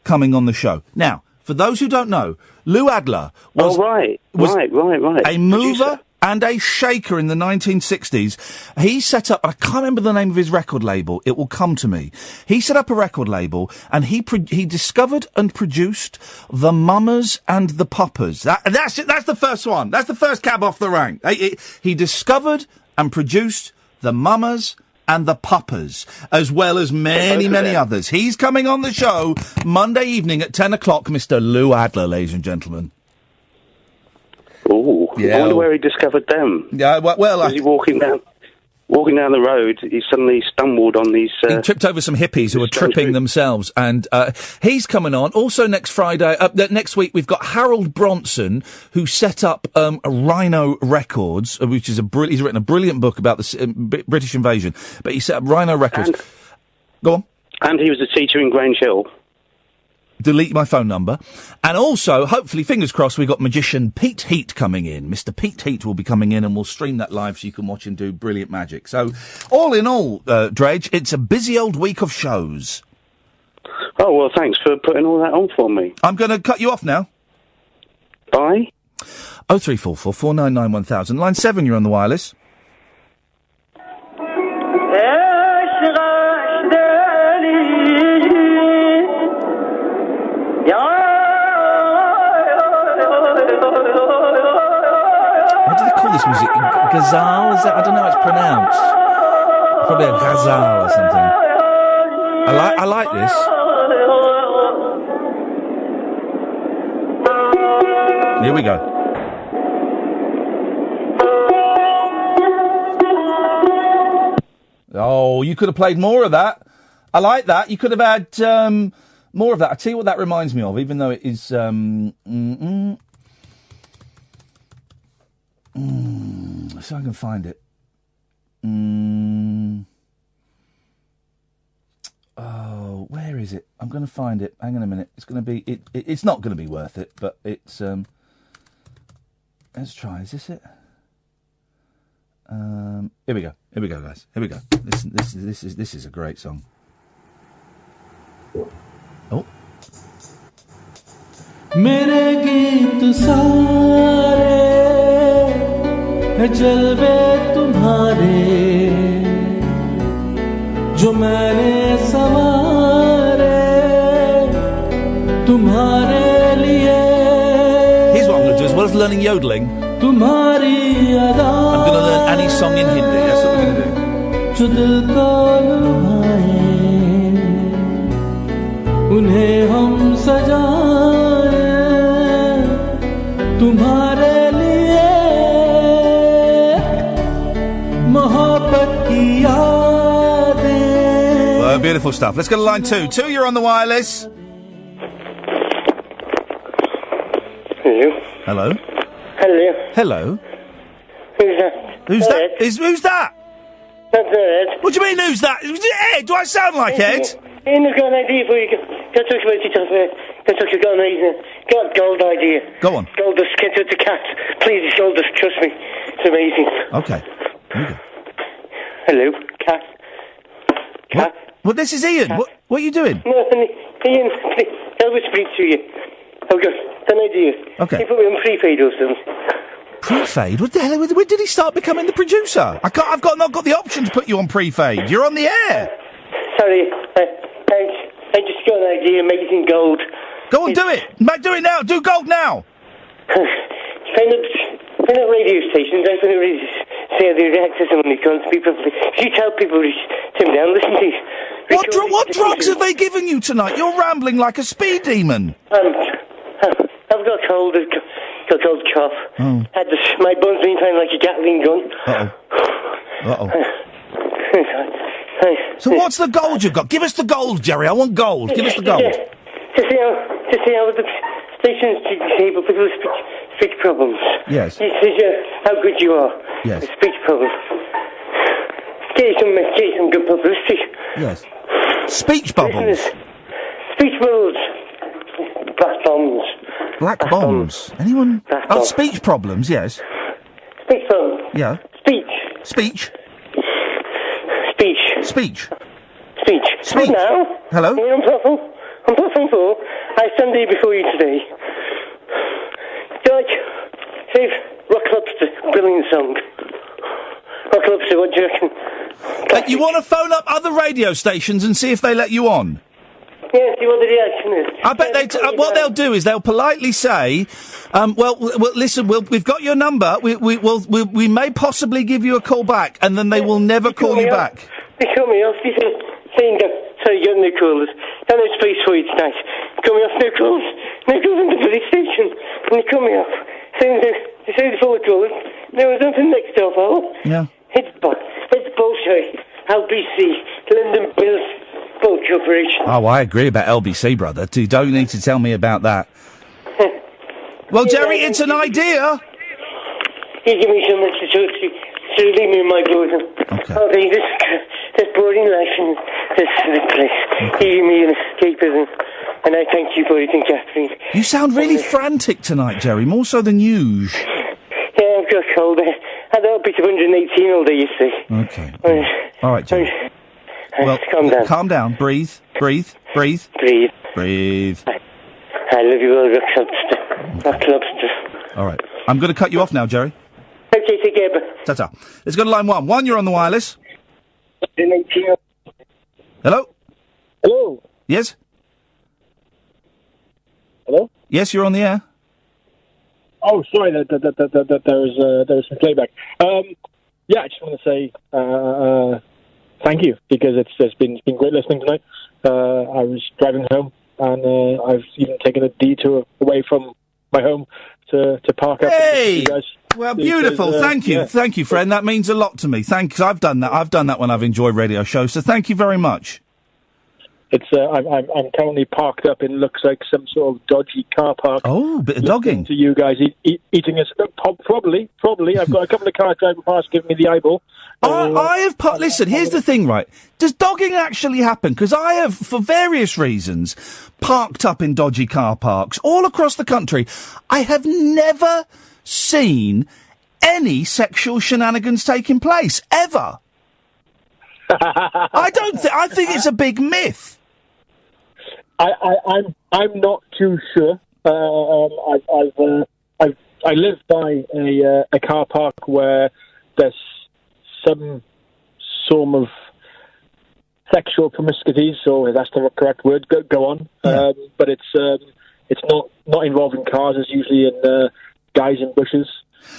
coming on the show. Now, for those who don't know, Lou Adler was a mover and a shaker in the 1960s. He set up, I can't remember the name of his record label, it will come to me. He set up a record label and he discovered and produced the Mamas and the Papas. That's the first one. That's the first cab off the rank. He discovered and produced the Mamas and the Papas, as well as many, many others. He's coming on the show Monday evening at 10 o'clock, Mr. Lou Adler, ladies and gentlemen. Ooh, I wonder where he discovered them. Yeah, well, was he walking down the road, he suddenly stumbled on these... he tripped over some hippies who were tripping themselves, and he's coming on. Also next Friday, next week, we've got Harold Bronson, who set up Rhino Records, which is he's written a brilliant book about the British invasion, but he set up Rhino Records. Go on. And he was a teacher in Grange Hill. Delete my phone number. And also, hopefully, fingers crossed, we've got magician Pete Heat coming in. Mr. Pete Heat will be coming in and we'll stream that live so you can watch him do brilliant magic. So, all in all, Dredge, it's a busy old week of shows. Oh, well, thanks for putting all that on for me. I'm going to cut you off now. Bye. 0344 499 1000. Line 7, you're on the wireless. What do they call this music? Ghazal? Is that? I don't know how it's pronounced. Probably a ghazal or something. I like this. Here we go. Oh, you could have played more of that. I like that. You could have had more of that. I'll tell you what that reminds me of, even though it is... so I can find it. is it? I'm going to find it. Hang on a minute. It's going to be... It's not going to be worth it, but it's... Let's try. Is this it? Here we go. Here we go, guys. Here we go. This is a great song. Oh. मेरे गीत सारे हैं जलवे तुम्हारे जो मैंने सवारे तुम्हारे लिए. Here's what I'm going to do, as well as learning yodeling. तुम्हारी अदा I'm going to learn Annie's song in Hindi. That's what we're going to do. जो दिल को लुभाए उन्हें हम सजाए तुम्हारे लिए मोहब्बत की यादें. Well, beautiful stuff. Let's go to line 2. 2, you're on the wireless. Hello. Hello. Hello. Hello. Who's that? Who's that? Who's that? That's Ed. What do you mean, who's that? Is it Ed? Do I sound like Ed? Ian, I've got an idea for you. Go talk about it. Go talk about amazing. Got gold idea. Go on. Gold dust, get with the cat. Please, it's gold dust. Trust me. It's amazing. Okay. Here we go. Hello, cat. Cat. Well, this is Ian. What are you doing? No, Ian, please, I'll speak to you. I've got an idea. Okay. You put me on prepaid or something. Pre-fade? What the hell? When did he start becoming the producer? I've not got the option to put you on pre-fade. You're on the air. Sorry, I just got an idea. Amazing gold. Go on, do it. Do it now. Do gold now. Find up radio stations. I find radio say they react to someone who can't speak properly. If you tell people to turn down, listen to me. What drugs have they given you tonight? You're rambling like a speed demon. I've got a cold. I've got a cold cough. Oh. My bun's been playing like a Gatling gun. Uh-oh. So what's the gold you've got? Give us the gold, Jerry. I want gold. Give us the gold. To see how the stations disable people's speech problems. Yes. This is how good you are. Yes. With speech problems. Get some good publicity. Yes. Speech bubbles. Speech bubbles. Black bombs. Black bombs. Anyone? Speech problems. Yes. Speech problems. Yeah. Speech. Speech. Speech. Speech. Speech. Speech. Now. Hello. I'm platform 4. I stand here before you today. Like, say, Rock Lobster, brilliant song. Rock Lobster, what do you reckon? You want to phone up other radio stations and see if they let you on? Yeah, see what the reaction is. I bet what they'll do is they'll politely say, well, listen, we've got your number. We may possibly give you a call back, and then they will never call you back. They call me off. Saying that, sorry, you got no callers. Got no space for you tonight. Call me off, no calls in the police station. And they call me off. Saying they say they're full of callers. There was nothing next door, pal. Yeah. It's bullshit. LBC, London Bills, Bulk Corporation. Oh, I agree about LBC, brother. You don't need to tell me about that. Well, Jerry, it's an idea. You give me so much to talk to. So leave me in my boredom. Okay, this boring life in this place. You give me an escapism, and I thank you for it, Catherine. You sound really frantic tonight, Jerry, more so than usual. Yeah, I've got a cold. I had a bit of 118 all day, you see. Okay. All right, Jerry. Well, calm down. Breathe. I love you all, Rock Lobster. All right. I'm going to cut you off now, Jerry. Okay, take care. Ta-ta. Let's go to line 1. 1, you're on the wireless. Hello? Hello? Yes? Hello? Yes, you're on the air. Oh, sorry, there was some playback. Yeah, I just want to say thank you, because it's been great listening tonight. I was driving home, and I've even taken a detour away from my home to park up. Hey! You guys. Well, beautiful. Thank you. Yeah. Thank you, friend. That means a lot to me. Thanks. I've done that. I've done that when I've enjoyed radio shows, so thank you very much. It's I'm currently parked up in looks like some sort of dodgy car park. Oh, bit of dogging. To you guys eating a probably. I've got a couple of cars driving past giving me the eyeball. I have listen, here's the thing, right? Does dogging actually happen? Because I have, for various reasons, parked up in dodgy car parks all across the country. I have never seen any sexual shenanigans taking place ever. I think it's a big myth. I'm not too sure. I live by a car park where there's some sort of sexual promiscuity, so that's the correct word. Go on, yeah. But it's not involving cars. It's usually in guys in bushes.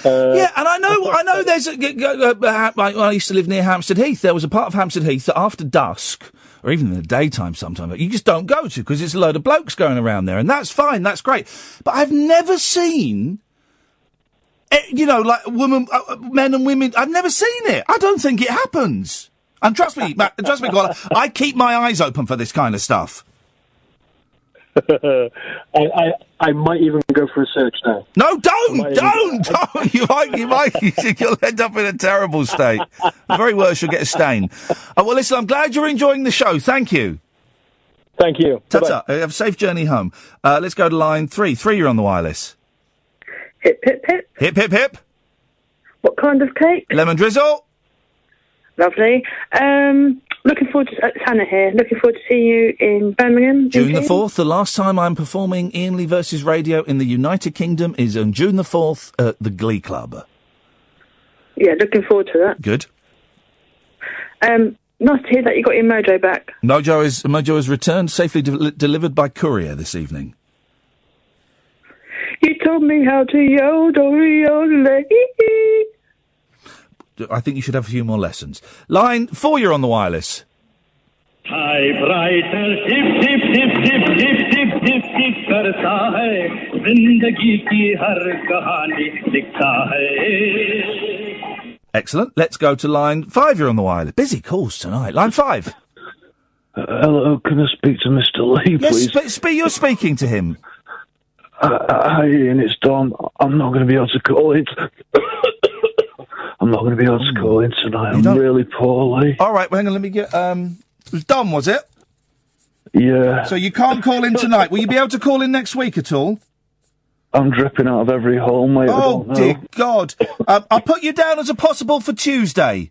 Yeah, and I know. There's I used to live near Hampstead Heath. There was a part of Hampstead Heath that after dusk, or even in the daytime sometimes, you just don't go to because it's a load of blokes going around there, and that's fine, that's great. But I've never seen, like men and women. I've never seen it. I don't think it happens. And trust me, Matt, Colin, I keep my eyes open for this kind of stuff. I might even go for a search now. No, don't! You might. You'll end up in a terrible state. The very worst, you'll get a stain. Well, listen, I'm glad you're enjoying the show. Thank you. Thank you. Ta-ta. Have a safe journey home. Let's go to line 3. 3, you're on the wireless. Hip, hip, hip. Hip, hip, hip. What kind of cake? Lemon drizzle. Lovely. Looking forward to Hannah here. Looking forward to seeing you in Birmingham. June the 4th. The last time I'm performing Iain Lee versus Radio in the United Kingdom is on June the 4th at the Glee Club. Yeah, looking forward to that. Good. Nice to hear that you got your mojo back. Mojo has returned, safely delivered by courier this evening. You told me how to yodel. I think you should have a few more lessons. Line 4, you're on the wireless. Typewriter, tip, tip, tip, tip, tip, tip, tip, tip, karta hai. Zindagi ki har kahani likhta hai. Excellent. Let's go to line 5, you're on the wireless. Busy calls tonight. Line 5. Hello, can I speak to Mr. Lee, please? Yes, you're speaking to him. Hi, Ian, it's Don. I'm not going to be able to call it. I'm not going to be able to call in tonight. I'm really poorly. All right, well, hang on, let me get... it was Dom, was it? Yeah. So you can't call in tonight. Will you be able to call in next week at all? I'm dripping out of every hole, mate. Oh, dear God. I'll put you down as a possible for Tuesday.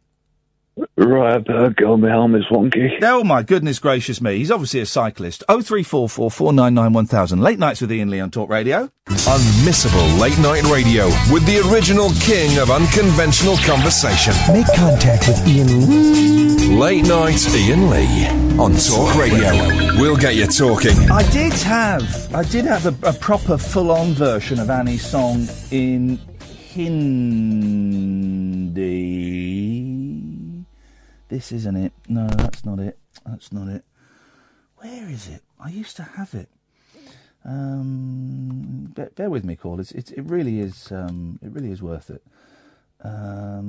Right, I better go. My helmet's wonky. Oh, my goodness gracious me. He's obviously a cyclist. 0344 499 1000. Late nights with Iain Lee on Talk Radio. Unmissable late night radio with the original king of unconventional conversation. Make contact with Iain Lee. Late night Iain Lee on Talk Radio. We'll get you talking. I did have a proper full-on version of Annie's song in Hindi. This isn't it. No, that's not it. That's not it. Where is it? I used to have it. Bear with me, callers. It really is. It really is worth it. I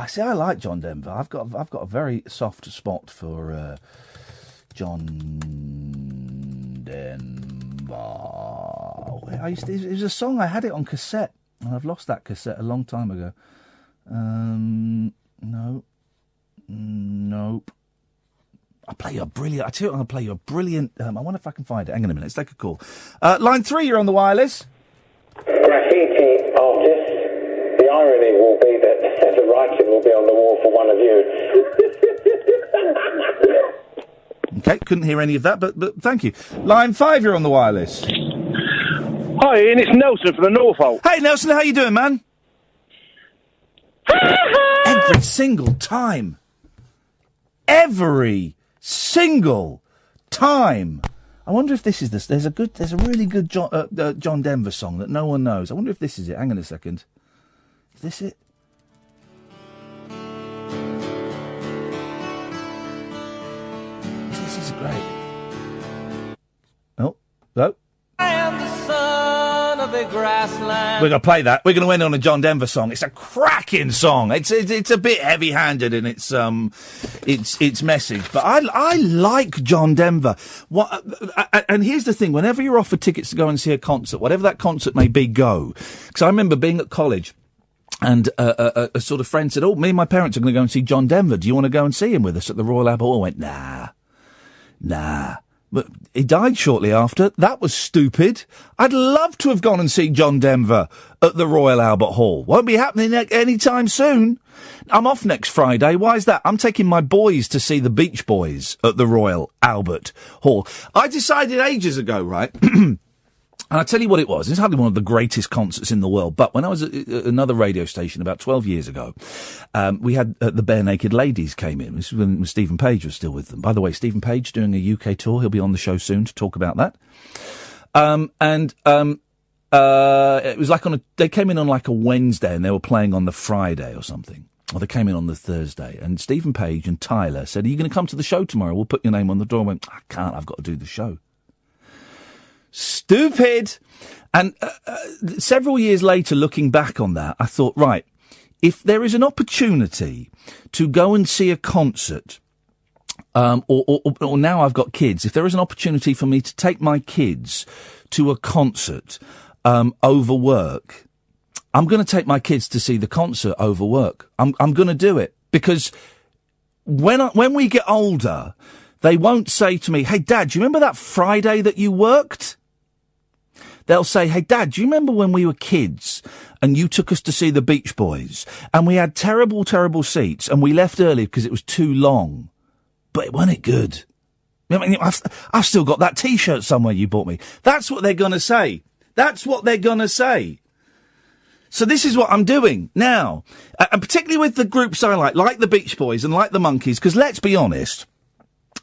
see. I like John Denver. I've got a very soft spot for John Denver. It was a song. I had it on cassette. And I've lost that cassette a long time ago. Nope. I'll play you a brilliant... I tell you what, I'll play you a brilliant... I wonder if I can find it. Hang on a minute. Let's take a call. Line 3, you're on the wireless. Graffiti artist. The irony will be that the writing will be on the wall for one of you. Okay, couldn't hear any of that, but thank you. Line 5, you're on the wireless. Hi, Ian, it's Nelson from the Norfolk. Hey, Nelson, how you doing, man? Every single time. Every single time. I wonder if this is this. There's a really good John Denver song that no one knows. I wonder if this is it. Hang on a second. Is this it? This is great. Oh. I am the son of the grass. grassland. We're going to play that. We're going to end on a John Denver song. It's a cracking song. It's a bit heavy-handed in its message, but I like John Denver. And here's the thing: whenever you're offered tickets to go and see a concert, whatever that concert may be, go. Because I remember being at college. And a sort of friend said, "Oh, me and my parents are going to go and see John Denver. Do you want to go and see him with us at the Royal Albert Hall?" I went, nah. But he died shortly after. That was stupid. I'd love to have gone and seen John Denver at the Royal Albert Hall. Won't be happening any time soon. I'm off next Friday. Why is that? I'm taking my boys to see the Beach Boys at the Royal Albert Hall. I decided ages ago, right? And I tell you what it was. It's hardly one of the greatest concerts in the world. But when I was at another radio station about 12 years ago, we had the Bare Naked Ladies came in. This was when Stephen Page was still with them. By the way, Stephen Page doing a UK tour. He'll be on the show soon to talk about that. It was like they came in on like a Wednesday and they were playing on the Friday or something. Or they came in on the Thursday. And Stephen Page and Tyler said, "Are you going to come to the show tomorrow? We'll put your name on the door." I went, "I can't. I've got to do the show." Stupid. And several years later, looking back on that, I thought, right, if there is an opportunity to go and see a concert, or now I've got kids, if there is an opportunity for me to take my kids to a concert over work, I'm going to take my kids to see the concert over work. I'm going to do it, because when we get older, they won't say to me, "Hey, Dad, do you remember that Friday that you worked?" They'll say, "Hey, Dad, do you remember when we were kids and you took us to see the Beach Boys and we had terrible, terrible seats and we left early because it was too long, but wasn't it good? I mean, I've still got that T-shirt somewhere you bought me." That's what they're going to say. That's what they're going to say. So this is what I'm doing now, and particularly with the groups I like the Beach Boys and like the Monkees, because let's be honest,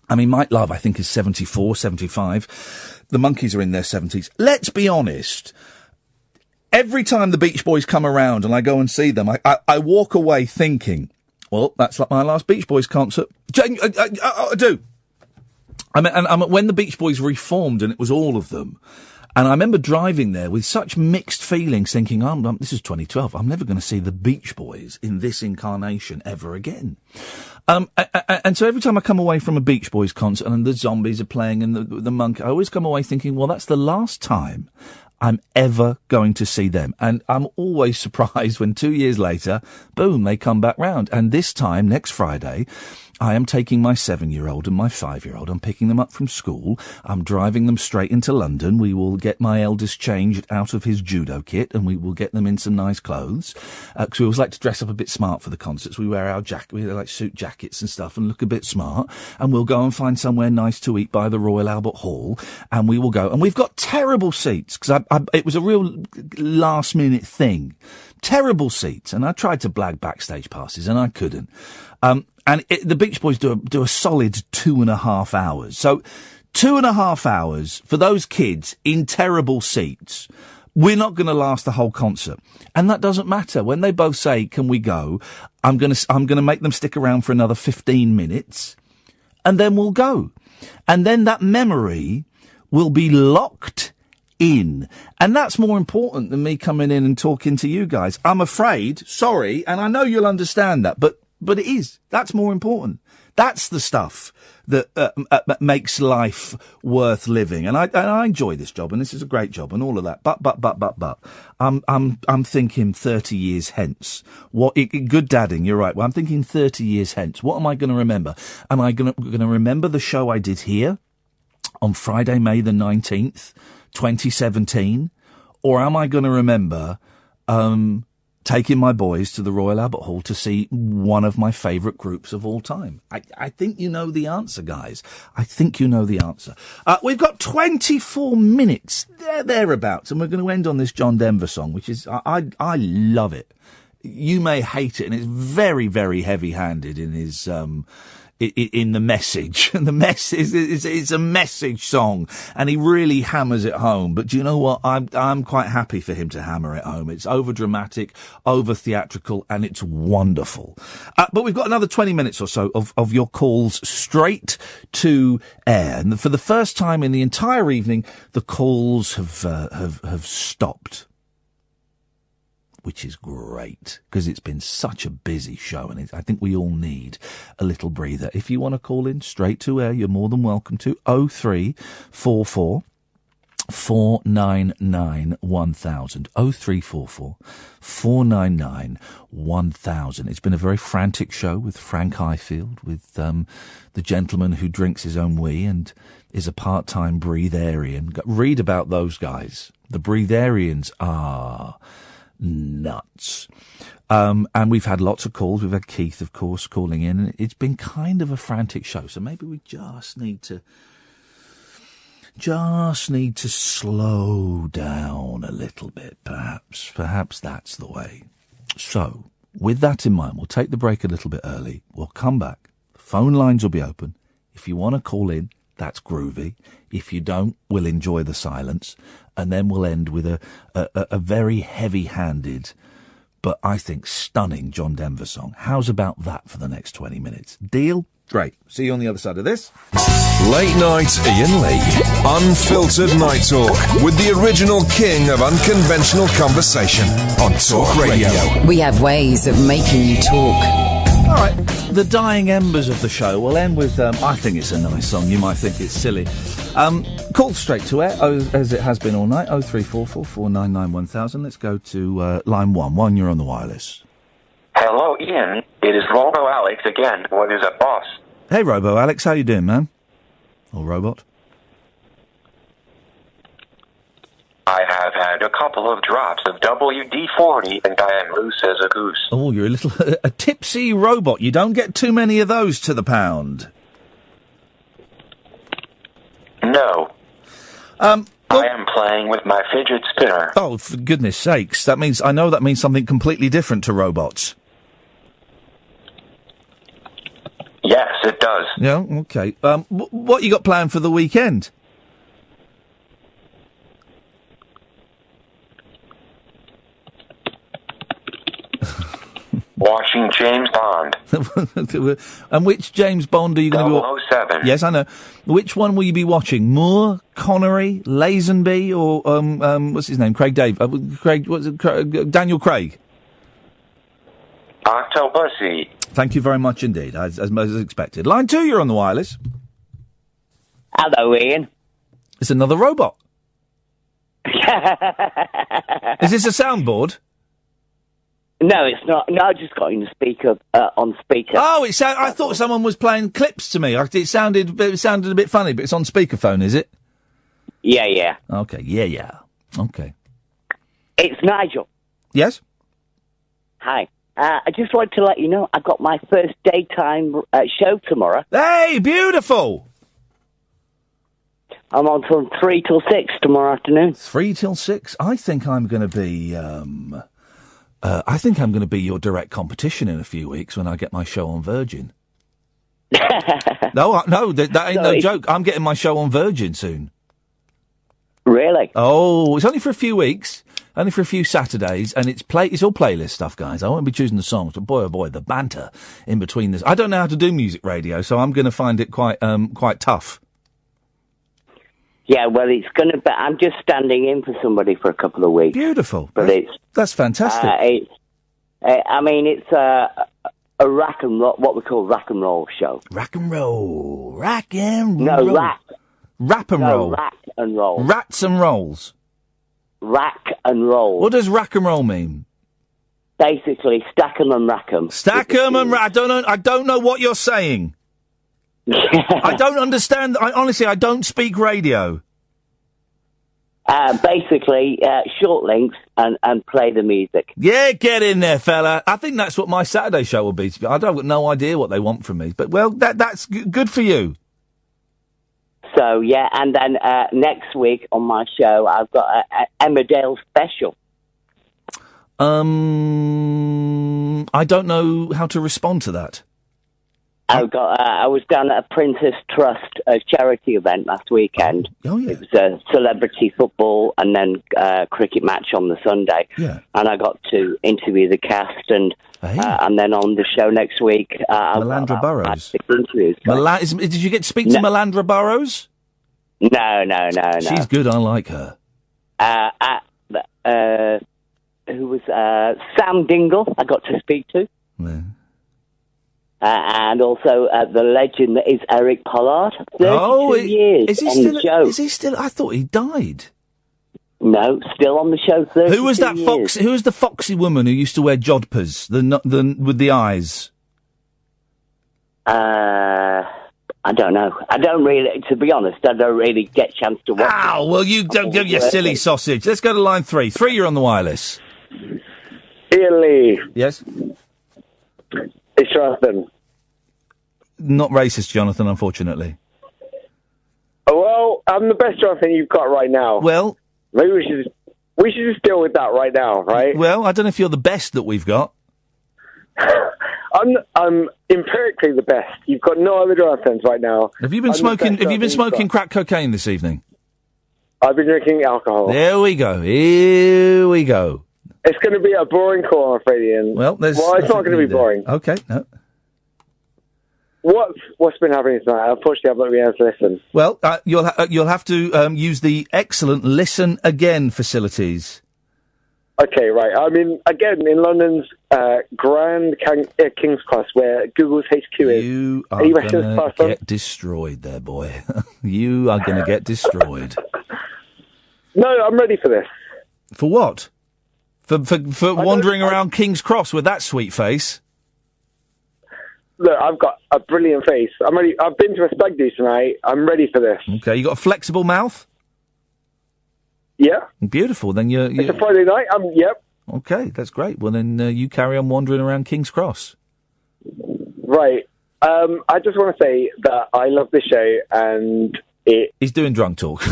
I mean, Mike Love, I think, is 74, 75. The Monkees are in their 70s. Let's be honest. Every time the Beach Boys come around and I go and see them, I walk away thinking, well, that's like my last Beach Boys concert. I do. I mean, and when the Beach Boys reformed and it was all of them, and I remember driving there with such mixed feelings, thinking, this is 2012. I'm never going to see the Beach Boys in this incarnation ever again. And so every time I come away from a Beach Boys concert and the Zombies are playing and the Monk, I always come away thinking, well, that's the last time I'm ever going to see them. And I'm always surprised when 2 years later, boom, they come back round. And this time, next Friday, I am taking my 7-year-old and my 5-year-old. I'm picking them up from school. I'm driving them straight into London. We will get my eldest changed out of his judo kit and we will get them in some nice clothes. Because we always like to dress up a bit smart for the concerts. We wear our we like suit jackets and stuff and look a bit smart. And we'll go and find somewhere nice to eat by the Royal Albert Hall. And we will go. And we've got terrible seats because it was a real last minute thing. Terrible seats. And I tried to blag backstage passes and I couldn't. And the Beach Boys do a solid 2.5 hours. So 2.5 hours for those kids in terrible seats. We're not going to last the whole concert. And that doesn't matter. When they both say, "Can we go?" I'm going to make them stick around for another 15 minutes and then we'll go. And then that memory will be locked in. And that's more important than me coming in and talking to you guys. I'm afraid, sorry, and I know you'll understand that, but it is. That's more important. That's the stuff that makes life worth living. And I enjoy this job, and this is a great job, and all of that. But I'm thinking 30 years hence. Good dadding, you're right. Well, I'm thinking 30 years hence. What am I going to remember? Am I going to remember the show I did here on Friday, May the 19th, 2017? Or am I going to remember taking my boys to the Royal Albert Hall to see one of my favourite groups of all time? I think you know the answer, guys. I think you know the answer. We've got 24 minutes, thereabouts, and we're going to end on this John Denver song, which is, I love it. You may hate it, and it's very, very heavy-handed in his, in the message. And the message it's a message song, and he really hammers it home. But do you know what? I'm quite happy for him to hammer it home. It's over dramatic, over theatrical, and it's wonderful. But we've got another 20 minutes or so of your calls straight to air. And for the first time in the entire evening, the calls have stopped. which is great, because it's been such a busy show, and I think we all need a little breather. If you want to call in straight to air, you're more than welcome to. 0344 499 1000. 0344 499 1000. It's been a very frantic show with Frank Ifield, with the gentleman who drinks his own wee and is a part-time breatharian. Read about those guys. The breatharians are nuts. And we've had lots of calls. We've had Keith, of course, calling in. And it's been kind of a frantic show, so maybe we just need to slow down a little bit, perhaps. Perhaps that's the way. So, with that in mind, we'll take the break a little bit early. We'll come back. The phone lines will be open. If you want to call in, that's groovy. If you don't, we'll enjoy the silence. And then we'll end with a very heavy-handed, but I think stunning John Denver song. How's about that for the next 20 minutes? Deal? Great. See you on the other side of this. Late Night Iain Lee. Unfiltered night talk with the original king of unconventional conversation on Talk Radio. We have ways of making you talk. All right, the dying embers of the show will end with, I think it's a nice song. You might think it's silly. Call straight to air, as it has been all night, 0344 499 1000. Let's go to line 1. 1, you're on the wireless. Hello, Ian. It is Robo Alex again. What is up, boss? Hey, Robo Alex, how you doing, man? Or robot? I have had a couple of drops of WD-40 and I am loose as a goose. Oh, you're a tipsy robot. You don't get too many of those to the pound. No. I am playing with my fidget spinner. Oh, for goodness sakes. That means something completely different to robots. Yes, it does. Yeah, okay. What you got planned for the weekend? Watching James Bond. And which James Bond are you going to be 007. Yes, I know. Which one will you be watching? Moore, Connery, Lazenby, or what's his name? Daniel Craig. Octopussy. Thank you very much indeed, as expected. Line 2, you're on the wireless. Hello, Ian. It's another robot. Is this a soundboard? No, it's not. No, I just got in the speaker, on speaker. Oh, I thought someone was playing clips to me. It sounded a bit funny, but it's on speakerphone, is it? Yeah. Okay, yeah. Okay. It's Nigel. Yes? Hi. I just wanted to let you know I got my first daytime show tomorrow. Hey, beautiful! I'm on from 3 till 6 tomorrow afternoon. 3 till 6? I think I'm going to be... I think I'm going to be your direct competition in a few weeks when I get my show on Virgin. No, that ain't no joke. I'm getting my show on Virgin soon. Really? Oh, it's only for a few weeks, only for a few Saturdays, and it's all playlist stuff, guys. I won't be choosing the songs, but boy, oh boy, the banter in between this. I don't know how to do music radio, so I'm going to find it quite tough. Yeah, well, it's going to be... I'm just standing in for somebody for a couple of weeks. Beautiful. But that's fantastic. It's a rack and roll, what we call rack and roll show. Rack and roll. Rack and roll. No, rap. Rap and roll. Rack and roll. Rats and rolls. Rack and roll. What does rack and roll mean? Basically, stack 'em and rack 'em. Stack 'em and rack... I don't know what you're saying. I don't understand. Honestly, I don't speak radio. Basically, short links and play the music. Yeah, get in there, fella. I think that's what my Saturday show will be. I don't have no idea what they want from me, but well, that's good for you. So yeah, and then next week on my show, I've got a Emmerdale special. I don't know how to respond to that. I was down at a Princess Trust charity event last weekend. Oh, yeah. It was a celebrity football and then cricket match on the Sunday. Yeah. And I got to interview the cast and then on the show next week... Melandra Burrows. Interviews. Did you get to speak to Melandra Burrows? No. She's good, I like her. who was Sam Dingle, I got to speak to. Yeah. And also the legend that is Eric Pollard. 32 years is he on still? the show. Is he still? I thought he died. No, still on the show. 32 Who was that years. fox? Who was the foxy woman who used to wear jodhpurs? The with the eyes. I don't know. I don't really, to be honest, I don't really get a chance to watch it. Ow, well, you don't give your silly sausage. Let's go to line 3. 3, you're on the wireless. Iain Lee. Yes? It's Jonathan. Not racist, Jonathan, unfortunately. Oh, well, I'm the best Jonathan you've got right now. Well... Maybe we should just deal with that right now, right? Well, I don't know if you're the best that we've got. I'm empirically the best. You've got no other Jonathans right now. Have you been smoking crack cocaine this evening? I've been drinking alcohol. There we go. Here we go. It's going to be a boring call, I'm afraid, Ian. Well, it's not going to be boring. Okay, no. What's been happening tonight? Unfortunately, I've not been able to listen. Well, you'll have to use the excellent Listen Again facilities. Okay, right. I mean, again, in London's Grand King's Cross, where Google's HQ is. You are going to get destroyed there, boy. You are going to get destroyed. No, I'm ready for this. For what? For wandering around King's Cross with that sweet face? Look, I've got a brilliant face. I'm ready. I've been to a stag do tonight. I'm ready for this. Okay, you got a flexible mouth? Yeah. Beautiful. Then you're... It's a Friday night. Yep. Okay, that's great. Well, then you carry on wandering around King's Cross. Right. I just want to say that I love this show, and He's doing drunk talk.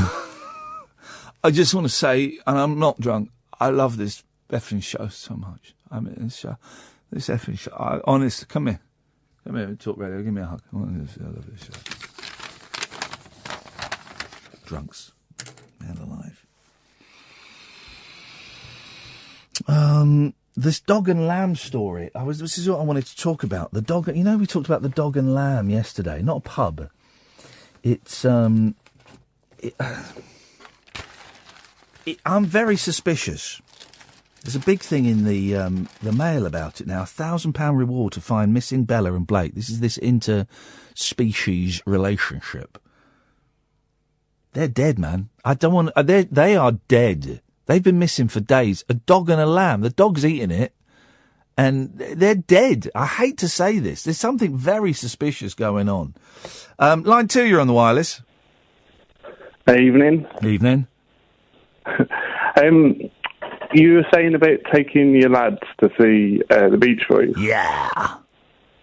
I just want to say, and I'm not drunk, I love this effing show so much. I mean, this effing show. Honest, come here. Come here, talk radio. Give me a hug. I love this show. Drunks. Man alive. This dog and lamb story. This is what I wanted to talk about. The dog. You know, we talked about the dog and lamb yesterday. Not a pub. It's I'm very suspicious. There's a big thing in the Mail about it now. £1,000 reward to find missing Bella and Blake. This is this inter-species relationship. They're dead, man. I don't want. They are dead. They've been missing for days. A dog and a lamb. The dog's eating it, and they're dead. I hate to say this. There's something very suspicious going on. Line 2, you're on the wireless. Evening. Evening. You were saying about taking your lads to see the Beach Boys. Yeah.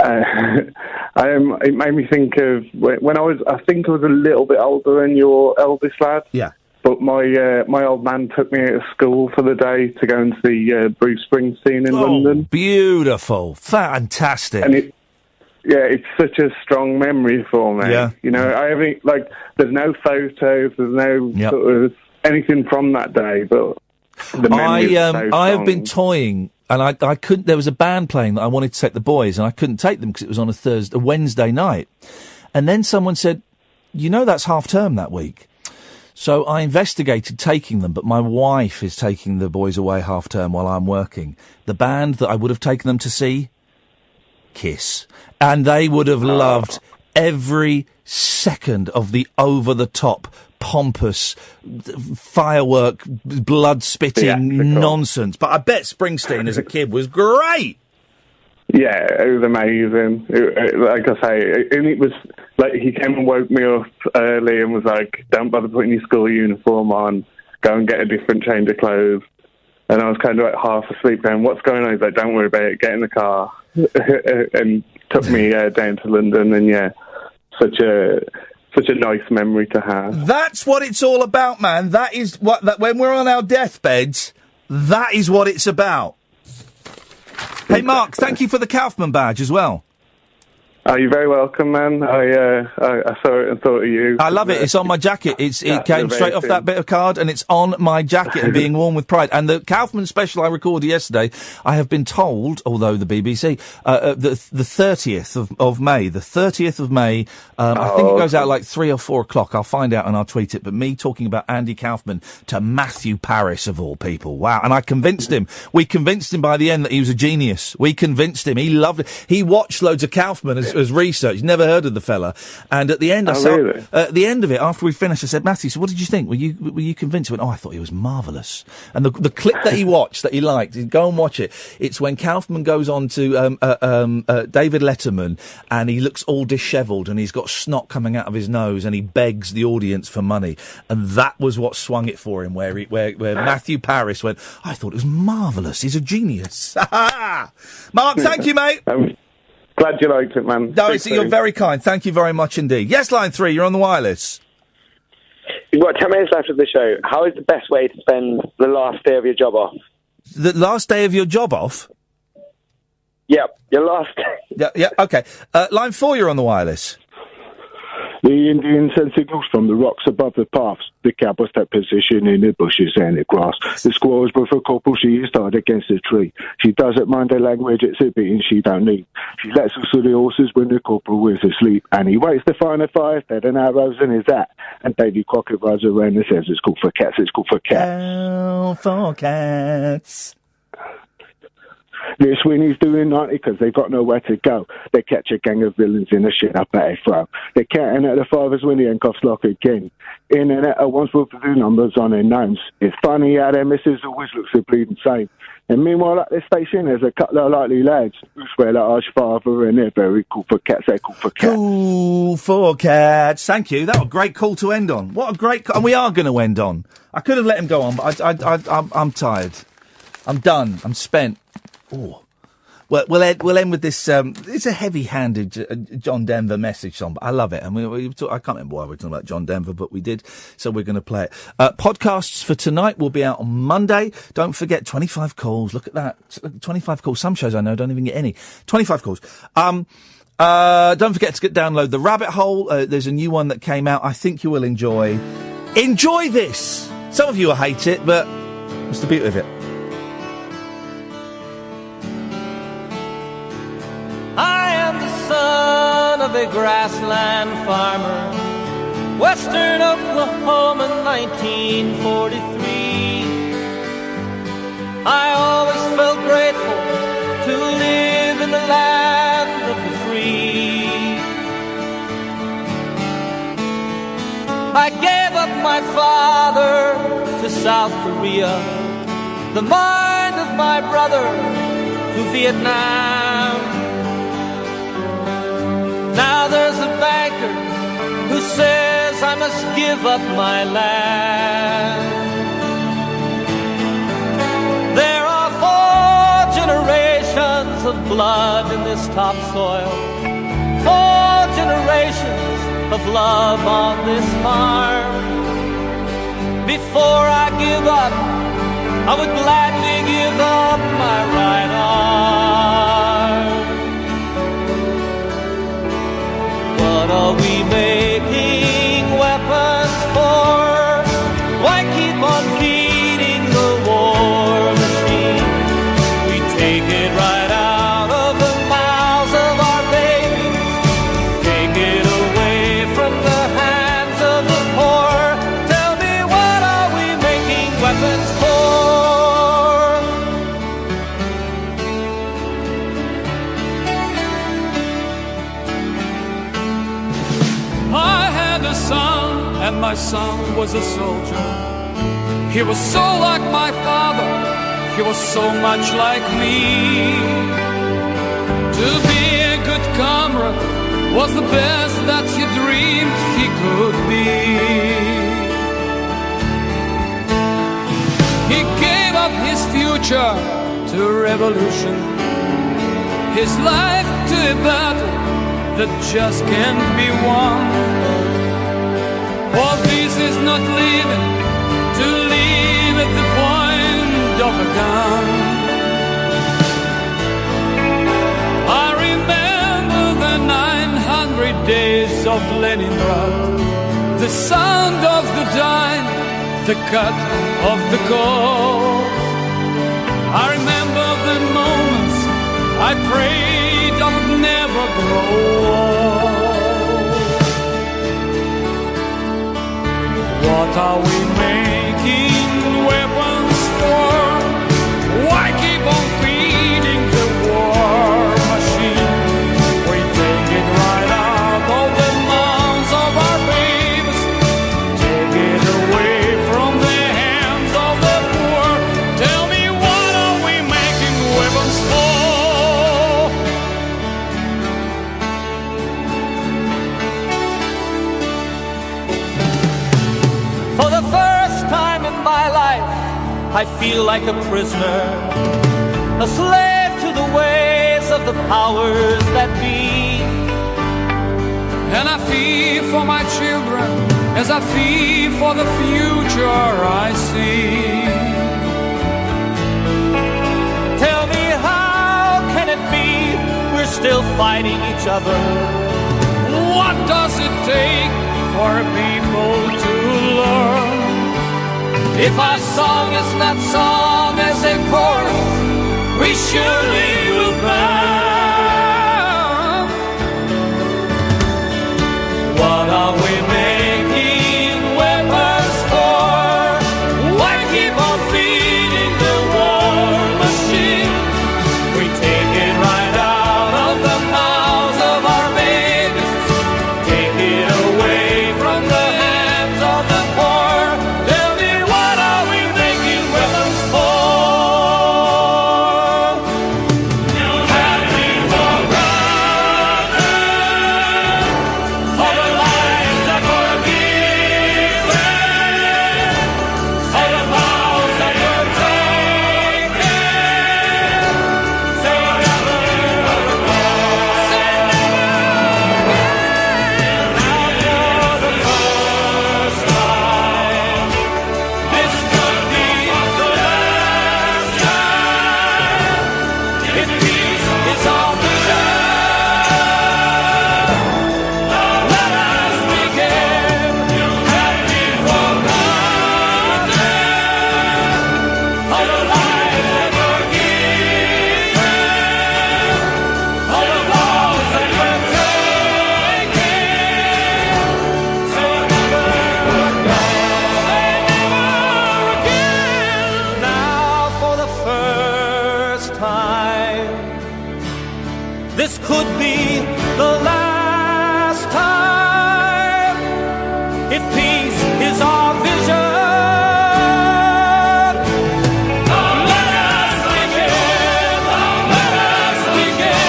It made me think of when I think I was a little bit older than your eldest lad. Yeah. But my old man took me out of school for the day to go and see Bruce Springsteen in London. Beautiful. Fantastic. And it's such a strong memory for me. Yeah. You know, I haven't, there's no photos, there's no sort of anything from that day, but the memory is so strong. I have been toying, and I couldn't. There was a band playing that I wanted to take the boys, and I couldn't take them because it was on a Wednesday night. And then someone said, "You know, that's half term that week." So I investigated taking them, but my wife is taking the boys away half term while I'm working. The band that I would have taken them to see, Kiss, and they would have loved every second of the over-the-top, pompous, firework, blood-spitting nonsense. But I bet Springsteen as a kid was great. Yeah, it was amazing. Like I say, it was like he came and woke me up early and was like, "Don't bother putting your school uniform on. Go and get a different change of clothes." And I was kind of like half asleep going, "What's going on?" He's like, "Don't worry about it. Get in the car." And took me down to London. And yeah, such a nice memory to have. That's what it's all about, man. That is that when we're on our deathbeds, that is what it's about. Hey, Mark, thank you for the Kaufman badge as well. Oh, you're very welcome, man. I saw it and thought of you. I love it. It's on my jacket. It came straight off that bit of card, and it's on my jacket and being worn with pride. And the Kaufman special I recorded yesterday, I have been told, although the BBC, the 30th of May. The 30th of May. I think it goes out like 3 or 4 o'clock. I'll find out and I'll tweet it. But me talking about Andy Kaufman to Matthew Parris, of all people. Wow. And I convinced him. We convinced him by the end that he was a genius. We convinced him. He loved it. He watched loads of Kaufman as research. He's never heard of the fella. And at the end, really? At the end of it, after we finished, I said, Matthew, so what did you think? Were you convinced? He went, I thought he was marvellous. And the clip that he watched, that he liked, go and watch it. It's when Kaufman goes on to David Letterman, and he looks all dishevelled, and he's got snot coming out of his nose, and he begs the audience for money. And that was what swung it for him, where Matthew Parris went, I thought it was marvellous. He's a genius. Mark, thank you, mate. Glad you liked it, man. No, you're very kind. Thank you very much indeed. Yes, line 3, you're on the wireless. You've got 10 minutes left of the show. How is the best way to spend the last day of your job off? The last day of your job off? Yep, your last day. Yeah, okay. Line 4, you're on the wireless. The Indians send signals from the rocks above the paths. The cowboys take position in the bushes and the grass. The squirrel's with a couple, she is tied against a tree. She doesn't mind the language, it's a beating she don't need. She lets us to the horses when the corporal is asleep. And he waits to find a fire, dead and arrows in his hat. And Davy Crockett rides around and says, it's called for cats, it's called for cats. Oh, for cats. The Sweeney's doing 90 because they've got nowhere to go. They catch a gang of villains in a shit up at a throw. They're counting at the fathers when the handcuffs lock again. Internet at once will do numbers on their names. It's funny how their missus always looks the bleeding same. And meanwhile at the station there's a couple of likely lads who swear that Arch father and they're very cool for cats, they're cool for cats. Cool for cats. Thank you. That was a great call to end on. What a great and we are going to end on. I could have let him go on, but I'm tired. I'm done. I'm spent. Oh, well, we'll end with this. It's a heavy-handed John Denver message song, but I love it. And I can't remember why we're talking about John Denver, but we did, so we're going to play it. Podcasts for tonight will be out on Monday. Don't forget 25 calls. Look at that, 25 calls. Some shows I know don't even get any. 25 calls. Don't forget to download The Rabbit Hole. There's a new one that came out. I think you will enjoy. Enjoy this. Some of you will hate it, but what's the beauty of it? I am the son of a grassland farmer, western Oklahoma, 1943. I always felt grateful to live in the land of the free. I gave up my father to South Korea, the mind of my brother to Vietnam. Now there's a banker who says I must give up my land. There are 4 generations of blood in this topsoil, 4 generations of love on this farm. Before I give up, I would gladly give up my right arm. What are we making weapons for? Why keep on feeding the war machine? We take it right out of the mouths of our babies, take it away from the hands of the poor. Tell me, what are we making weapons for? And my son was a soldier. He was so like my father, he was so much like me. To be a good comrade was the best that he dreamed he could be. He gave up his future to revolution, his life to a battle that just can't be won. All this is not living, to live at the point of a gun. I remember the night of Leningrad, the sound of the dime, the cut of the cord. I remember the moments I prayed I would never grow old. What are we making weapons for? Why keep on feeding the war machine? We take it right out of the mouths of our babies, take it away from the hands of the poor. Tell me, what are we making weapons for? For the first time in my life, I feel like a prisoner, a slave to the ways of the powers that be. And I fear for my children as I fear for the future I see. Tell me, how can it be we're still fighting each other? What does it take for people to learn? If our song is not sung as a chorus, we surely will burn. What are we making weapons for? Why keep on feeding the war machine? We take it right out of the mouths of our babies, take it away from the hands of the poor. Tell me, what are we making weapons for? You have me forgotten all the lives that were given, all the vows that were taken. Say never again. Say never again. Now for the first time, this could be the last time. If peace is our vision, let us begin. You have me forgotten all the lives that were given, all the vows that were taken. Say never again. Now for the first time, this could be the last time. If peace is our vision, let us begin. Let us begin.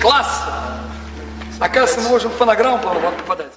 Класс! Оказывается, мы можем фонограмму попадать.